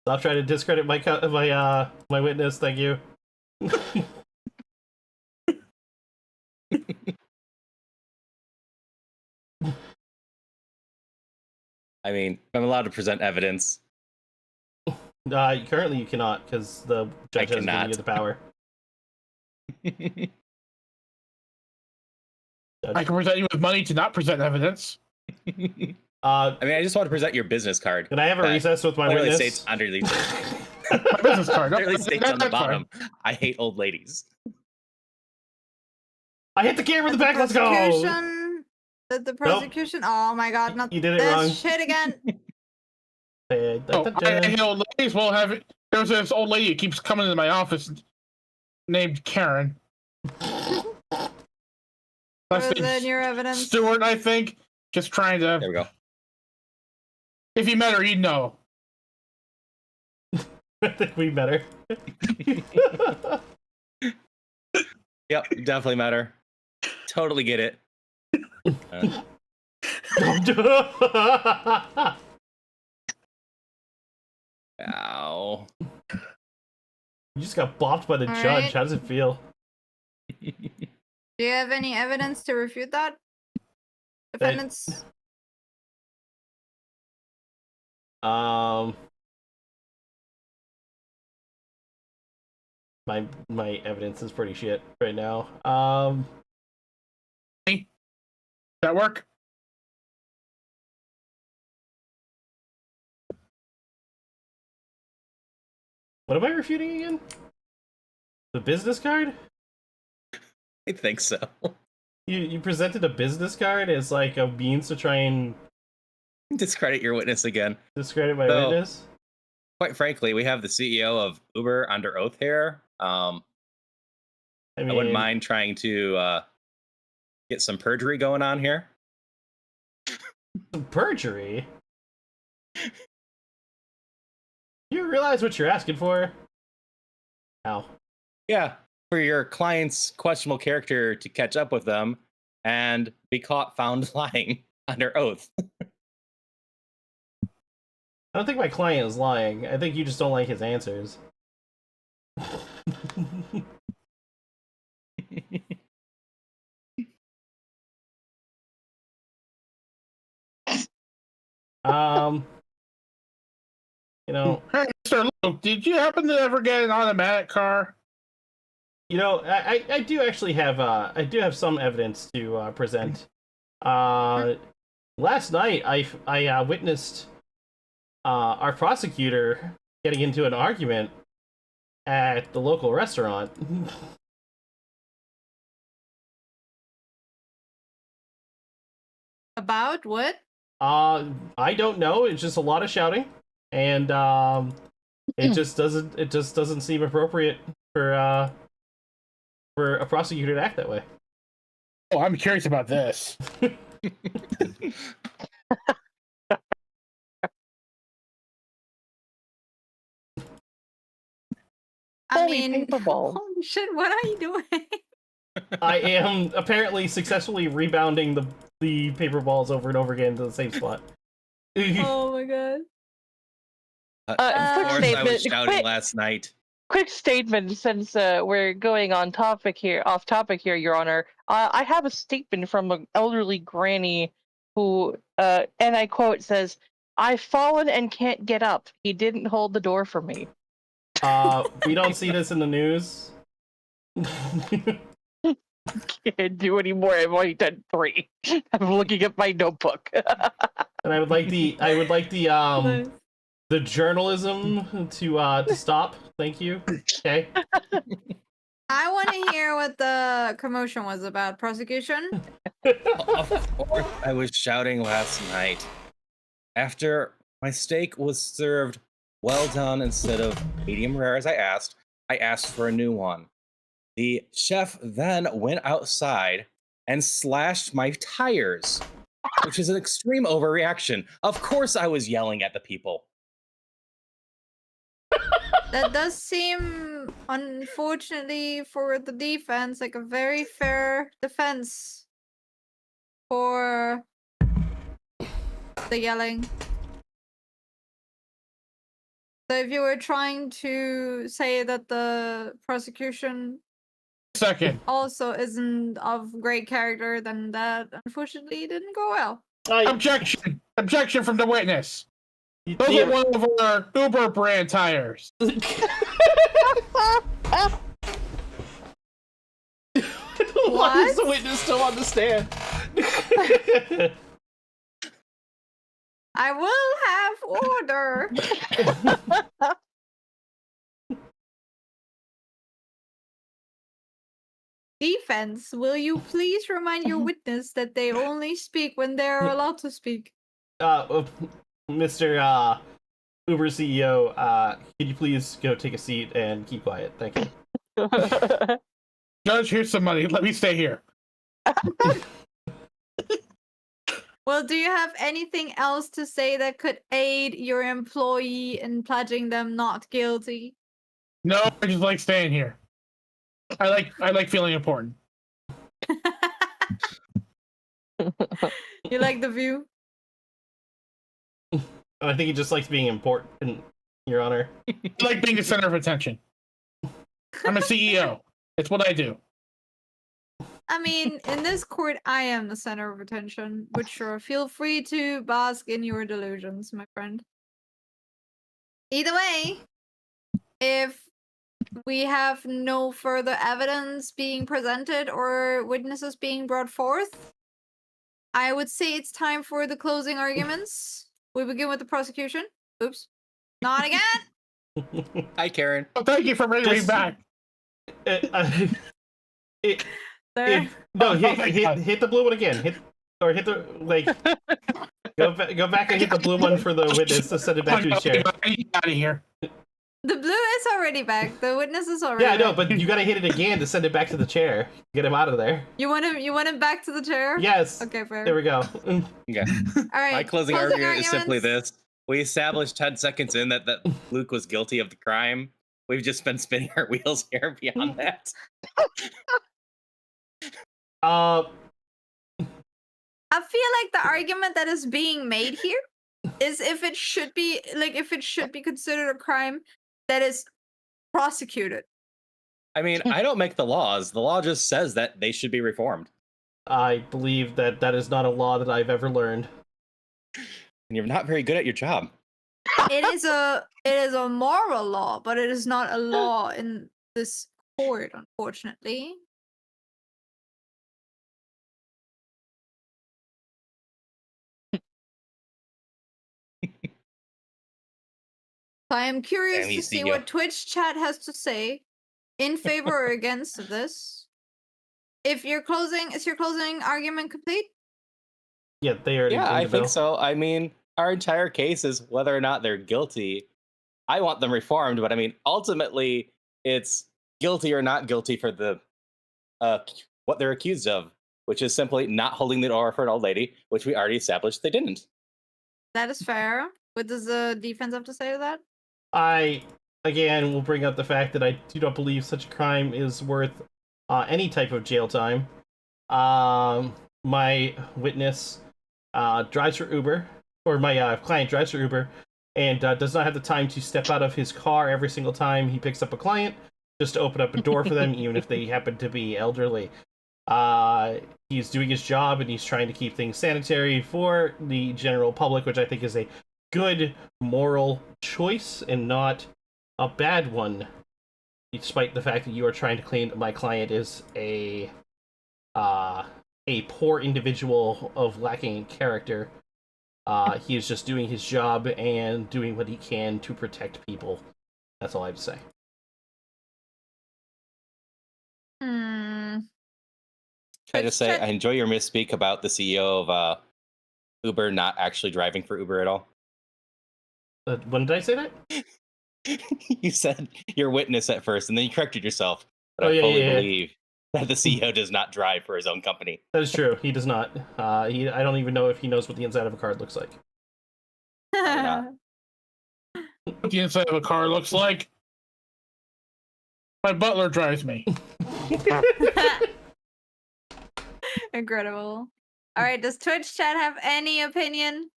Stop trying to discredit my witness. Thank you. I mean, I'm allowed to present evidence. Currently, you cannot because the judge hasn't given cannot. you the power. I can present you with money to not present evidence. I mean, I just want to present your business card. Can I have a That recess with my Clearly witness? states underneath. My business card. Clearly states on the That's fine. bottom. I hate old ladies. I hit the camera in the Did back. Let's go. prosecution- Did the prosecution? Oh my god, not You did it this wrong. shit again. Oh, I hate old ladies. Well, there's this old lady who keeps coming into my office named Karen. Last Present name's your evidence. Stewart, I think. Just trying to. There we go. If you met her, you'd know. I think we better. Yep, definitely matter. Totally get it. Ow. You just got bopped by the All judge. right. How does it feel? Do you have any evidence to refute that? Defendants? My evidence is pretty shit right now. That work? What am I refuting again? The business card? I think so. You presented a business card as like a means to try and Discredit your witness again. discredit my So- witness? Quite frankly, we have the CEO of Uber under oath here. I I mean, wouldn't mind trying to get some perjury going on here. some perjury. You realize what you're asking for? Ow. Yeah, for your client's questionable character to catch up with them and be found lying under oath. I don't think my client is lying. I think you just don't like his answers. You know, Hey, Mr. Luke, did you happen to ever get an automatic car? I do actually have I do have some evidence to present. Last night I witnessed our prosecutor getting into an argument at the local restaurant. About what? I don't know. It's just a lot of shouting, and it just doesn't seem appropriate for a prosecutor to act that way. Oh, I'm curious about this. I Holy mean, paper ball. holy shit, what are you doing? I am apparently successfully rebounding the paper balls over and over again to the same spot. Oh my god. Of quick course, I was statement, shouting quick- last night. Quick statement, since we're going off topic here, Your Honor. I have a statement from an elderly granny who, and I quote, says, "I've fallen and can't get up. He didn't hold the door for me." We don't see this in the news. Can't do anymore. I've only done 3. I'm looking at my notebook. And I would like the Nice. the journalism to stop. Thank you. Okay. I want to hear what the commotion was about. Prosecution? Of course, I was shouting last night. After my steak was served well done instead of medium rare as I asked for a new one. The chef then went outside and slashed my tires, which is an extreme overreaction. Of course, I was yelling at the people. That does seem, unfortunately for the defense, like a very fair defense for the yelling. So if you were trying to say that the prosecution Second. also isn't of great character, then that unfortunately didn't go well. Objection! Objection from the witness. Those The- are one of our Uber brand tires. Why is the witness still on the stand? I will have order. Defense, will you please remind your witness that they only speak when they are allowed to speak? Mr. Uber CEO, could you please go take a seat and keep quiet? Thank you. Judge, here's some money. Let me stay here. Well, do you have anything else to say that could aid your employee in pledging them not guilty? No, I just like staying here. I like feeling important. You like the view? I think he just likes being important, Your Honor. I like being the center of attention. I'm a CEO. It's what I do. I mean, in this court, I am the center of attention, but sure, feel free to bask in your delusions, my friend. Either way, if we have no further evidence being presented or witnesses being brought forth, I would say it's time for the closing arguments. We begin with the prosecution. Oops. Not again! Hi, Karen. Oh, thank you for bringing me Just- back. There. No, Oh my God. hit the blue one again. Hit the go back and hit the blue one for the witness to send it back to his chair. Get out of here. The blue is already back. The witness is already Yeah, I know, back. but you gotta hit it again to send it back to the chair. Get him out of there. You want him back to the chair? Yes. Okay, fair. There we go. Yeah. All right. My closing argument is simply arguments. this. We established 10 seconds in that Luke was guilty of the crime. We've just been spinning our wheels here beyond that. Uh, I feel like the argument that is being made here is if it should be considered a crime that is prosecuted. I mean, I don't make the laws. The law just says that they should be reformed. I believe that that is not a law that I've ever learned. And you're not very good at your job. It is a moral law, but it is not a law in this court, unfortunately. I am curious Damn, to see CEO. what Twitch chat has to say in favor or against this. Is your closing argument complete? Yeah, they already. Yeah, ring I the think bell. so. I mean, our entire case is whether or not they're guilty. I want them reformed, but I mean, ultimately, it's guilty or not guilty for the what they're accused of, which is simply not holding the door for an old lady, which we already established they didn't. That is fair. What does the defense have to say to that? I again will bring up the fact that I do not believe such a crime is worth any type of jail time. My witness drives for Uber, or my client drives for Uber, and does not have the time to step out of his car every single time he picks up a client, just to open up a door for them, even if they happen to be elderly. He's doing his job, and he's trying to keep things sanitary for the general public, which I think is a good moral choice and not a bad one, despite the fact that you are trying to claim that my client is a poor individual of lacking character. He is just doing his job and doing what he can to protect people. That's all I have to say. Can I just say, I enjoy your misspeak about the CEO of Uber not actually driving for Uber at all. When did I say that? You said your witness at first, and then you corrected yourself. But Oh, I yeah, fully yeah. believe that the CEO does not drive for his own company. That is true. He does not. I don't even know if he knows what the inside of a card looks like. not. What the inside of a car looks like. My butler drives me. Incredible. All right, does Twitch chat have any opinion?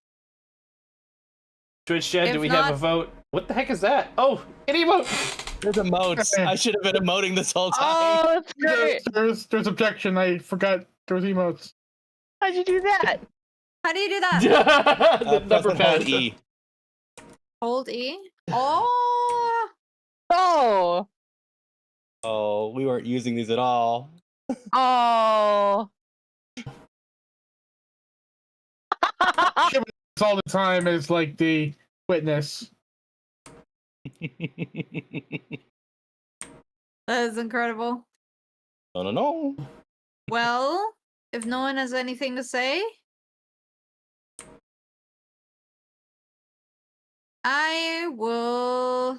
Twitch chat, If do we not- have a vote? What the heck is that? Oh, an emote! There's emotes. I should have been emoting this whole time. Oh, that's great. There's objection. I forgot there was emotes. How'd you do that? How do you do that? The Press number and hold pad. E. Hold E. Oh, Oh. Oh, we weren't using these at all. Oh. All the time as like the witness. that is incredible. No. Well, if no one has anything to say, I will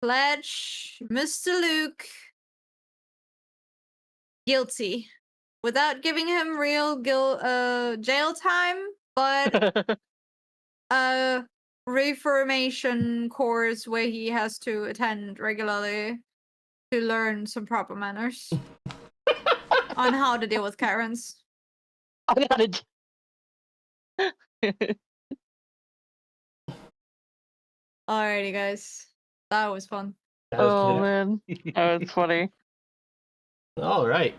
pledge Mr. Luke guilty without giving him real jail time, but a reformation course where he has to attend regularly to learn some proper manners on how to deal with Karens. I gotta. Alrighty, guys. That was fun. That was Oh good. man, that was funny. All right.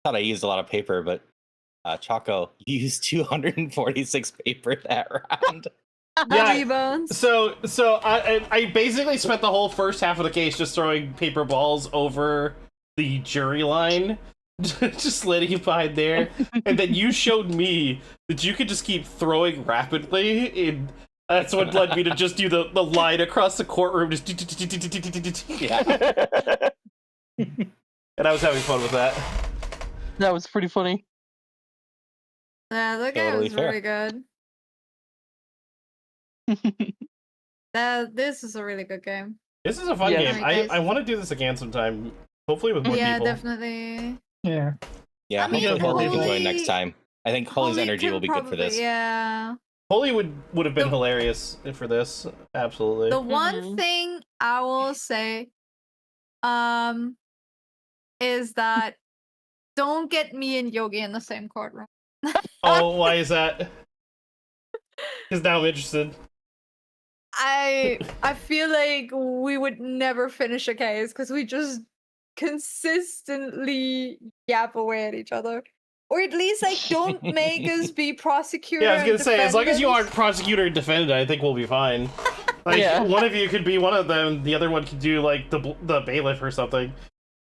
Thought I used a lot of paper, but Choco, you used 246 paper that round. Yeah. Rebounds. So I basically spent the whole first half of the case just throwing paper balls over the jury line, just letting it behind there, and then you showed me that you could just keep throwing rapidly, and that's what led me to just do the line across the courtroom, just Yeah. and I was having fun with that. That was pretty funny. Yeah, that game Totally was fair. really good. This is a really good game. This is a fun Yeah. game. Alright, guys. I want to do this again sometime, hopefully with more Yeah, people. definitely. Yeah. Yeah, I mean, hopefully Holly can join Holy- next time. I think Holly's Holly energy can will be good for probably- this. Yeah. Holy would have been The- hilarious for this. Absolutely. The one Mhm. thing I will say, is that don't get me and Yogi in the same courtroom. Oh, why is that? Because now I'm interested. I feel like we would never finish a case because we just consistently yap away at each other. Or at least like don't make us be prosecutor. Yeah, I was gonna and say, as long as you defendant. aren't prosecutor and defendant, I think we'll be fine. Like, Yeah. one of you could be one of them, the other one could do, like, the bailiff or something.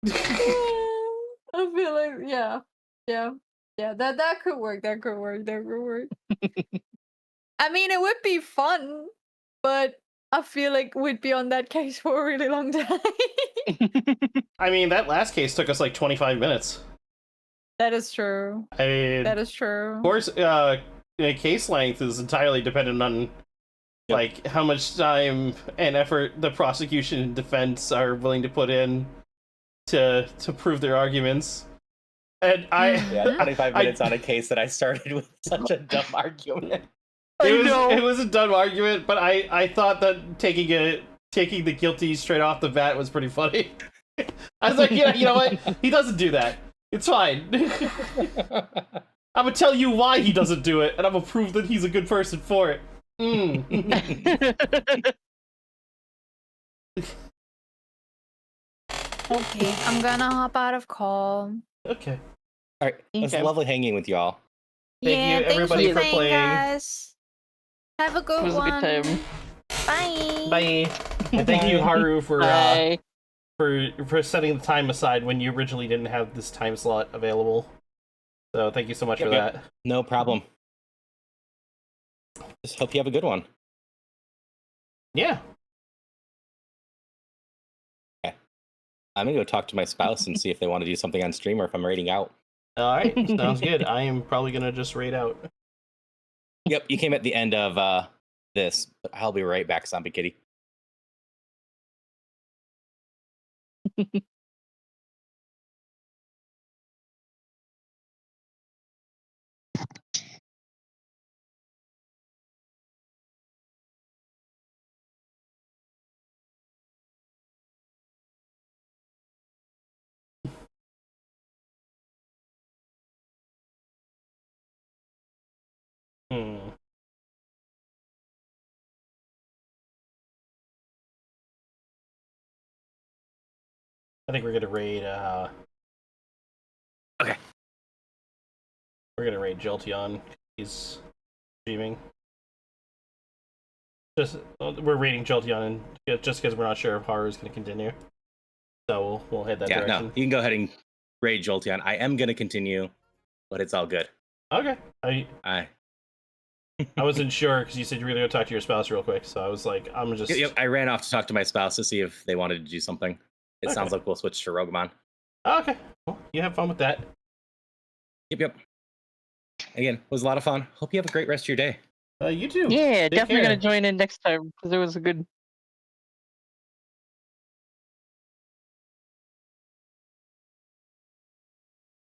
I feel like yeah. That could work. That could work. I mean, it would be fun, but I feel like we'd be on that case for a really long time. I mean, that last case took us, like, 25 minutes. That is true. I mean, That is true. of course, case length is entirely dependent on, like, how much time and effort the prosecution and defense are willing to put in to prove their arguments. And Yeah, 25 I- minutes on a case that I started with such a dumb argument. it was a dumb argument, but I thought that taking the guilty straight off the bat was pretty funny. I was like, yeah, you know what? He doesn't do that. It's fine. I'm gonna tell you why he doesn't do it, and I'm gonna prove that he's a good person for it. Okay, I'm gonna hop out of call. Okay. All right, it was Okay. lovely hanging with y'all. Thank you, everybody, for playing. Guys. Have a good It was a one. good time. Bye. Bye. And thank you, Haru, Bye. for setting the time aside when you originally didn't have this time slot available. So thank you so much for Yep. that. No problem. Just hope you have a good one. Yeah. I'm gonna go talk to my spouse and see if they want to do something on stream or if I'm raiding out. All right. Sounds good. I am probably gonna just raid out. Yep, you came at the end of this, but I'll be right back, Zombie Kitty. Hmm. I think we're gonna raid. Okay. We're gonna raid Jolteon. He's streaming. We're raiding Jolteon, and just because we're not sure if Haru's gonna continue. So we'll head that Yeah, direction. no, you can go ahead and raid Jolteon. I am gonna continue, but it's all good. Okay. I wasn't sure because you said you were gonna go talk to your spouse real quick, so I was like, I'm just. Yep, I ran off to talk to my spouse to see if they wanted to do something. It sounds Okay. like we'll switch to Rogamon. Okay. Well, you have fun with that. Yep. Again, it was a lot of fun. Hope you have a great rest of your day. You too. Yeah, Take definitely care. gonna join in next time because it was a good